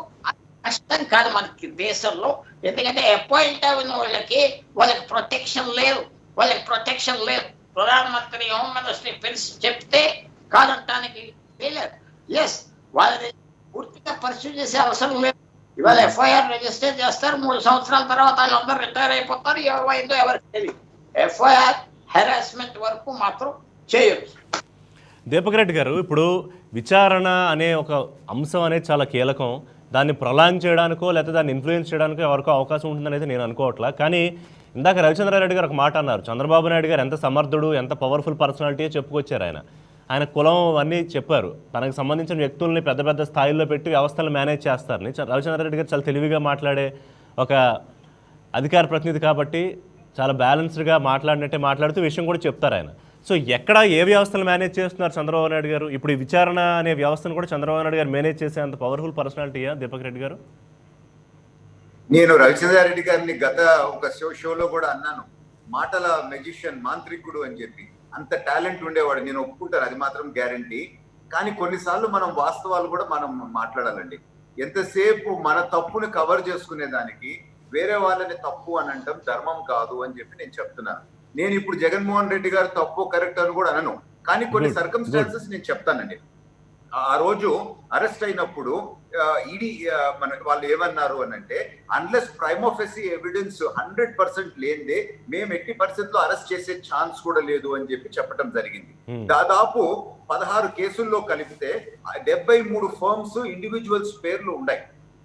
కష్టం కాదు మనకి దేశంలో, ఎందుకంటే అపాయింట్ అయిన వాళ్ళకి ప్రొటెక్షన్ లేదు, ప్రధానమంత్రి హోమ్ మినిస్ట్రీ పిలిచి చెప్తే కాదంటానికి లేదు. ఎస్, వాళ్ళని పూర్తిగా పర్సూ చేసే అవసరం లేదు. ఇవాళ ఎఫ్ఐఆర్ రిజిస్టర్ చేస్తారు, 3 సంవత్సరాల తర్వాత వాళ్ళందరూ రిటైర్ అయిపోతారు, ఏమైందో ఎవరికి తెలియదు. ఎఫ్ఐఆర్ హెరాస్మెంట్ వరకు మాత్రం చేయొచ్చు. దీపక్ రెడ్డి గారు, ఇప్పుడు విచారణ అనే ఒక అంశం అనేది చాలా కీలకం. దాన్ని ప్రొలాంగ్ చేయడానికో లేకపోతే దాన్ని ఇన్ఫ్లుయెన్స్ చేయడానికో ఎవరికో అవకాశం ఉంటుందనేది నేను అనుకోవట్లా. కానీ ఇందాక రవిచంద్రారెడ్డి గారు ఒక మాట అన్నారు, చంద్రబాబు నాయుడు గారు ఎంత సమర్థుడు, ఎంత పవర్ఫుల్ పర్సనాలిటీ చెప్పుకొచ్చారు. ఆయన కులం అన్నీ చెప్పారు, తనకు సంబంధించిన వ్యక్తుల్ని పెద్ద పెద్ద స్థాయిల్లో పెట్టి వ్యవస్థలను మేనేజ్ చేస్తారని. రవిచంద్రారెడ్డి గారు చాలా తెలివిగా మాట్లాడే ఒక అధికార ప్రతినిధి కాబట్టి చాలా బ్యాలెన్స్డ్గా మాట్లాడుతూ విషయం కూడా చెప్తారు ఆయన. సో ఎక్కడ ఏ వ్యవస్థను మేనేజ్ చేస్తున్నారు చంద్రబాబు నాయుడు గారు? ఇప్పుడు ఈ విచారణ అనే వ్యవస్థను కూడా చంద్రబాబు నాయుడు గారు మేనేజ్ చేసే అంత పవర్ఫుల్ పర్సనాలిటీయా దీపక్ రెడ్డి గారు? నేను రవిచంద్రారెడ్డి గారిని గత ఒక షోలో కూడా అన్నాను, మాటల మెజిషియన్, మాంత్రికుడు అని చెప్పి. అంత టాలెంట్ ఉండేవాడు, నేను ఒప్పుకుంటాను, అది మాత్రం గ్యారంటీ. కానీ కొన్నిసార్లు మనం వాస్తవాలు కూడా మనం మాట్లాడాలండి. ఎంతసేపు మన తప్పుని కవర్ చేసుకునే దానికి వేరే వాళ్ళని తప్పు అని అంటాం ధర్మం కాదు అని చెప్పి నేను చెప్తున్నాను. నేను ఇప్పుడు జగన్మోహన్ రెడ్డి గారు తప్పు కరెక్ట్ అని కూడా అనను, కానీ కొన్ని సర్కమ్స్టాన్సెస్ నేను చెప్తానండి. ఆ రోజు అరెస్ట్ అయినప్పుడు ఈడీ వాళ్ళు ఏమన్నారు అని అంటే, అన్లెస్ ప్రైమ్ ఆఫెసీ ఎవిడెన్స్ 100% లేనిదే మేము 80% అరెస్ట్ చేసే ఛాన్స్ కూడా లేదు అని చెప్పి చెప్పడం జరిగింది. దాదాపు 16 కేసుల్లో కలిపితే 73 ఫర్మ్స్, ఇండివిజువల్స్ పేర్లు ఉన్నాయి.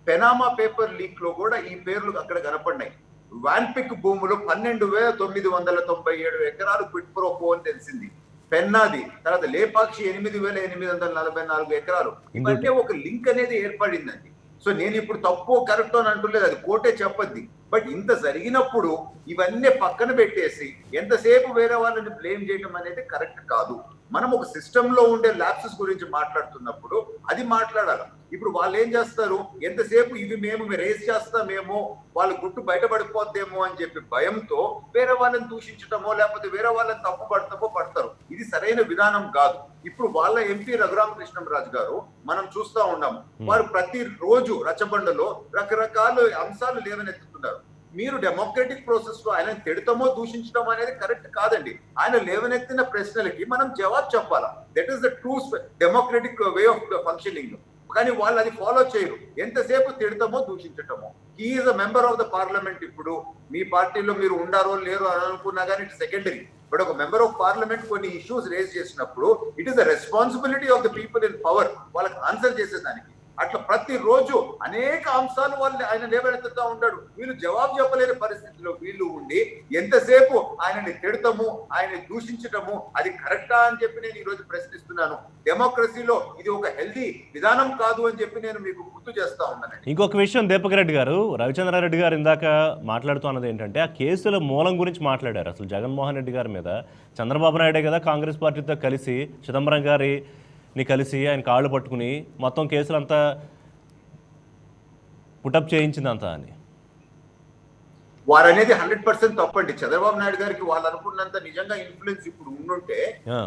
పెనామా పేపర్ లీక్ లో కూడా ఈ పేర్లు అక్కడ కనపడినాయి. వాన్పిక్ భూములు 12,997 ఎకరాలు క్విట్ ప్రో కో అని తెలిసింది. పెన్నాది, తర్వాత లేపాక్షి 8,844 ఎకరాలు. ఇవన్నీ ఒక లింక్ అనేది ఏర్పడిందండి. సో నేను ఇప్పుడు తప్పు కరెక్ట్ అని అంటులేదు, అది కోర్టే చెప్పద్ది. బట్ ఇంత జరిగినప్పుడు ఇవన్నీ పక్కన పెట్టేసి ఎంతసేపు వేరే వాళ్ళని బ్లేమ్ చేయడం అనేది కరెక్ట్ కాదు. మనం ఒక సిస్టమ్ లో ఉండే ల్యాప్సెస్ గురించి మాట్లాడుతున్నప్పుడు అది మాట్లాడాలి. ఇప్పుడు వాళ్ళు ఏం చేస్తారు, ఎంతసేపు ఇవి మేము రేస్ చేస్తామేమో, వాళ్ళ గుట్టు బయటపడిపోద్దేమో అని చెప్పి భయంతో వేరే వాళ్ళని దూషించటమో లేకపోతే వేరే వాళ్ళని తప్పు పడతారు. ఇది సరైన విధానం కాదు. ఇప్పుడు వాళ్ళ ఎంపీ రఘురామకృష్ణంరాజు గారు మనం చూస్తా ఉన్నాము, వారు ప్రతి రోజు రచ్చబండలో రకరకాల అంశాలు లేవనెత్తుతున్నారు. మీరు డెమోక్రటిక్ ప్రాసెస్ లో ఆయన తిడతామో దూషించడం అనేది కరెక్ట్ కాదండి. ఆయన లేవనెత్తిన ప్రశ్నలకి మనం జవాబు చెప్పాలా. That is the true democratic way of functioning. కానీ వాళ్ళు అది ఫాలో చేయరు, ఎంతసేపు తిడతామో దూషించటమో. He is a member of the parliament. ఇప్పుడు మీ పార్టీలో మీరు ఉండారో లేరో అని అనుకున్నా కానీ ఇట్ సెకండరీ. బట్ ఒక మెంబర్ ఆఫ్ పార్లమెంట్ కొన్ని ఇష్యూస్ రేజ్ చేసినప్పుడు it is the responsibility of the people in power వాళ్ళకి ఆన్సర్ చేసేదానికి. అట్లా ప్రతిరోజు అనేక అంశాలు వాళ్ళు ఆయన లేవనెత్తుతా ఉంటాడు. వీళ్ళు జవాబు చెప్పలేని పరిస్థితిలో వీళ్ళు ఉండి ఎంతసేపు ఆయనని తిడతాము, ఆయన్ని దూషించటము అది కరెక్టా అని చెప్పి నేను ఈ రోజు ప్రశ్నిస్తున్నాను. డెమోక్రసీలో ఇది ఒక హెల్దీ విధానం కాదు అని చెప్పి నేను మీకు గుర్తు చేస్తా ఉన్నాను. ఇంకొక విషయం దీపక్ రెడ్డి గారు, రవిచంద్రారెడ్డి గారు ఇందాక మాట్లాడుతూ అన్నది ఏంటంటే ఆ కేసుల మూలం గురించి మాట్లాడారు. అసలు జగన్మోహన్ రెడ్డి గారి మీద చంద్రబాబు నాయుడే కదా కాంగ్రెస్ పార్టీతో కలిసి చిదంబరం గారిని కలిసి ఆయన కాళ్ళు పట్టుకుని మొత్తం కేసులంతా పుటప్ చేయించిందంతా అని. వారనేది 100% తప్పండి. చంద్రబాబు నాయుడు గారికి వాళ్ళు అనుకున్నంత నిజంగా ఇన్ఫ్లుయెన్స్ ఇప్పుడు ఉండుంటే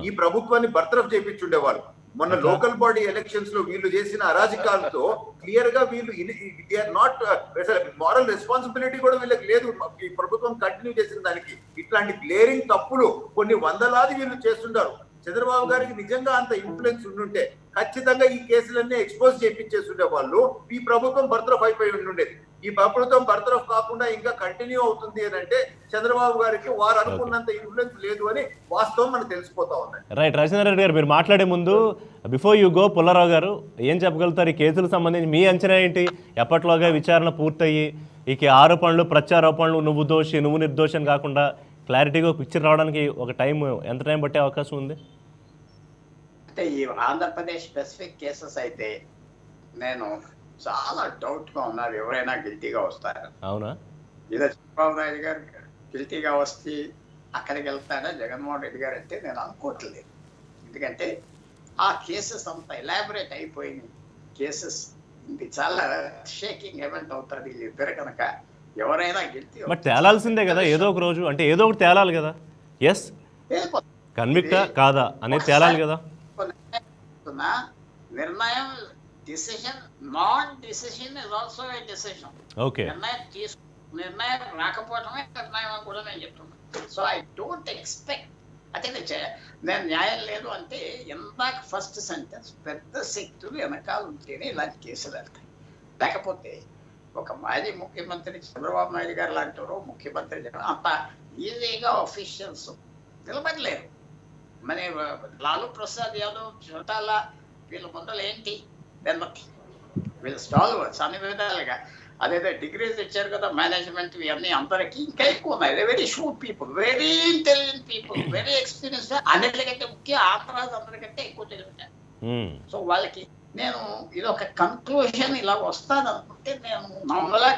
ఈ ప్రభుత్వాన్ని బర్తరఫ్ చేయించుండేవాళ్ళు. మొన్న లోకల్ బాడీ ఎలక్షన్స్ లో వీళ్ళు చేసిన అరాజకాలతో క్లియర్ గా వీళ్ళు they are not moral responsibility కూడా వీళ్ళకి లేదు. ఈ ప్రభుత్వం కంటిన్యూ చేసిన దానికి ఇట్లాంటి గ్లేరింగ్ తప్పులు కొన్ని వందలాది వీళ్ళు చేస్తుంటారు. చంద్రబాబు గారికి నిజంగా అంత ఇన్ఫ్లుయెన్స్ ఉండుంటే ఖచ్చితంగా ఈ కేసులన్నీ ఎక్స్పోజ్ చేయించేస్తుండే వాళ్ళు. ఈ ప్రభుత్వం బర్తరఫ్ అయిపోయి ఉండుండేది. ఈ ప్రభుత్వం బర్తరఫ్ కాకుండా ఇంకా కంటిన్యూ అవుతుంది అని అంటే చంద్రబాబు గారికి వారు అనుకున్నంత ఇన్ఫ్లుయెన్స్ లేదు అని వాస్తవం మనకు తెలిసిపోతా ఉంది. రైట్. రవిచంద్రారెడ్డి గారు, మీరు మాట్లాడే ముందు బిఫోర్ యూ గో, పుల్లారావు గారు ఏం చెప్పగలుగుతారు? ఈ కేసులకు సంబంధించి మీ అంచనా ఏంటి? ఎప్పట్లోగా విచారణ పూర్తయ్యి ఇక ఆరోపణలు ప్రత్యారోపణలు నువ్వు దోషి నువ్వు నిర్దోషి అని కాకుండా క్లారిటీగా పిక్చర్ రావడానికి ఒక ఎంత టైం పట్టే అవకాశం ఉంది? అంటే ఈ ఆంధ్రప్రదేశ్ స్పెసిఫిక్ కేసెస్ అయితే నేను చాలా డౌట్ గా ఉన్నారు ఎవరైనా గిల్టీగా వస్తారా. అవునా? ఏదో చంద్రబాబు నాయుడు గారు గిల్టీగా వస్తే అక్కడికి వెళ్తారా జగన్మోహన్ రెడ్డి గారు అంటే నేను అనుకోవట్లేదు. ఎందుకంటే ఆ కేసెస్ అంతా ఎలాబరేట్ అయిపోయినాయి. కేసెస్ ఇది చాలా షేకింగ్ ఈవెంట్ అవుతుంది. వీళ్ళిద్దరు కనుక ఎవరైనా గిల్టీ బట్ తేలాల్సిందే కదా ఏదో ఒక రోజు, అంటే ఏదో ఒకటి తేలాలి కదా. ఎస్ కన్విక్టా కాదా అనేది తేలాలి కదా. నిర్ణయం decision, non decision is also a decision. Okay, నిర్ణయం రాకపోవడమే నిర్ణయం అని కూడా నేను చెప్తున్నాను. సో ఐ డోంట్ ఎక్స్పెక్ట్ అంటే నేను న్యాయం లేదు అంటే ఇందాక ఫస్ట్ సెంటెన్స్ పెద్ద శక్తులు వెనకాల ఉంటేనే ఇలాంటి కేసులు వెళ్తాయి. లేకపోతే ఒక మాజీ ముఖ్యమంత్రి చంద్రబాబు నాయుడు గారు లాంటి ముఖ్యమంత్రి అంత ఈజీగా ఆఫీషియల్స్ నిలబడలేరు. మరి లాలూ ప్రసాద్ యాదవ్, చోటాలా వీళ్ళ ముందర ఏంటి వీళ్ళు స్టాల్వర్స్ అన్ని విధాలుగా. అదేదో డిగ్రీస్ ఇచ్చారు కదా మేనేజ్మెంట్ ఇవన్నీ అందరికీ ఇంకా ఎక్కువ ఉన్నాయి. Very shoot people, very intelligent people, very experience. అన్నిటికంటే ముఖ్యం ఆంధ్రాజ్ అందరికంటే ఎక్కువ తెలివింటారు. సో వాళ్ళకి నేను ఇది ఒక కన్క్లూషన్ ఇలా వస్తాననుకుంటే నేను నమ్మలా.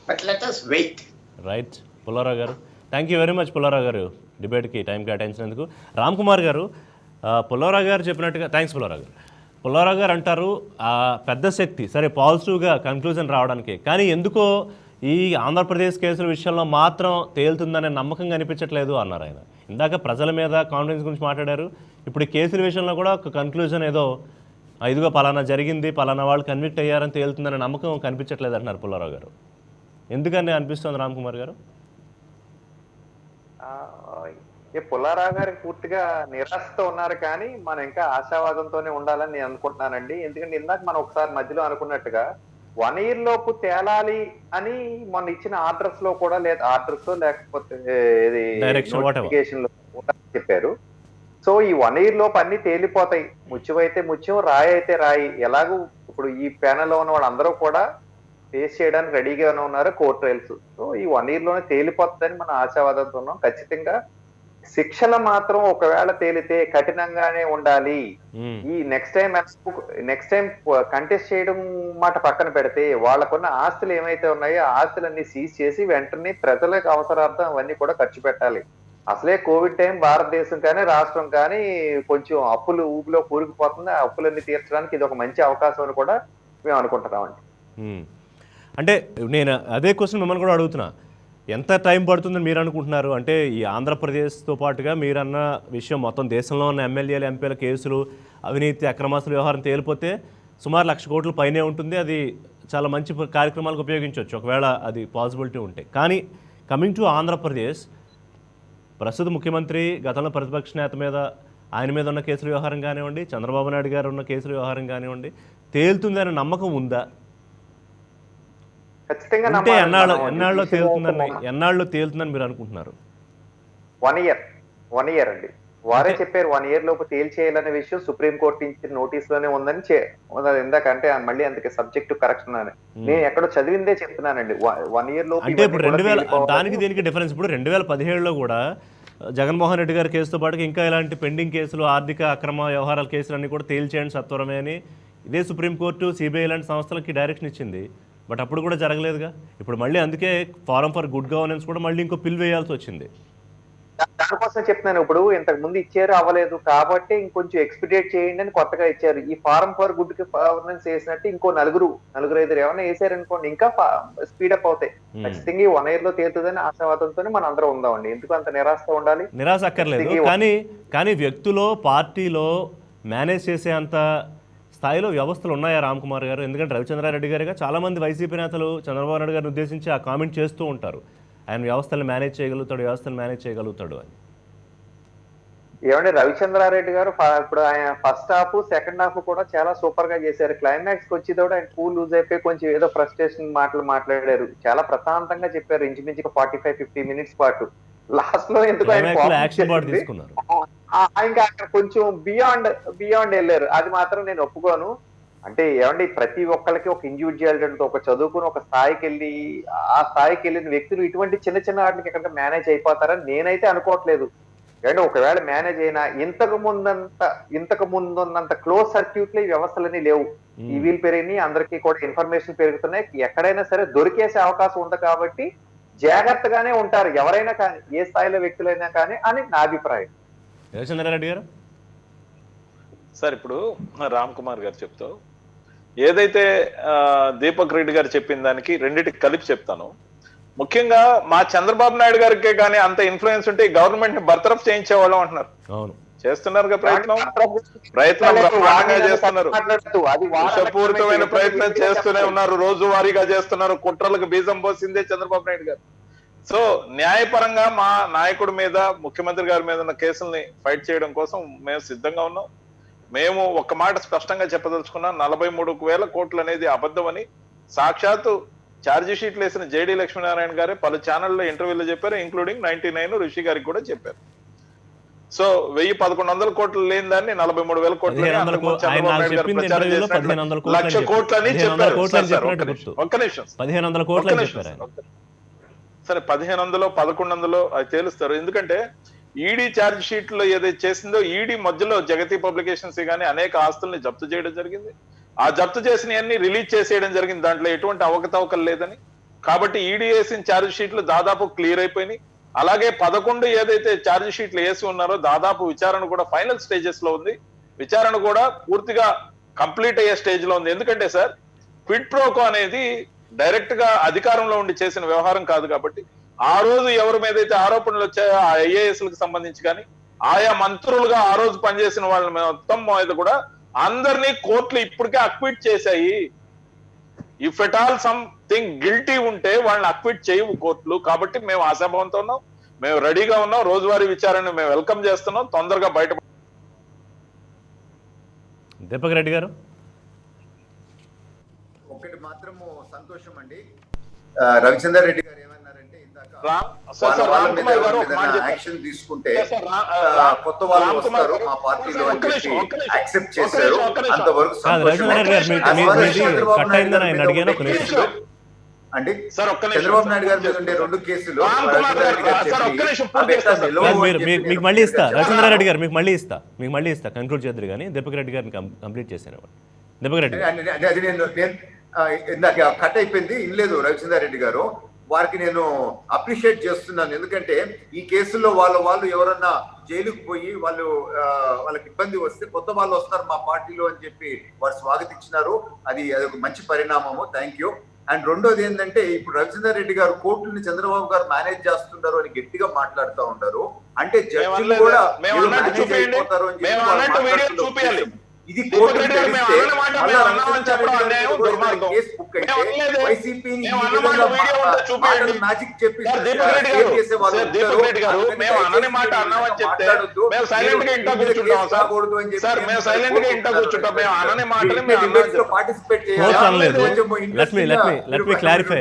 But let us wait. Right. Pullarao గారు, thank you very much. Pullarao గారు డిబేట్కి టైం కేటాయించినందుకు. రామ్ కుమార్ గారు, పుల్లారావు గారు చెప్పినట్టుగా థ్యాంక్స్. పుల్లారావు గారు అంటారు పెద్ద శక్తి సరే పాజిటివ్గా కన్క్లూజన్ రావడానికి, కానీ ఎందుకో ఈ ఆంధ్రప్రదేశ్ కేసుల విషయంలో మాత్రం తేలుతుందనే నమ్మకం కనిపించట్లేదు అన్నారు ఆయన. ఇందాక ప్రజల మీద కాన్ఫిడెన్స్ గురించి మాట్లాడారు. ఇప్పుడు ఈ కేసుల విషయంలో కూడా ఒక కన్క్లూజన్ ఏదో ఇదిగో పలానా జరిగింది, పలానా వాళ్ళు కన్విక్ట్ అయ్యారని తేలుతుందనే నమ్మకం కనిపించట్లేదు అంటున్నారు పుల్లారావు గారు. ఎందుకని అనిపిస్తుంది రామ్ కుమార్ గారు? పుల్లారావు గారికి పూర్తిగా నిరాశతో ఉన్నారు, కానీ మనం ఇంకా ఆశావాదంతోనే ఉండాలని నేను అనుకుంటున్నానండి. ఎందుకంటే ఇందాక మనం ఒకసారి మధ్యలో అనుకున్నట్టుగా 1 year లోపు తేలాలి అని మొన్న ఇచ్చిన ఆర్డర్స్ లో కూడా లేదా ఆర్డర్స్ లేకపోతే నోటిఫికేషన్ లో చెప్పారు. సో ఈ 1 year లోపు అన్ని తేలిపోతాయి. ముత్యం అయితే ముత్యం, రాయి అయితే రాయి. ఎలాగూ ఇప్పుడు ఈ ప్యానెల్ లో ఉన్న వాళ్ళందరూ కూడా ఫేస్ చేయడానికి రెడీగానే ఉన్నారు కోర్టు ట్రయల్స్. సో ఈ 1 year లోనే తేలిపోతుందని మనం ఆశావాదంతో ఉన్నాం. ఖచ్చితంగా శిక్షణ మాత్రం ఒకవేళ తేలితే కఠినంగానే ఉండాలి. ఈ నెక్స్ట్ టైం కంటెస్ట్ చేయడం మాట పక్కన పెడితే వాళ్ళకున్న ఆస్తులు ఏమైతే ఉన్నాయో ఆ ఆస్తులన్నీ సీజ్ చేసి వెంటనే ప్రజలకు అవసరార్థం అవన్నీ కూడా ఖర్చు పెట్టాలి. అసలే కోవిడ్ టైం భారతదేశం కానీ రాష్ట్రం కానీ కొంచెం అప్పులు ఊపిలో కూరుకుపోతుంది. ఆ అప్పులన్నీ తీర్చడానికి ఇది ఒక మంచి అవకాశం అని కూడా మేము అనుకుంటున్నామండి. అంటే నేను అదే క్వశ్చన్ మిమ్మల్ని కూడా అడుగుతున్నా, ఎంత టైం పడుతుందని మీరు అనుకుంటున్నారు? అంటే ఈ ఆంధ్రప్రదేశ్తో పాటుగా మీరన్న విషయం మొత్తం దేశంలో ఉన్న ఎమ్మెల్యేలు ఎంపీల కేసులు అవినీతి అక్రమాస్తుల వ్యవహారం తేలిపోతే సుమారు 1,00,000 కోట్ల పైనే ఉంటుంది. అది చాలా మంచి కార్యక్రమాలకు ఉపయోగించవచ్చు ఒకవేళ అది పాసిబిలిటీ ఉంటే. కానీ కమింగ్ టు ఆంధ్రప్రదేశ్, ప్రస్తుత ముఖ్యమంత్రి గతంలో ప్రతిపక్ష నేత మీద ఆయన మీద ఉన్న కేసుల వ్యవహారం కానివ్వండి, చంద్రబాబు నాయుడు గారు ఉన్న కేసుల వ్యవహారం కానివ్వండి, తేలుతుంది అనే నమ్మకం ఉందా? అంటే ఎన్నాళ్ళు తేలుతుందని మీరు అనుకుంటున్నారు? 1 year అండి. వారే చెప్పారు 1 year లోపు తేల్చేయాలనే విషయం సుప్రీం కోర్టు ఇచ్చిన నోటీస్ లోనే ఉందని ఇందాక అంటే మళ్ళీ అందుకే సబ్జెక్ట్ కరెక్షన్ అని నేను ఎక్కడో చదివిందే చెప్తున్నానండి. 1 year లోపు అంటే ఇప్పుడు 2000 దానికి దీనికి డిఫరెన్స్. ఇప్పుడు 2017లో కూడా జగన్మోహన్ రెడ్డి గారి కేసుతో పాటు ఇంకా ఇలాంటి పెండింగ్ కేసులు, ఆర్థిక అక్రమ వ్యవహారాల కేసులన్నీ కూడా తేల్చేయండి సత్వరమే అని ఇదే సుప్రీంకోర్టు, సిబిఐ లాంటి సంస్థలకి డైరెక్షన్ ఇచ్చింది. బట్ అప్పుడు కూడా జరగలేదుగా. ఇప్పుడు మళ్ళీ అందుకే ఫారం ఫర్ గుడ్ గవర్నెన్స్ కూడా మళ్ళీ ఇంకో పిల్ వేయాల్సి వచ్చింది. దానికోసం చెప్తున్నాను. ఇప్పుడు ఇంతకు ముందు ఇచ్చారు, అవ్వలేదు కాబట్టి ఇంకొంచెం ఎక్స్పెక్టేట్ చేయండి అని కొత్తగా ఇచ్చారు. ఈ ఫారం ఫర్ గుడ్ గవర్నెన్స్ వేసినట్టు ఇంకో నలుగురు 5 ఏమైనా వేసారనుకోండి ఇంకా స్పీడప్ అవుతాయి. ఖచ్చితంగా 1 year లో తేలుతుందని ఆశావాదంతో మనం అందరం ఉందామండి. ఎందుకు అంత నిరాశతో ఉండాలి? నిరాశ అక్కర్లేదు. కానీ వ్యక్తులో, పార్టీలో మేనేజ్ చేసే అంత స్థాయిలో వ్యవస్థలు ఉన్నాయా రామ్కుమార్ గారు? ఎందుకంటే రవిచంద్రారెడ్డి గారిగా చాలామంది వైసీపీ నేతలు చంద్రబాబు నాయుడు గారిని ఉద్దేశించి ఆ కామెంట్ చేస్తూ ఉంటారు, ఆయన వ్యవస్థలు మేనేజ్ చేయగలుగుతాడు అని. ఏమంటే రవిచంద్రారెడ్డి గారు ఇప్పుడు ఆయన ఫస్ట్ హాఫ్, సెకండ్ హాఫ్ కూడా చాలా సూపర్ గా చేశారు. క్లైమాక్స్ కి వచ్చేటప్పుడు ఆయన కూల్ లూజ్ అయిపోయి కొంచెం ఏదో ఫ్రస్ట్రేషన్ మాటలు మాట్లాడారు. చాలా ప్రశాంతంగా చెప్పారు. ఇంచుమించుగా 45-50 minutes పాటు. లాస్ట్ లో ఎందుకు ఇంకా అక్కడ కొంచెం బియాండ్ వెళ్ళారు. అది మాత్రం నేను ఒప్పుకోను. అంటే ఏమండి ప్రతి ఒక్కరికి ఒక ఇండివిజువాలిటీ, ఒక చదువుకుని ఒక స్థాయికి వెళ్ళిన వ్యక్తులు ఇటువంటి చిన్న చిన్న వాటికి ఎక్కడ మేనేజ్ అయిపోతారని నేనైతే అనుకోవట్లేదు. అంటే ఒకవేళ మేనేజ్ అయినా ఇంతకు ముందున్నంత క్లోజ్ సర్క్యూట్ లో ఈ వ్యవస్థలన్నీ లేవు. ఈవీలు పెరిగినాయి, అందరికీ కూడా ఇన్ఫర్మేషన్ పెరుగుతున్నాయి. ఎక్కడైనా సరే దొరికేసే అవకాశం ఉంది కాబట్టి జాగ్రత్తగానే ఉంటారు ఎవరైనా కానీ, ఏ స్థాయిలో వ్యక్తులైనా కానీ అని నా అభిప్రాయం. రవిచంద్రారెడ్డి గారు సార్, ఇప్పుడు రామ్ కుమార్ గారు చెప్తూ ఏదైతే దీపక్ రెడ్డి గారు చెప్పిన దానికి రెండింటికి కలిపి చెప్తాను. ముఖ్యంగా మా చంద్రబాబు నాయుడు గారికే కానీ అంత ఇన్ఫ్లుయెన్స్ ఉంటే గవర్నమెంట్ ని బర్తరఫ్ చేయించేవాళ్ళం అంటున్నారు. చేస్తున్నారు ప్రయత్నం బ్రహ్మాండంగా చేస్తున్నారు. విషపూరితమైన ప్రయత్నం చేస్తూనే ఉన్నారు, రోజువారీగా చేస్తున్నారు. కుట్రలకు బీజం పోసిందే చంద్రబాబు నాయుడు గారు. సో న్యాయపరంగా మా నాయకుడి మీద, ముఖ్యమంత్రి గారి మీద ఉన్న కేసుల్ని ఫైట్ చేయడం కోసం మేము సిద్ధంగా ఉన్నాం. మేము ఒక్క మాట స్పష్టంగా చెప్పదలుచుకున్నాం, 43,000 కోట్లు అనేది అబద్ధం అని సాక్షాత్తు ఛార్జీ షీట్లు వేసిన జేడీ లక్ష్మీనారాయణ గారే పలు ఛానల్లో ఇంటర్వ్యూలో చెప్పారు, ఇంక్లూడింగ్ 99 ఋషి గారికి కూడా చెప్పారు. సో 1,100 కోట్లు లేని దాన్ని 43,000 కోట్లు, 1,00,00,000 కోట్లు అని చెప్పారు. ఒక్క నిమిషం, సరే 1,500 1,100 అది తేలుస్తారు. ఎందుకంటే ఈడీ ఛార్జ్ షీట్ లో ఏదైతే చేసిందో, ఈడీ మధ్యలో జగతి పబ్లికేషన్స్ గానీ అనేక ఆస్తుల్ని జప్తు చేయడం జరిగింది. ఆ జప్తు చేసినవన్నీ రిలీజ్ చేసేయడం జరిగింది, దాంట్లో ఎటువంటి అవకతవకలు లేదని. కాబట్టి ఈడీ వేసిన ఛార్జ్ షీట్లు దాదాపు క్లియర్ అయిపోయినాయి. అలాగే 11 ఏదైతే ఛార్జ్ షీట్లు వేసి ఉన్నారో దాదాపు విచారణ కూడా ఫైనల్ స్టేజెస్ లో ఉంది. విచారణ కూడా పూర్తిగా కంప్లీట్ అయ్యే స్టేజ్ లో ఉంది. ఎందుకంటే సార్, క్విడ్ ప్రోకో అనేది డైరెక్ట్ గా అధికారంలో ఉండి చేసిన వ్యవహారం కాదు. కాబట్టి ఆ రోజు ఎవరి మీద అయితే ఆరోపణలు వచ్చాయో ఆ ఐఏఎస్లకు సంబంధించి కానీ, ఆయా మంత్రులుగా ఆ రోజు పనిచేసిన వాళ్ళ మొత్తం మీద కూడా అందరినీ కోర్టులు ఇప్పటికే అక్విట్ చేశాయి. If at all something guilty ఉంటే వాళ్ళని అక్విట్ చేయవు కోర్టులు. కాబట్టి మేము ఆశాభావంతో ఉన్నాం, మేము రెడీగా ఉన్నాం. రోజువారీ విచారణ మేము వెల్కమ్ చేస్తున్నాం. తొందరగా బయట. దీపక్ రెడ్డి గారు, ఒకటి మాత్రము సంతోషం అండి, రవిచంద్ర రెడ్డి గారు ఏమన్నారంటే ఇందాక యాక్షన్ తీసుకుంటే కొత్త వాళ్ళు వస్తారు మా పార్టీలో అని చెప్పి యాక్సెప్ట్ చేశారు. అంతవరకు అండి చంద్రబాబు నాయుడు గారి మీద ఉండే 2 కేసులు మీకు మళ్ళీ ఇస్తా. రవిచంద్రారెడ్డి గారు మీకు మళ్ళీ ఇస్తా కంక్లూడ్ చేద్దరు కానీ దీపక్ రెడ్డి గారిని కంప్లీట్ చేశాను. దీపక్ రెడ్డి అది నేను ఇందాక కట్ అయిపోయింది, ఇన్లేదు రవిచంద్రారెడ్డి గారు. వారికి నేను అప్రిషియేట్ చేస్తున్నాను. ఎందుకంటే ఈ కేసుల్లో వాళ్ళు ఎవరన్నా జైలుకు పోయి వాళ్ళకి ఇబ్బంది వస్తే కొత్త వాళ్ళు వస్తారు మా పార్టీలో అని చెప్పి వారు స్వాగతించినారు. అది ఒక మంచి పరిణామము. Thank you. అండ్ రెండోది ఏంటంటే, ఇప్పుడు రవిచంద్ర రెడ్డి గారు కోర్టుని చంద్రబాబు గారు మేనేజ్ చేస్తున్నారు అని గట్టిగా మాట్లాడుతూ ఉంటారు. అంటే జడ్జిలు కూడా ఇది దీపక్ రెడ్డి గారు మేము అన్న మాట మేము అన్నామని చెప్పడం అన్యాయం, దుర్మార్గం. మేము అనలేదు. మేము అన్న మాట వీడియో ఉంటే చూపించండి. సార్ దీపక్ రెడ్డి గారు, సార్ దీపక్ రెడ్డి గారు, మేము అనని మాట అన్నామని చెప్తే మేము సైలెంట్ గా ఇంట్లో కూర్చుంటాం సార్. సార్ మేము సైలెంట్ గా ఇంట్లో కూర్చుంటాం. మేము అనని మాటలు మేము అన్నాం పార్టిసిపేట్ కోర్టు అనలేదు. Let me clarify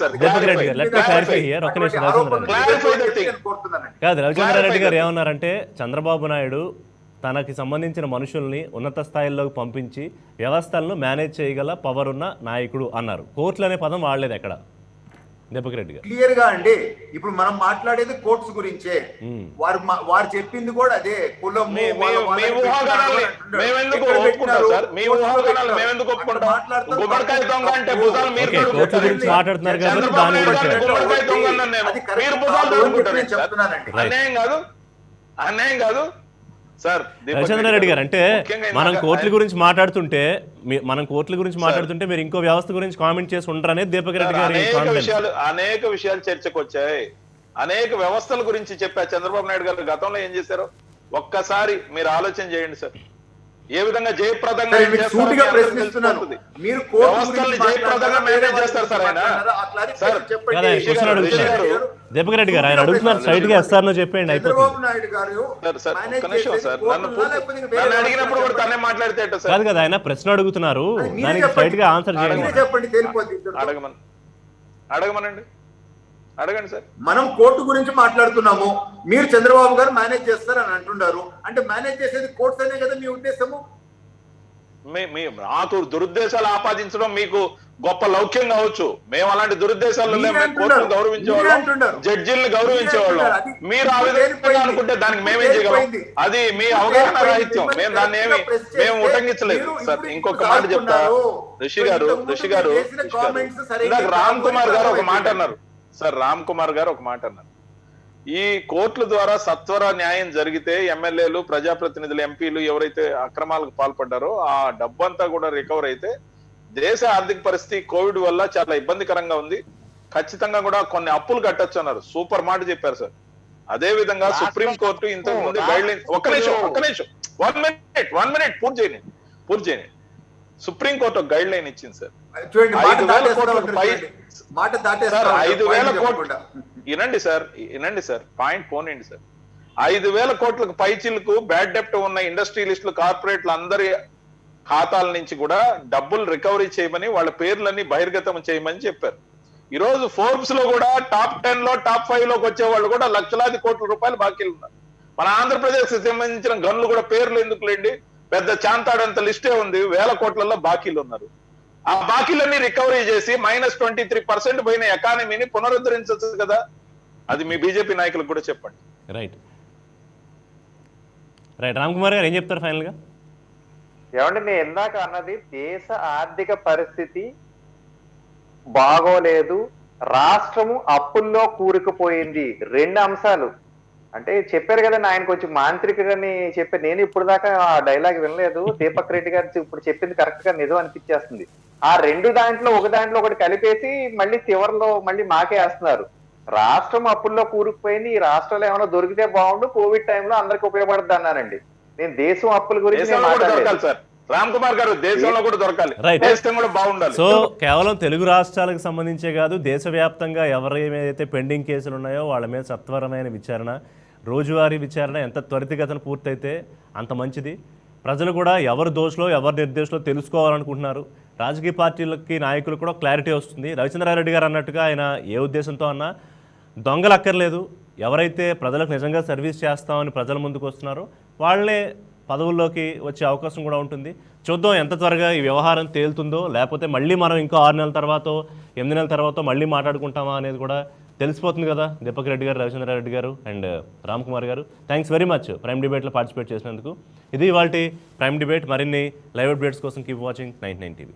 sir. Deepak Reddy గారు, లెట్ మీ క్లారిఫై హియర్. ఒక్క నిమిషం రవిచంద్ర క్లారిఫై ద థింగ్. కాదు, రవిచంద్ర రెడ్డి గారు ఏమన్నారంటే చంద్రబాబు నాయుడు తనకి సంబంధించిన మనుషుల్ని ఉన్నత స్థాయిల్లోకి పంపించి వ్యవస్థలను మేనేజ్ చేయగల పవర్ ఉన్న నాయకుడు అన్నారు. కోర్టులు అనే పదం వాడలేదు ఎక్కడ దీపక్ రెడ్డి గారు. క్లియర్ గా అండి, ఇప్పుడు మనం మాట్లాడేది కోర్ట్స్ గురించే. వారు చెప్పింది కూడా అదే. కులం కోర్టుల గురించి మాట్లాడుతున్నారు కాబట్టి దాని గురించి చెప్తున్నానండి. అన్యాయం కాదు సార్. రవిచంద్ర రెడ్డి గారు, అంటే మనం కోర్టుల గురించి మాట్లాడుతుంటే మీరు ఇంకో వ్యవస్థ గురించి కామెంట్ చేసి ఉంటారు అనేది దీపక్ రెడ్డి గారి అనేక విషయాలు చర్చకు వచ్చాయి. అనేక వ్యవస్థల గురించి చెప్పా. చంద్రబాబు నాయుడు గారు గతంలో ఏం చేశారు ఒక్కసారి మీరు ఆలోచన చేయండి సార్. ఏ విధంగా జయప్రదంగా దీపక్ రెడ్డి గారు ఆయన అడుగుతున్నారు స్ట్రైట్ గా ఎస్ఆర్ నో చెప్పండి అయిపోతుంది. కాదు కదా, ఆయన ప్రశ్న అడుగుతున్నారు, దానికి స్ట్రైట్ గా ఆన్సర్ చేయండి. అడగండి సార్. మనం కోర్టు గురించి మాట్లాడుతున్నాము, మీరు చంద్రబాబు గారు మేనేజ్ చేస్తారని అంటున్నారు. అంటే మేనేజ్ చేసేది కోర్ట్స్ అనే కదా మీ ఉద్దేశము? నాకు దురుద్దేశాలు ఆపాదించడం మీకు గొప్ప లౌక్యం కావచ్చు. మేము అలాంటి దురుద్దేశాలు కోర్టును గౌరవించేవాళ్ళం, జడ్జిల్ని గౌరవించేవాళ్ళం. మీరు ఆ విధంగా అనుకుంటే దానికి మేమేం చేయగలం? అది మీ అవగాహన రాహిత్యం. మేము దాన్ని మేము ఉటంకించలేదు సార్. ఇంకొక మాట చెప్తా, ఋషి గారు ఇందాక రామ్ కుమార్ గారు ఒక మాట అన్నారు సార్. రామ్ కుమార్ గారు ఒక మాట అన్నారు, ఈ కోర్టుల ద్వారా సత్వర న్యాయం జరిగితే ఎమ్మెల్యేలు, ప్రజాప్రతినిధులు, ఎంపీలు ఎవరైతే అక్రమాలకు పాల్పడ్డారో ఆ డబ్బంతా కూడా రికవర్ అయితే దేశ ఆర్థిక పరిస్థితి కోవిడ్ వల్ల చాలా ఇబ్బందికరంగా ఉంది, ఖచ్చితంగా కూడా కొన్ని అప్పులు కట్టొచ్చు అన్నారు. సూపర్ మాట చెప్పారు సార్. అదే విధంగా సుప్రీం కోర్టు ఇంతకు ముందు గైడ్ లైన్ ఒక్క నిమిషం 1 మినిట్ పూర్తి చేయని సుప్రీం కోర్టు ఒక గైడ్ లైన్ ఇచ్చింది సార్. 5,000 కోట్లకు పై 5,000 కోట్లు వినండి సార్ పాయింట్ పోనండి సార్. 5,000 కోట్లకు పైచిలకు బ్యాడ్ డెప్ట్ ఉన్న ఇండస్ట్రియలిస్టులు, కార్పొరేట్లు అందరి ఖాతాల నుంచి కూడా డబ్బులు రికవరీ చేయమని, వాళ్ళ పేర్లన్నీ బహిర్గతం చేయమని చెప్పారు. ఈ రోజు ఫోర్బ్స్ లో కూడా టాప్ 10 లో టాప్ 5 లోకి వచ్చే వాళ్ళు కూడా లక్షలాది కోట్ల రూపాయలు బాకీలు ఉన్నారు. మన ఆంధ్రప్రదేశ్ సంబంధించిన గనులు కూడా పేర్లు ఎందుకు లేండి, పెద్ద చాంతాడంత లిస్టే ఉంది. 1000 కోట్లలో బాకీలు ఉన్నారు. ఆ బాకీలన్నీ రికవరీ చేసి -23% పోయిన ఎకానమీని పునరుద్ధరించవచ్చు కదా. అది మీ బీజేపీ నాయకులకు కూడా చెప్పండి. రైట్ రామ్ కుమార్ గారు ఏం చెప్తారు ఫైనల్ గా? ఏమంటే నేను ఇందాక అన్నది దేశ ఆర్థిక పరిస్థితి బాగోలేదు, రాష్ట్రము అప్పుల్లో కూరుకుపోయింది, 2 అంశాలు. అంటే చెప్పారు కదండి, ఆయన కొంచెం మాంత్రికని చెప్పారు. నేను ఇప్పుడు దాకా ఆ డైలాగ్ వినలేదు. దీపక్ రెడ్డి గారు ఇప్పుడు చెప్పింది కరెక్ట్ గా నిజం అనిపించేస్తుంది. ఆ 2 దాంట్లో ఒక దాంట్లో ఒకటి కలిపేసి మళ్ళీ చివరిలో మళ్ళీ మాకే వేస్తున్నారు. రాష్ట్రం అప్పుల్లో కూరుకుపోయింది, ఈ రాష్ట్రంలో ఏమైనా దొరికితే బాగుండు, కోవిడ్ టైంలో అందరికి ఉపయోగపడుతుంది అన్నానండి. నేను దేశం అప్పుల గురించి రామ్ కుమార్ గారు దేశంలో కూడా దొరకాలి, దేశం కూడా బాగుండాలి. సో కేవలం తెలుగు రాష్ట్రాలకు సంబంధించే కాదు, దేశవ్యాప్తంగా ఎవరైతే పెండింగ్ కేసులు ఉన్నాయో వాళ్ళ మీద సత్వరమైన విచారణ, రోజువారీ విచారణ ఎంత త్వరితగతిన పూర్తయితే అంత మంచిది. ప్రజలు కూడా ఎవరు దోషులో ఎవరు నిర్దోషులో తెలుసుకోవాలనుకుంటున్నారు. రాజకీయ పార్టీలకి నాయకులు కూడా క్లారిటీ వస్తుంది. రవిచంద్రారెడ్డి గారు అన్నట్టుగా ఆయన ఏ ఉద్దేశంతో అన్నా దొంగలు అక్కర్లేదు, ఎవరైతే ప్రజలకు నిజంగా సర్వీస్ చేస్తామని ప్రజల ముందుకు వస్తున్నారో వాళ్ళే పదవుల్లోకి వచ్చే అవకాశం కూడా ఉంటుంది. చూద్దాం ఎంత త్వరగా ఈ వ్యవహారం తేలుతుందో, లేకపోతే మళ్ళీ మనం ఇంకో 6 నెలల తర్వాత 8 నెలల తర్వాత మళ్ళీ మాట్లాడుకుంటామా అనేది కూడా తెలిసిపోతుంది కదా. దీపక్ రెడ్డి గారు, రవిచంద్రారెడ్డి గారు అండ్ రామ్ కుమార్ గారు, థ్యాంక్స్ వెరీ మచ్ ప్రైమ్ డిబేట్లో పార్టిసిపేట్ చేసినందుకు. ఇది ఇవాల్టి ప్రైమ్ డిబేట్. మరిన్ని లైవ్ అప్డేట్స్ కోసం కీప్ వాచింగ్ 99 TV.